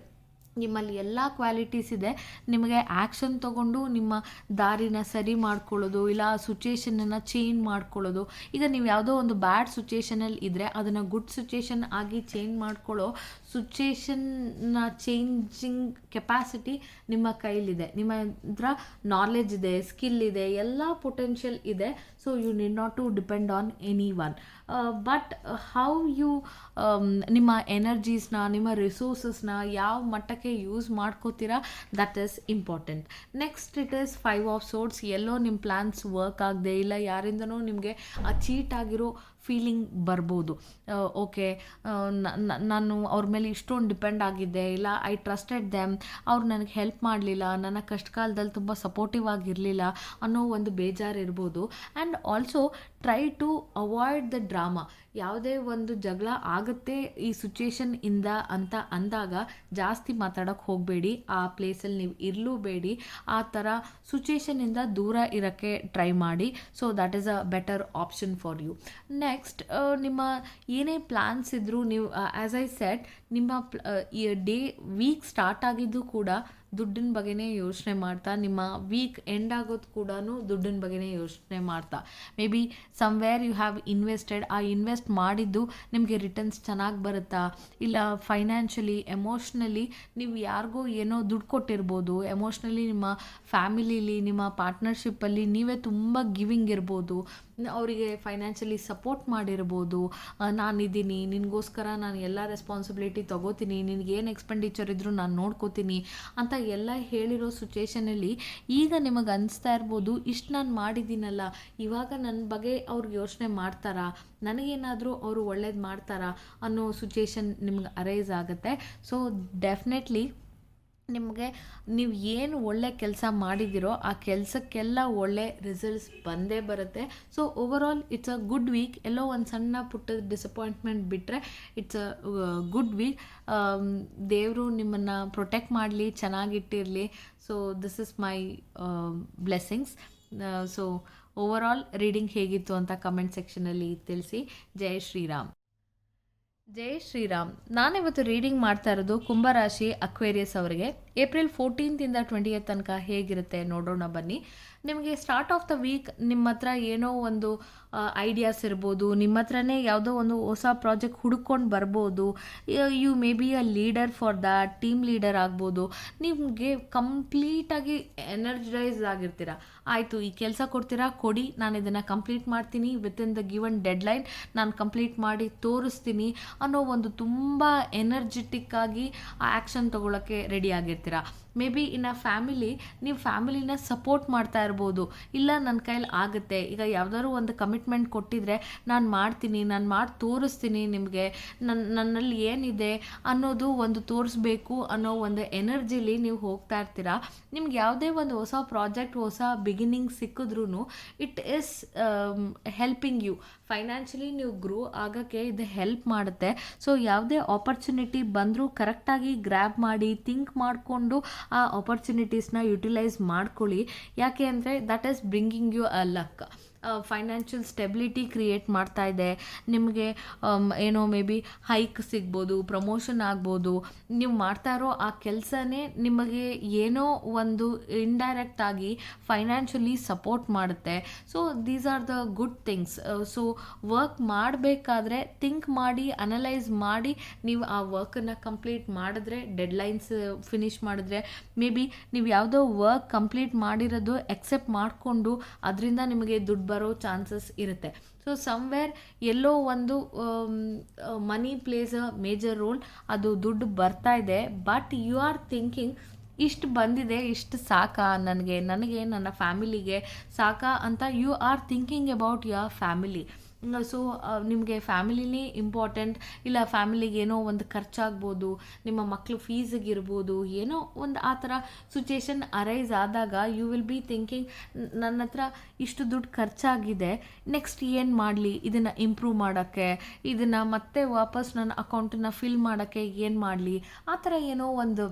ನಿಮ್ಮಲ್ಲಿ ಎಲ್ಲ ಕ್ವಾಲಿಟೀಸ್ ಇದೆ. ನಿಮಗೆ ಆ್ಯಕ್ಷನ್ ತೊಗೊಂಡು ನಿಮ್ಮ ದಾರಿನ ಸರಿ ಮಾಡ್ಕೊಳ್ಳೋದು, ಇಲ್ಲ ಸಿಚುಯೇಷನನ್ನು ಚೇಂಜ್ ಮಾಡ್ಕೊಳ್ಳೋದು. ಈಗ ನೀವು ಯಾವುದೋ ಒಂದು ಬ್ಯಾಡ್ ಸಿಚುಯೇಷನಲ್ಲಿ ಇದ್ದರೆ ಅದನ್ನು ಗುಡ್ ಸಿಚುಯೇಷನ್ ಆಗಿ ಚೇಂಜ್ ಮಾಡ್ಕೊಳ್ಳೋ ಸಿಚುಯೇಷನ್ನ ಚೇಂಜಿಂಗ್ ಕೆಪಾಸಿಟಿ ನಿಮ್ಮ ಕೈಲಿದೆ. ನಿಮ್ಮ ಹತ್ರ ನಾಲೆಜ್ ಇದೆ, ಸ್ಕಿಲ್ ಇದೆ, ಎಲ್ಲ ಪೊಟೆನ್ಷಿಯಲ್ ಇದೆ. So you need not to depend on any one. But how you ನಿಮ್ಮ ಎನರ್ಜೀಸ್ನ, ನಿಮ್ಮ ರಿಸೋರ್ಸಸ್ನ ಯಾವ ಮಟ್ಟಕ್ಕೆ ಯೂಸ್ ಮಾಡ್ಕೋತೀರಾ, that is important. Next it is 5 of swords. ಎಲ್ಲೋ ನಿಮ್ಮ ಪ್ಲ್ಯಾನ್ಸ್ ವರ್ಕ್ ಆಗದೆ, ಇಲ್ಲ ಯಾರಿಂದನೂ ನಿಮಗೆ ಆ ಚೀಟ್ ಆಗಿರೋ ಫೀಲಿಂಗ್ ಬರ್ಬೋದು. ಓಕೆ, ನಾನು ಅವ್ರ ಮೇಲೆ ಇಷ್ಟೊಂದು ಡಿಪೆಂಡ್ ಆಗಿದ್ದೆ, ಇಲ್ಲ ಐ ಟ್ರಸ್ಟೆಡ್ ದೆಮ್, ಅವ್ರು ನನಗೆ ಹೆಲ್ಪ್ ಮಾಡಲಿಲ್ಲ, ನನ್ನ ಕಷ್ಟ ಕಾಲದಲ್ಲಿ ತುಂಬ ಸಪೋರ್ಟಿವ್ ಆಗಿರಲಿಲ್ಲ ಅನ್ನೋ ಒಂದು ಬೇಜಾರು ಇರ್ಬೋದು. And also try to avoid the drama. ಯಾವುದೇ ಒಂದು ಜಗಳ ಆಗುತ್ತೆ ಈ ಸಿಚುಯೇಷನ್ ಇಂದ ಅಂತ ಅಂದಾಗ ಜಾಸ್ತಿ ಮಾತಾಡೋಕ್ಕೆ ಹೋಗಬೇಡಿ. ಆ ಪ್ಲೇಸಲ್ಲಿ ನೀವು ಇರಲೂಬೇಡಿ. ಆ ಥರ ಸಿಚುಯೇಷನಿಂದ ದೂರ ಇರೋಕ್ಕೆ ಟ್ರೈ ಮಾಡಿ. So that is a better option for you. Next, ನಿಮ್ಮ ಏನೇ ಪ್ಲ್ಯಾನ್ಸ್ ಇದ್ದರೂ ನೀವು ಆ್ಯಸ್ ಐ ಸೆಡ್, ನಿಮ್ಮ ವೀಕ್ ಸ್ಟಾರ್ಟ್ ಆಗಿದ್ದು ಕೂಡ ದುಡ್ಡಿನ ಬಗ್ಗೆನೇ ಯೋಚನೆ ಮಾಡ್ತಾ, ನಿಮ್ಮ ವೀಕ್ ಎಂಡ್ ಆಗೋದು ಕೂಡ ದುಡ್ಡಿನ ಬಗ್ಗೆನೇ ಯೋಚನೆ ಮಾಡ್ತಾ. Maybe somewhere you have invested, ಆ ಇನ್ವೆಸ್ಟ್ ಮಾಡಿದ್ದು ನಿಮಗೆ ರಿಟರ್ನ್ಸ್ ಚೆನ್ನಾಗಿ ಬರುತ್ತಾ, ಇಲ್ಲ ಫೈನಾನ್ಷಿಯಲಿ, ಎಮೋಷ್ನಲಿ ನೀವು ಯಾರಿಗೋ ಏನೋ ದುಡ್ಡು ಕೊಟ್ಟಿರ್ಬೋದು. ಎಮೋಷ್ನಲಿ ನಿಮ್ಮ ಫ್ಯಾಮಿಲಿಲಿ, ನಿಮ್ಮ ಪಾರ್ಟ್ನರ್ಶಿಪ್ಪಲ್ಲಿ ನೀವೇ ತುಂಬ ಗಿವಿಂಗ್ ಇರ್ಬೋದು. ಅವರಿಗೆ ಫೈನಾನ್ಷಿಯಲಿ ಸಪೋರ್ಟ್ ಮಾಡಿರ್ಬೋದು. ನಾನಿದ್ದೀನಿ, ನಿನಗೋಸ್ಕರ ನಾನು ಎಲ್ಲ ರೆಸ್ಪಾನ್ಸಿಬಿಲಿಟಿ ತೊಗೋತೀನಿ, ನಿನಗೇನು ಎಕ್ಸ್ಪೆಂಡಿಚರ್ ಇದ್ದರೂ ನಾನು ನೋಡ್ಕೋತೀನಿ ಅಂತ ಎಲ್ಲ ಹೇಳಿರೋ ಸಿಚುಯೇಷನಲ್ಲಿ ಈಗ ನಿಮಗೆ ಅನಿಸ್ತಾ ಇರ್ಬೋದು, ಇಷ್ಟು ನಾನು ಮಾಡಿದ್ದೀನಲ್ಲ, ಇವಾಗ ನನ್ನ ಬಗ್ಗೆ ಅವ್ರು ಯೋಚನೆ ಮಾಡ್ತಾರಾ, ನನಗೇನಾದರೂ ಅವರು ಒಳ್ಳೇದು ಮಾಡ್ತಾರಾ ಅನ್ನೋ ಸಿಚುಯೇಷನ್ ನಿಮ್ಗೆ ಅರೈಸ್ ಆಗುತ್ತೆ. ಸೊ ಡೆಫಿನೆಟ್ಲಿ ನಿಮಗೆ ನೀವು ಏನು ಒಳ್ಳೆ ಕೆಲಸ ಮಾಡಿದ್ದೀರೋ ಆ ಕೆಲಸಕ್ಕೆಲ್ಲ ಒಳ್ಳೆ ರಿಸಲ್ಟ್ಸ್ ಬಂದೇ ಬರುತ್ತೆ. So overall it's a good week. ಎಲ್ಲೋ ಒಂದು ಸಣ್ಣ ಪುಟ್ಟ ಡಿಸಪಾಯಿಂಟ್ಮೆಂಟ್ ಬಿಟ್ಟರೆ ಇಟ್ಸ್ ಅ ಗುಡ್ ವೀಕ್. ದೇವರು ನಿಮ್ಮನ್ನು ಪ್ರೊಟೆಕ್ಟ್ ಮಾಡಲಿ, ಚೆನ್ನಾಗಿಟ್ಟಿರಲಿ. So this is my blessings. So overall reading ಹೇಗಿತ್ತು ಅಂತ ಕಮೆಂಟ್ ಸೆಕ್ಷನಲ್ಲಿ ತಿಳಿಸಿ. ಜೈ ಶ್ರೀರಾಮ್. ಜೈ ಶ್ರೀರಾಮ್. ನಾನಿವತ್ತು ರೀಡಿಂಗ್ ಮಾಡ್ತಾ ಇರೋದು ಕುಂಭರಾಶಿ ಅಕ್ವೇರಿಯಸ್ ಅವರಿಗೆ. ಏಪ್ರಿಲ್ 14 20 ತನಕ ಹೇಗಿರುತ್ತೆ ನೋಡೋಣ ಬನ್ನಿ. ನಿಮಗೆ ಸ್ಟಾರ್ಟ್ ಆಫ್ ದ ವೀಕ್ ನಿಮ್ಮ ಹತ್ರ ಏನೋ ಒಂದು ಐಡಿಯಾಸ್ ಇರ್ಬೋದು, ನಿಮ್ಮ ಹತ್ರನೇ ಯಾವುದೋ ಒಂದು ಹೊಸ ಪ್ರಾಜೆಕ್ಟ್ ಹುಡ್ಕೊಂಡು ಬರ್ಬೋದು. You may be a leader for that, team leader ಆಗ್ಬೋದು. ನಿಮಗೆ ಕಂಪ್ಲೀಟಾಗಿ ಎನರ್ಜೈಸ್ ಆಗಿರ್ತೀರ. ಆಯಿತು, ಈ ಕೆಲಸ ಕೊಡ್ತೀರಾ, ಕೊಡಿ, ನಾನು ಇದನ್ನು ಕಂಪ್ಲೀಟ್ ಮಾಡ್ತೀನಿ, ವಿತಿನ್ ದ ಗಿವನ್ ಡೆಡ್ಲೈನ್ ನಾನು ಕಂಪ್ಲೀಟ್ ಮಾಡಿ ತೋರಿಸ್ತೀನಿ ಅನ್ನೋ ಒಂದು ತುಂಬ ಎನರ್ಜೆಟಿಕ್ ಆಗಿ ಆ ಆ್ಯಕ್ಷನ್ ತೊಗೊಳಕ್ಕೆ ರೆಡಿ ಆಗಿರ್ತೀರ. May be in a family ನೀವು ಫ್ಯಾಮಿಲಿನ ಸಪೋರ್ಟ್ ಮಾಡ್ತಾ ಇರ್ಬೋದು. ಇಲ್ಲ, ನನ್ನ ಕೈಲಿ ಆಗುತ್ತೆ, ಈಗ ಯಾವುದಾದ್ರು ಒಂದು ಕಮಿಟ್ಮೆಂಟ್ ಕೊಟ್ಟಿದ್ರೆ ನಾನು ಮಾಡ್ತೀನಿ, ನಾನು ಮಾಡಿ ತೋರಿಸ್ತೀನಿ, ನಿಮಗೆ ನನ್ನಲ್ಲಿ ಏನಿದೆ ಅನ್ನೋದು ಒಂದು ತೋರಿಸ್ಬೇಕು ಅನ್ನೋ ಒಂದು ಎನರ್ಜಿಲಿ ನೀವು ಹೋಗ್ತಾ ಇರ್ತೀರಾ. ನಿಮ್ಗೆ ಯಾವುದೇ ಒಂದು ಹೊಸ ಪ್ರಾಜೆಕ್ಟ್, ಹೊಸ ಬಿಗಿನಿಂಗ್ ಸಿಕ್ಕಿದ್ರೂ it is helping you financially. ನೀವು ಗ್ರೋ ಆಗೋಕ್ಕೆ ಇದು ಹೆಲ್ಪ್ ಮಾಡುತ್ತೆ. ಸೊ ಯಾವುದೇ ಆಪರ್ಚುನಿಟಿ ಬಂದರೂ ಕರೆಕ್ಟಾಗಿ ಗ್ರ್ಯಾಬ್ ಮಾಡಿ ಥಿಂಕ್ ಮಾಡಿಕೊಂಡು ಆ ಆಪರ್ಚುನಿಟೀಸ್ನ ಯುಟಿಲೈಸ್ ಮಾಡ್ಕೊಳ್ಳಿ. ಯಾಕೆ ಅಂದರೆ that is bringing you a luck. Financial stability create ಮಾಡ್ತಾ ಇದೆ. ನಿಮಗೆ ಏನೋ ಮೇ ಬಿ ಹೈಕ್ ಸಿಗ್ಬೋದು, ಪ್ರಮೋಷನ್ ಆಗ್ಬೋದು. ನೀವು ಮಾಡ್ತಾ ಇರೋ ಆ ಕೆಲಸನೇ ನಿಮಗೆ ಏನೋ ಒಂದು ಇಂಡೈರೆಕ್ಟ್ ಆಗಿ ಫೈನಾನ್ಷಿಯಲಿ ಸಪೋರ್ಟ್ ಮಾಡುತ್ತೆ. So these are the good things. So work ಮಾಡಬೇಕಾದ್ರೆ ಥಿಂಕ್ ಮಾಡಿ, ಅನಲೈಸ್ ಮಾಡಿ ನೀವು ಆ ವರ್ಕನ್ನು ಕಂಪ್ಲೀಟ್ ಮಾಡಿದ್ರೆ, ಡೆಡ್ಲೈನ್ಸ್ ಫಿನಿಷ್ ಮಾಡಿದ್ರೆ, ಮೇ ಬಿ ನೀವು ಯಾವುದೋ ವರ್ಕ್ ಕಂಪ್ಲೀಟ್ ಮಾಡಿರೋದು ಎಕ್ಸೆಪ್ಟ್ ಮಾಡಿಕೊಂಡು ಅದರಿಂದ ನಿಮಗೆ ದುಡ್ಡು ಬರೋ ಚಾನ್ಸಸ್ ಇರುತ್ತೆ. ಸೊ ಸಮ್ವೇರ್ ಎಲ್ಲೋ ಒಂದು ಮನಿ ಪ್ಲೇಸ್ ಅ ಮೇಜರ್ ರೋಲ್. ಅದು ದುಡ್ಡು ಬರ್ತಾ ಇದೆ, ಬಟ್ ಯು ಆರ್ ಥಿಂಕಿಂಗ್ ಇಷ್ಟು ಬಂದಿದೆ, ಇಷ್ಟು ಸಾಕಾ ನನಗೆ ನನ್ನ ಫ್ಯಾಮಿಲಿಗೆ ಸಾಕಾ ಅಂತ you are thinking about your family. So ನಿಮಗೆ ಫ್ಯಾಮಿಲಿನೇ ಇಂಪಾರ್ಟೆಂಟ್. ಇಲ್ಲ, ಫ್ಯಾಮಿಲಿಗೆ ಏನೋ ಒಂದು ಖರ್ಚಾಗ್ಬೋದು, ನಿಮ್ಮ ಮಕ್ಕಳು ಫೀಸಿಗಿರ್ಬೋದು, ಏನೋ ಒಂದು ಆ ಥರ ಸಿಚುಯೇಷನ್ ಅರೈಸ್ ಆದಾಗ ಯು ವಿಲ್ ಬಿ ಥಿಂಕಿಂಗ್, ನನ್ನ ಹತ್ರ ಇಷ್ಟು ದುಡ್ಡು ಖರ್ಚಾಗಿದೆ, ನೆಕ್ಸ್ಟ್ ಏನು ಮಾಡಲಿ, ಇದನ್ನು ಇಂಪ್ರೂವ್ ಮಾಡೋಕ್ಕೆ, ಇದನ್ನು ಮತ್ತೆ ವಾಪಸ್ ನನ್ನ ಅಕೌಂಟನ್ನು ಫಿಲ್ ಮಾಡೋಕ್ಕೆ ಏನು ಮಾಡಲಿ, ಆ ಥರ ಏನೋ ಒಂದು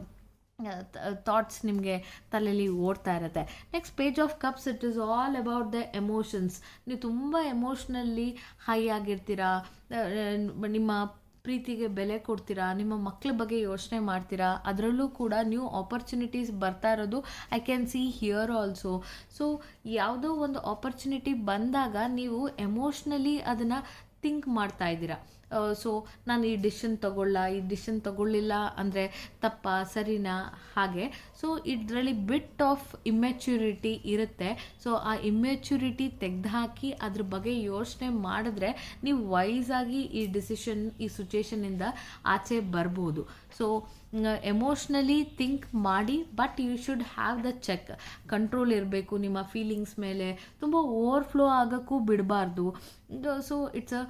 ಥಾಟ್ಸ್ ನಿಮಗೆ ತಲೆಯಲ್ಲಿ ಓಡ್ತಾ ಇರುತ್ತೆ. Next page of cups, it is all about the emotions. ನೀವು ತುಂಬ ಎಮೋಷ್ನಲ್ಲಿ ಹೈ ಆಗಿರ್ತೀರಾ, ನಿಮ್ಮ ಪ್ರೀತಿಗೆ ಬೆಲೆ ಕೊಡ್ತೀರಾ, ನಿಮ್ಮ ಮಕ್ಕಳ ಬಗ್ಗೆ ಯೋಚನೆ ಮಾಡ್ತೀರಾ. ಅದರಲ್ಲೂ ಕೂಡ ನ್ಯೂ ಆಪರ್ಚುನಿಟೀಸ್ ಬರ್ತಾ ಇರೋದು I can see here also. So ಯಾವುದೋ ಒಂದು ಆಪರ್ಚುನಿಟಿ ಬಂದಾಗ ನೀವು ಎಮೋಷ್ನಲಿ ಅದನ್ನು ಥಿಂಕ್ ಮಾಡ್ತಾ ಇದ್ದೀರಾ. ಸೊ ನಾನು ಈ ಡಿಸಿಷನ್ ತಗೊಳ್ಳಿಲ್ಲ ಅಂದರೆ ತಪ್ಪಾ ಸರಿನಾ, ಹಾಗೆ. ಸೊ ಇದರಲ್ಲಿ ಬಿಟ್ ಆಫ್ ಇಮ್ಮೆಚ್ಯೂರಿಟಿ ಇರುತ್ತೆ. ಸೊ ಆ ಇಮ್ಮೆಚ್ಯೂರಿಟಿ ತೆಗೆದುಹಾಕಿ ಅದ್ರ ಬಗ್ಗೆ ಯೋಚನೆ ಮಾಡಿದ್ರೆ ನೀವು ವೈಸಾಗಿ ಈ ಸಿಚುಯೇಷನಿಂದ ಆಚೆ ಬರ್ಬೋದು. ಸೊ ಎಮೋಷ್ನಲಿ ಥಿಂಕ್ ಮಾಡಿ, but you should have the check. Control ಇರಬೇಕು ನಿಮ್ಮ ಫೀಲಿಂಗ್ಸ್ ಮೇಲೆ. ತುಂಬ ಓವರ್ಫ್ಲೋ ಆಗೋಕ್ಕೂ ಬಿಡಬಾರ್ದು. So it's a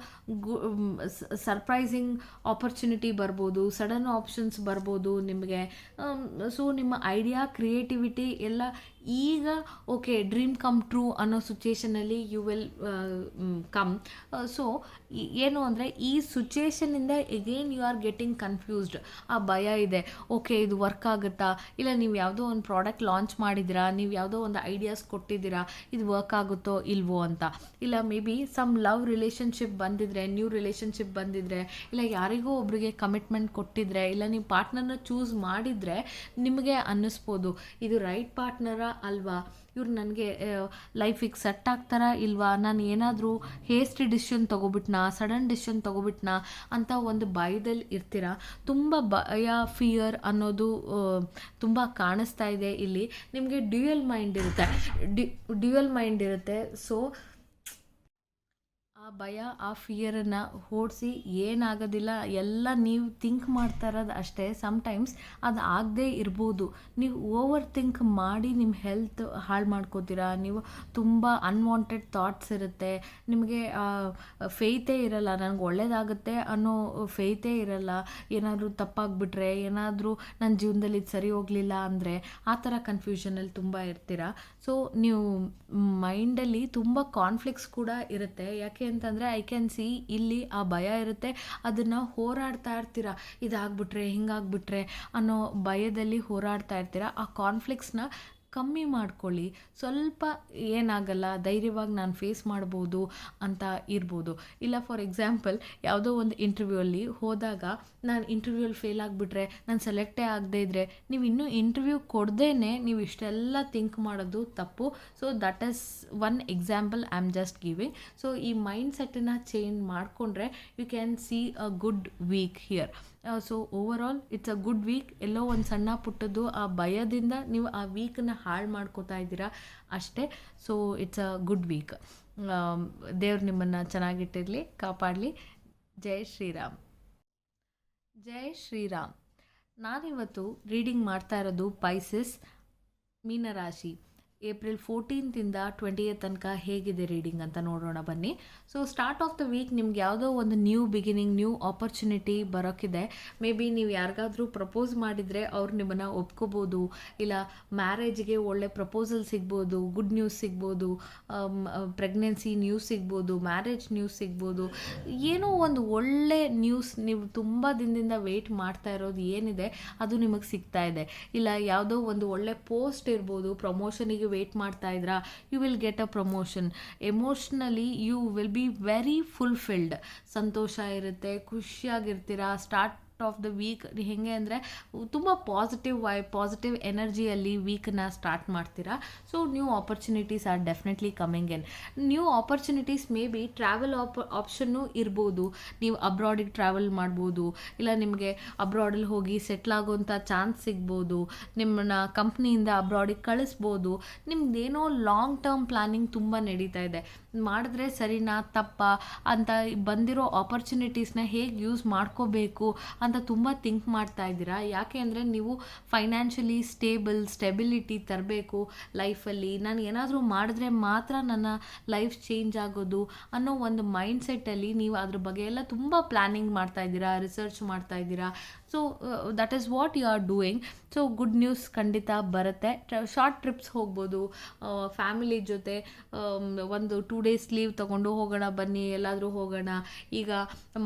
surprising opportunity ಬರ್ಬೋದು, ಸಡನ್ ಆಪ್ಷನ್ಸ್ ಬರ್ಬೋದು ನಿಮಗೆ. ಸೊ ನಿಮ್ಮ ಐಡಿಯಾ, ಕ್ರಿಯೇಟಿವಿಟಿ ಎಲ್ಲ ಈಗ ಓಕೆ ಡ್ರೀಮ್ ಕಮ್ ಟ್ರೂ ಅನ್ನೋ ಸಿಚುಯೇಷನಲ್ಲಿ ಯು ವಿಲ್ ಕಮ್. ಸೊ ಏನು ಅಂದರೆ ಈ ಸಿಚುಯೇಷನಿಂದ again you are getting confused. ಆ ಭಯ ಇದೆ, ಓಕೆ ಇದು ವರ್ಕ್ ಆಗುತ್ತಾ, ಇಲ್ಲ ನೀವು ಯಾವುದೋ ಒಂದು ಪ್ರಾಡಕ್ಟ್ ಲಾಂಚ್ ಮಾಡಿದ್ದೀರಾ, ನೀವು ಯಾವುದೋ ಒಂದು ಐಡಿಯಾಸ್ ಕೊಟ್ಟಿದ್ದೀರಾ, ಇದು ವರ್ಕ್ ಆಗುತ್ತೋ ಇಲ್ವೋ ಅಂತ. ಇಲ್ಲ maybe some love relationship ಬಂದಿದ್ರೆ, ನ್ಯೂ ರಿಲೇಷನ್ಶಿಪ್ ಬಂದಿದ್ರೆ, ಇಲ್ಲ ಯಾರಿಗೋ ಒಬ್ರಿಗೆ ಕಮಿಟ್ಮೆಂಟ್ ಕೊಟ್ಟಿದ್ರೆ, ಇಲ್ಲ ನೀವು ಪಾರ್ಟ್ನರ್ನ ಚೂಸ್ ಮಾಡಿದರೆ ನಿಮಗೆ ಅನ್ನಿಸ್ಬೋದು ಇದು ರೈಟ್ ಪಾರ್ಟ್ನರಾ ಅಲ್ವಾ, ಇವ್ರು ನನಗೆ ಲೈಫಿಗೆ ಸೆಟ್ ಆಗ್ತಾರಾ ಇಲ್ವಾ, ನಾನು ಏನಾದರೂ ಹೇಸ್ಟಿ ಡಿಸಿಷನ್ ತೊಗೊಬಿಟ್ನಾ, ಸಡನ್ ಡಿಸಿಷನ್ ತೊಗೊಬಿಟ್ನಾ ಅಂತ ಒಂದು ಭಯದಲ್ಲಿ ಇರ್ತೀರ. ತುಂಬ ಭಯ, ಫಿಯರ್ ಅನ್ನೋದು ತುಂಬ ಕಾಣಿಸ್ತಾ ಇದೆ ಇಲ್ಲಿ. ನಿಮಗೆ ಡ್ಯುಯಲ್ ಮೈಂಡ್ ಇರುತ್ತೆ. ಸೊ ಆ ಆ ಭಯ ಆ ಫಿಯರನ್ನು ಓಡಿಸಿ ಏನಾಗೋದಿಲ್ಲ ಎಲ್ಲ ನೀವು ಥಿಂಕ್ ಮಾಡ್ತಾ ಇರೋದು ಅಷ್ಟೇ. ಸಮ್ಟೈಮ್ಸ್ ಅದು ಆಗದೇ ಇರ್ಬೋದು. ನೀವು ಓವರ್ ಥಿಂಕ್ ಮಾಡಿ ನಿಮ್ಮ ಹೆಲ್ತ್ ಹಾಳು ಮಾಡ್ಕೋತೀರಾ. ನೀವು ತುಂಬ ಅನ್ವಾಂಟೆಡ್ ಥಾಟ್ಸ್ ಇರುತ್ತೆ. ನಿಮಗೆ ಫೇತೇ ಇರಲ್ಲ, ನನಗೆ ಒಳ್ಳೇದಾಗುತ್ತೆ ಅನ್ನೋ ಫೇತೇ ಇರಲ್ಲ. ಏನಾದರೂ ತಪ್ಪಾಗ್ಬಿಟ್ರೆ, ಏನಾದರೂ ನನ್ನ ಜೀವನದಲ್ಲಿ ಇದು ಸರಿ ಹೋಗಲಿಲ್ಲ ಅಂದರೆ ಆ ಥರ ಕನ್ಫ್ಯೂಷನಲ್ಲಿ ತುಂಬ ಇರ್ತೀರಾ. ಸೊ ನೀವು ಮೈಂಡಲ್ಲಿ ತುಂಬ ಕಾನ್ಫ್ಲಿಕ್ಟ್ಸ್ ಕೂಡ ಇರುತ್ತೆ. ಯಾಕೆ ಅಂತಂದರೆ ಐ ಕ್ಯಾನ್ ಸಿ ಇಲ್ಲಿ ಆ ಭಯ ಇರುತ್ತೆ. ಅದನ್ನು ಹೋರಾಡ್ತಾ ಇರ್ತೀರ, ಇದಾಗ್ಬಿಟ್ರೆ ಹಿಂಗಾಗ್ಬಿಟ್ರೆ ಅನ್ನೋ ಭಯದಲ್ಲಿ ಹೋರಾಡ್ತಾ ಇರ್ತೀರ. ಆ ಕಾನ್ಫ್ಲಿಕ್ಟ್ಸ್ನ ಕಮ್ಮಿ ಮಾಡ್ಕೊಳ್ಳಿ. ಸ್ವಲ್ಪ ಏನಾಗಲ್ಲ, ಧೈರ್ಯವಾಗಿ ನಾನು ಫೇಸ್ ಮಾಡ್ಬೋದು ಅಂತ ಇರ್ಬೋದು. ಇಲ್ಲ ಫಾರ್ ಎಕ್ಸಾಂಪಲ್ ಯಾವುದೋ ಒಂದು ಇಂಟರ್ವ್ಯೂಲ್ಲಿ ಹೋದಾಗ ನಾನು ಇಂಟರ್ವ್ಯೂಲ್ಲಿ ಫೇಲ್ ಆಗಿಬಿಟ್ರೆ, ನಾನು ಸೆಲೆಕ್ಟೇ ಆಗದೇ ಇದ್ದರೆ, ನೀವು ಇನ್ನೂ ಇಂಟರ್ವ್ಯೂ ಕೊಡ್ದೇನೆ ನೀವು ಇಷ್ಟೆಲ್ಲ ಥಿಂಕ್ ಮಾಡೋದು ತಪ್ಪು. So that is one example I am just giving. So ಈ ಮೈಂಡ್ ಸೆಟ್ಟನ್ನು ಚೇಂಜ್ ಮಾಡಿಕೊಂಡ್ರೆ you can see a good week here. So overall it's a good week. ಎಲ್ಲೋ ಒಂದು ಸಣ್ಣ ಪುಟ್ಟದ್ದು ಆ ಭಯದಿಂದ ನೀವು ಆ ವೀಕನ್ನು ಹಾಳು ಮಾಡ್ಕೋತಾ ಇದ್ದೀರಾ ಅಷ್ಟೇ. So it's a good week. ದೇವ್ರು ನಿಮ್ಮನ್ನು ಚೆನ್ನಾಗಿಟ್ಟಿರಲಿ, ಕಾಪಾಡಲಿ. ಜೈ ಶ್ರೀರಾಮ್. ಜೈ ಶ್ರೀರಾಮ್. ನಾನಿವತ್ತು ರೀಡಿಂಗ್ ಮಾಡ್ತಾ ಇರೋದು ಪೈಸಸ್ ಮೀನರಾಶಿ. ಏಪ್ರಿಲ್ 14 20 ತನಕ ಹೇಗಿದೆ ರೀಡಿಂಗ್ ಅಂತ ನೋಡೋಣ ಬನ್ನಿ. So start of the week ನಿಮ್ಗೆ ಯಾವುದೋ ಒಂದು ನ್ಯೂ ಬಿಗಿನಿಂಗ್, ನ್ಯೂ ಆಪರ್ಚುನಿಟಿ ಬರೋಕ್ಕಿದೆ. ಮೇ ಬಿ ನೀವು ಯಾರಿಗಾದ್ರೂ ಪ್ರಪೋಸ್ ಮಾಡಿದರೆ ಅವ್ರು ನಿಮ್ಮನ್ನು ಒಪ್ಕೋಬೋದು. ಇಲ್ಲ ಮ್ಯಾರೇಜ್ಗೆ ಒಳ್ಳೆ ಪ್ರಪೋಸಲ್ ಸಿಗ್ಬೋದು, ಗುಡ್ ನ್ಯೂಸ್ ಸಿಗ್ಬೋದು, ಪ್ರೆಗ್ನೆನ್ಸಿ ನ್ಯೂಸ್ ಸಿಗ್ಬೋದು, ಮ್ಯಾರೇಜ್ ನ್ಯೂಸ್ ಸಿಗ್ಬೋದು. ಏನೋ ಒಂದು ಒಳ್ಳೆ ನ್ಯೂಸ್ ನೀವು ತುಂಬ ದಿನದಿಂದ ವೆಯ್ಟ್ ಮಾಡ್ತಾ ಇರೋದು ಏನಿದೆ ಅದು ನಿಮಗೆ ಸಿಗ್ತಾ ಇದೆ. ಇಲ್ಲ ಯಾವುದೋ ಒಂದು ಒಳ್ಳೆ ಪೋಸ್ಟ್ ಇರ್ಬೋದು, ಪ್ರಮೋಷನಿಗೆ ವೇಟ್ ಮಾಡ್ತಾ ಇದ್ರಾ, you will get a promotion. Emotionally you will be very fulfilled. ಸಂತೋಷ ಇರುತ್ತೆ, ಖುಷಿಯಾಗಿರ್ತೀರಾ. ಸ್ಟಾರ್ಟ್ ಆಫ್ ದ ವೀಕ್ ಹೇಗೆ ಅಂದರೆ ತುಂಬ ಪಾಸಿಟಿವ್ ಎನರ್ಜಿಯಲ್ಲಿ ವೀಕನ್ನ ಸ್ಟಾರ್ಟ್ ಮಾಡ್ತೀರಾ. So new opportunities are definitely coming in. New opportunities may be travel option ಇರ್ಬೋದು. ನೀವು ಅಬ್ರಾಡಿಗೆ ಟ್ರಾವೆಲ್ ಮಾಡ್ಬೋದು. ಇಲ್ಲ ನಿಮಗೆ ಅಬ್ರಾಡಲ್ಲಿ ಹೋಗಿ ಸೆಟ್ಲ್ ಆಗೋವಂಥ ಚಾನ್ಸ್ ಸಿಗ್ಬೋದು. ನಿಮ್ಮನ್ನ ಕಂಪ್ನಿಯಿಂದ ಅಬ್ರಾಡಿಗೆ ಕಳಿಸ್ಬೋದು. ನಿಮ್ದೇನೋ ಲಾಂಗ್ ಟರ್ಮ್ ಪ್ಲಾನಿಂಗ್ ತುಂಬ ನಡೀತಾ ಇದೆ. ಮಾಡಿದ್ರೆ ಸರಿನಾ ತಪ್ಪಾ ಅಂತ ಬಂದಿರೋ ಆಪರ್ಚುನಿಟೀಸ್ನ ಹೇಗೆ ಯೂಸ್ ಮಾಡ್ಕೋಬೇಕು ಅಂತ ತುಂಬ ಥಿಂಕ್ ಮಾಡ್ತಾ ಇದ್ದೀರಾ. ಯಾಕೆ ಅಂದರೆ ನೀವು ಫೈನಾನ್ಷಿಯಲಿ ಸ್ಟೆಬಿಲಿಟಿ ತರಬೇಕು ಲೈಫಲ್ಲಿ. ನಾನು ಏನಾದರೂ ಮಾಡಿದ್ರೆ ಮಾತ್ರ ನನ್ನ ಲೈಫ್ ಚೇಂಜ್ ಆಗೋದು ಅನ್ನೋ ಒಂದು ಮೈಂಡ್ಸೆಟ್ಟಲ್ಲಿ ನೀವು ಅದ್ರ ಬಗ್ಗೆ ಎಲ್ಲ ತುಂಬ ಪ್ಲ್ಯಾನಿಂಗ್ ಮಾಡ್ತಾ ಇದ್ದೀರಾ, ರಿಸರ್ಚ್ ಮಾಡ್ತಾ ಇದ್ದೀರಾ. So that is what you are doing. So good news ಖಂಡಿತ ಬರುತ್ತೆ. ಶಾರ್ಟ್ ಟ್ರಿಪ್ಸ್ ಹೋಗ್ಬೋದು ಫ್ಯಾಮಿಲಿ ಜೊತೆ. ಒಂದು 2 days ಲೀವ್ ತೊಗೊಂಡು ಹೋಗೋಣ ಬನ್ನಿ, ಎಲ್ಲಾದರೂ ಹೋಗೋಣ. ಈಗ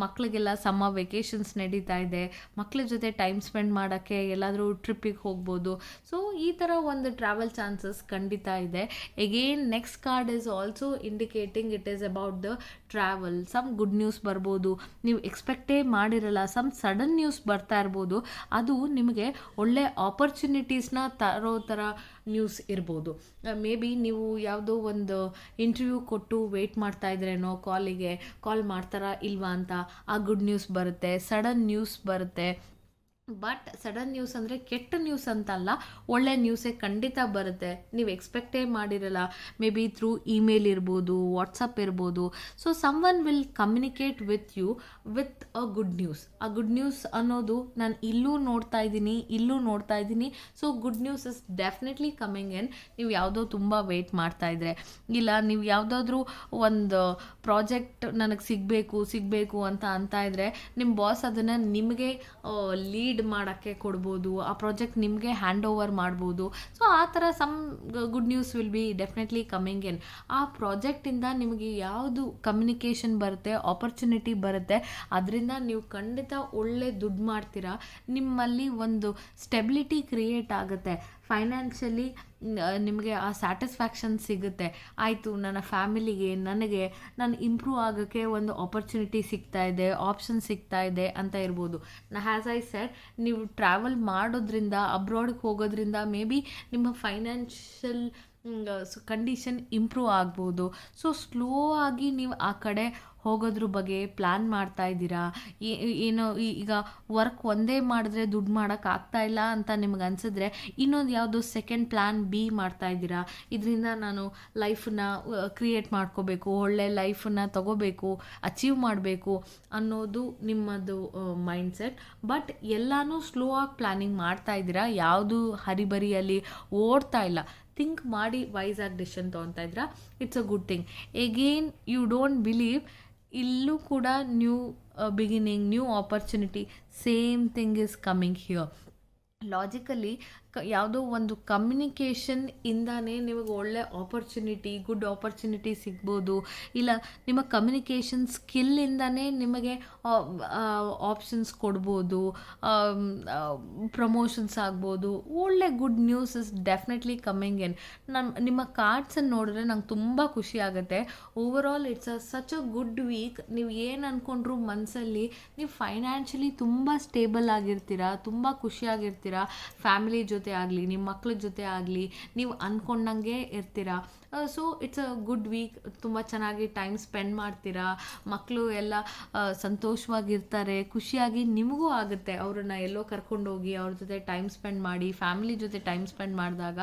ಮಕ್ಕಳಿಗೆಲ್ಲ ಸಮ್ಮರ್ ವೆಕೇಷನ್ಸ್ ನಡೀತಾ ಇದೆ. ಮಕ್ಕಳ ಜೊತೆ ಟೈಮ್ ಸ್ಪೆಂಡ್ ಮಾಡೋಕ್ಕೆ ಎಲ್ಲಾದರೂ ಟ್ರಿಪ್ಪಿಗೆ ಹೋಗ್ಬೋದು. ಸೊ ಈ ಥರ ಒಂದು ಟ್ರಾವೆಲ್ ಚಾನ್ಸಸ್ ಖಂಡಿತ ಇದೆ. Again next card is also indicating it is about the travel. Some good news ಬರ್ಬೋದು, ನೀವು ಎಕ್ಸ್ಪೆಕ್ಟೇ ಮಾಡಿರಲ್ಲ. ಸಮ್ ಸಡನ್ ನ್ಯೂಸ್ ಬರ್ತಾ ಇರ್ಬೋದು. ಅದು ನಿಮಗೆ ಒಳ್ಳೆ ಆಪರ್ಚುನಿಟೀಸ್ನ ತರೋ ಥರ ನ್ಯೂಸ್ ಇರ್ಬೋದು. ಮೇ ಬಿ ನೀವು ಯಾವುದೋ ಒಂದು ಇಂಟರ್ವ್ಯೂ ಕೊಟ್ಟು ವೆಯ್ಟ್ ಮಾಡ್ತಾ ಇದ್ರೇನೋ, ಕಾಲ್ ಮಾಡ್ತಾರಾ ಇಲ್ವಾ ಅಂತ ಆ ಗುಡ್ ನ್ಯೂಸ್ ಬರುತ್ತೆ. ಸಡನ್ ನ್ಯೂಸ್ ಬರುತ್ತೆ. ಬಟ್ ಸಡನ್ ನ್ಯೂಸ್ ಅಂದರೆ ಕೆಟ್ಟ ನ್ಯೂಸ್ ಅಂತಲ್ಲ, ಒಳ್ಳೆ ನ್ಯೂಸೇ ಖಂಡಿತ ಬರುತ್ತೆ. ನೀವು ಎಕ್ಸ್ಪೆಕ್ಟೇ ಮಾಡಿರಲ್ಲ. ಮೇ ಬಿ ಥ್ರೂ ಇಮೇಲ್ ಇರ್ಬೋದು, ವಾಟ್ಸಪ್ ಇರ್ಬೋದು. So someone will communicate with you with a good news. ಆ ಗುಡ್ ನ್ಯೂಸ್ ಅನ್ನೋದು ನಾನು ಇಲ್ಲೂ ನೋಡ್ತಾ ಇದ್ದೀನಿ. So good news is definitely coming in. ನೀವು ಯಾವುದೋ ತುಂಬ ವೆಯ್ಟ್ ಮಾಡ್ತಾ ಇದ್ರೆ, ಇಲ್ಲ ನೀವು ಯಾವುದಾದ್ರೂ ಒಂದು ಪ್ರಾಜೆಕ್ಟ್ ನನಗೆ ಸಿಗಬೇಕು ಅಂತ ಇದ್ರೆ, ನಿಮ್ಮ ಬಾಸ್ ಅದನ್ನು ನಿಮಗೆ ಲೀಡ್ ಮಾಡೋಕ್ಕೆ ಕೊಡ್ಬೋದು. ಆ ಪ್ರಾಜೆಕ್ಟ್ ನಿಮಗೆ ಹ್ಯಾಂಡ್ ಓವರ್ ಮಾಡ್ಬೋದು. ಸೊ ಆ ಥರ some good news will be definitely coming in. ಆ ಪ್ರಾಜೆಕ್ಟಿಂದ ನಿಮಗೆ ಯಾವುದು ಕಮ್ಯುನಿಕೇಷನ್ ಬರುತ್ತೆ, ಆಪರ್ಚುನಿಟಿ ಬರುತ್ತೆ, ಅದರಿಂದ ನೀವು ಖಂಡಿತ ಒಳ್ಳೆ ದುಡ್ಡು ಮಾಡ್ತೀರಾ. ನಿಮ್ಮಲ್ಲಿ ಒಂದು ಸ್ಟೆಬಿಲಿಟಿ ಕ್ರಿಯೇಟ್ ಆಗುತ್ತೆ. ಫೈನಾನ್ಷಿಯಲಿ ನಿಮಗೆ ಆ ಸ್ಯಾಟಿಸ್ಫ್ಯಾಕ್ಷನ್ ಸಿಗುತ್ತೆ. ಆಯಿತು, ನನ್ನ ಫ್ಯಾಮಿಲಿಗೆ ನಾನು ಇಂಪ್ರೂವ್ ಆಗೋಕ್ಕೆ ಒಂದು ಆಪರ್ಚುನಿಟಿ ಸಿಗ್ತಾ ಇದೆ, ಆಪ್ಷನ್ ಸಿಗ್ತಾ ಇದೆ ಅಂತ ಇರ್ಬೋದು. ಹ್ಯಾಸ್ ಐ ಸೆಡ್, ನೀವು ಟ್ರಾವೆಲ್ ಮಾಡೋದ್ರಿಂದ, ಅಬ್ರಾಡ್ಗೆ ಹೋಗೋದ್ರಿಂದ ಮೇ ಬಿ ನಿಮ್ಮ ಫೈನಾನ್ಷಿಯಲ್ ಕಂಡೀಷನ್ ಇಂಪ್ರೂವ್ ಆಗ್ಬೋದು. ಸೊ ಸ್ಲೋ ಆಗಿ ನೀವು ಆ ಕಡೆ ಹೋಗೋದ್ರ ಬಗ್ಗೆ ಪ್ಲ್ಯಾನ್ ಮಾಡ್ತಾ ಇದ್ದೀರಾ. ಏನೋ ಈಗ ವರ್ಕ್ ಒಂದೇ ಮಾಡಿದ್ರೆ ದುಡ್ಡು ಮಾಡೋಕ್ಕಾಗ್ತಾ ಇಲ್ಲ ಅಂತ ನಿಮ್ಗೆ ಅನಿಸಿದ್ರೆ ಇನ್ನೊಂದು ಯಾವುದೋ ಸೆಕೆಂಡ್ ಪ್ಲ್ಯಾನ್ ಬಿ ಮಾಡ್ತಾ ಇದ್ದೀರಾ. ಇದರಿಂದ ನಾನು ಲೈಫನ್ನ ಕ್ರಿಯೇಟ್ ಮಾಡ್ಕೋಬೇಕು, ಒಳ್ಳೆ ಲೈಫನ್ನು ತಗೋಬೇಕು, ಅಚೀವ್ ಮಾಡಬೇಕು ಅನ್ನೋದು ನಿಮ್ಮದು ಮೈಂಡ್ಸೆಟ್. ಬಟ್ ಎಲ್ಲನೂ ಸ್ಲೋ ಆಗಿ ಪ್ಲ್ಯಾನಿಂಗ್ ಮಾಡ್ತಾ ಇದ್ದೀರಾ, ಯಾವುದು ಹರಿಬರಿಯಲ್ಲಿ ಓಡ್ತಾ ಇಲ್ಲ. ಥಿಂಕ್ ಮಾಡಿ ವೈಸಾಗಿ ಡಿಸಿಷನ್ ತೊಗೊತಾ ಇದ್ದೀರಾ, it's a good thing. Again you don't believe, ಇಲ್ಲೂ ಕೂಡ new beginning, new opportunity, same thing is coming here. Logically ಯಾವುದೋ ಒಂದು ಕಮ್ಯುನಿಕೇಷನ್ ಇಂದಾನೇ ನಿಮಗೆ ಒಳ್ಳೆ ಆಪರ್ಚುನಿಟಿ, ಗುಡ್ ಆಪರ್ಚುನಿಟಿ ಸಿಗ್ಬೋದು. ಇಲ್ಲ ನಿಮ್ಮ ಕಮ್ಯುನಿಕೇಷನ್ ಸ್ಕಿಲ್ಲಿಂದನೇ ನಿಮಗೆ ಆಪ್ಷನ್ಸ್ ಕೊಡ್ಬೋದು, ಪ್ರಮೋಷನ್ಸ್ ಆಗ್ಬೋದು. ಒಳ್ಳೆ good news is definitely coming in. ನಿಮ್ಮ ಕಾರ್ಡ್ಸನ್ನು ನೋಡಿದ್ರೆ ನಂಗೆ ತುಂಬ ಖುಷಿ ಆಗುತ್ತೆ. Over all it's such a good week. ನೀವು ಏನು ಅಂದ್ಕೊಂಡ್ರು ಮನಸ್ಸಲ್ಲಿ ನೀವು ಫೈನಾನ್ಷಿಯಲಿ ತುಂಬ ಸ್ಟೇಬಲ್ ಆಗಿರ್ತೀರಾ, ತುಂಬ ಖುಷಿಯಾಗಿರ್ತೀರಾ. ಫ್ಯಾಮಿಲಿ ಜೊತೆ ಆಗಲಿ, ನಿಮ್ಮ ಮಕ್ಳ ಜೊತೆ ಆಗಲಿ, ನೀವು ಅಂದ್ಕೊಂಡಂಗೆ ಇರ್ತೀರಾ. So it's a good week. ತುಂಬ ಚೆನ್ನಾಗಿ ಟೈಮ್ ಸ್ಪೆಂಡ್ ಮಾಡ್ತೀರಾ. ಮಕ್ಕಳು ಎಲ್ಲ ಸಂತೋಷವಾಗಿರ್ತಾರೆ, ಖುಷಿಯಾಗಿ ನಿಮಗೂ ಆಗುತ್ತೆ. ಅವ್ರನ್ನ ಎಲ್ಲೋ ಕರ್ಕೊಂಡೋಗಿ ಅವ್ರ ಜೊತೆ ಟೈಮ್ ಸ್ಪೆಂಡ್ ಮಾಡಿ, ಫ್ಯಾಮಿಲಿ ಜೊತೆ ಟೈಮ್ ಸ್ಪೆಂಡ್ ಮಾಡಿದಾಗ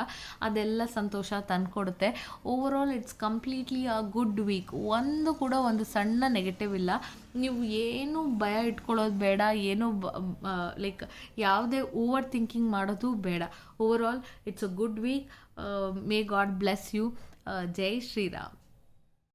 ಅದೆಲ್ಲ ಸಂತೋಷ ತಂದುಕೊಡುತ್ತೆ. Over all it's completely a good week. ಒಂದು ಸಣ್ಣ ನೆಗೆಟಿವ್ ಇಲ್ಲ. ನೀವು ಏನು ಭಯ ಇಟ್ಕೊಳ್ಳೋದು ಬೇಡ, ಏನು ಲೈಕ್ ಯಾವುದೇ ಓವರ್ ಥಿಂಕಿಂಗ್ ಮಾಡೋದು ಬೇಡ. Over all it's a good week. May God bless you. ಜೈ ಶ್ರೀರಾಮ್.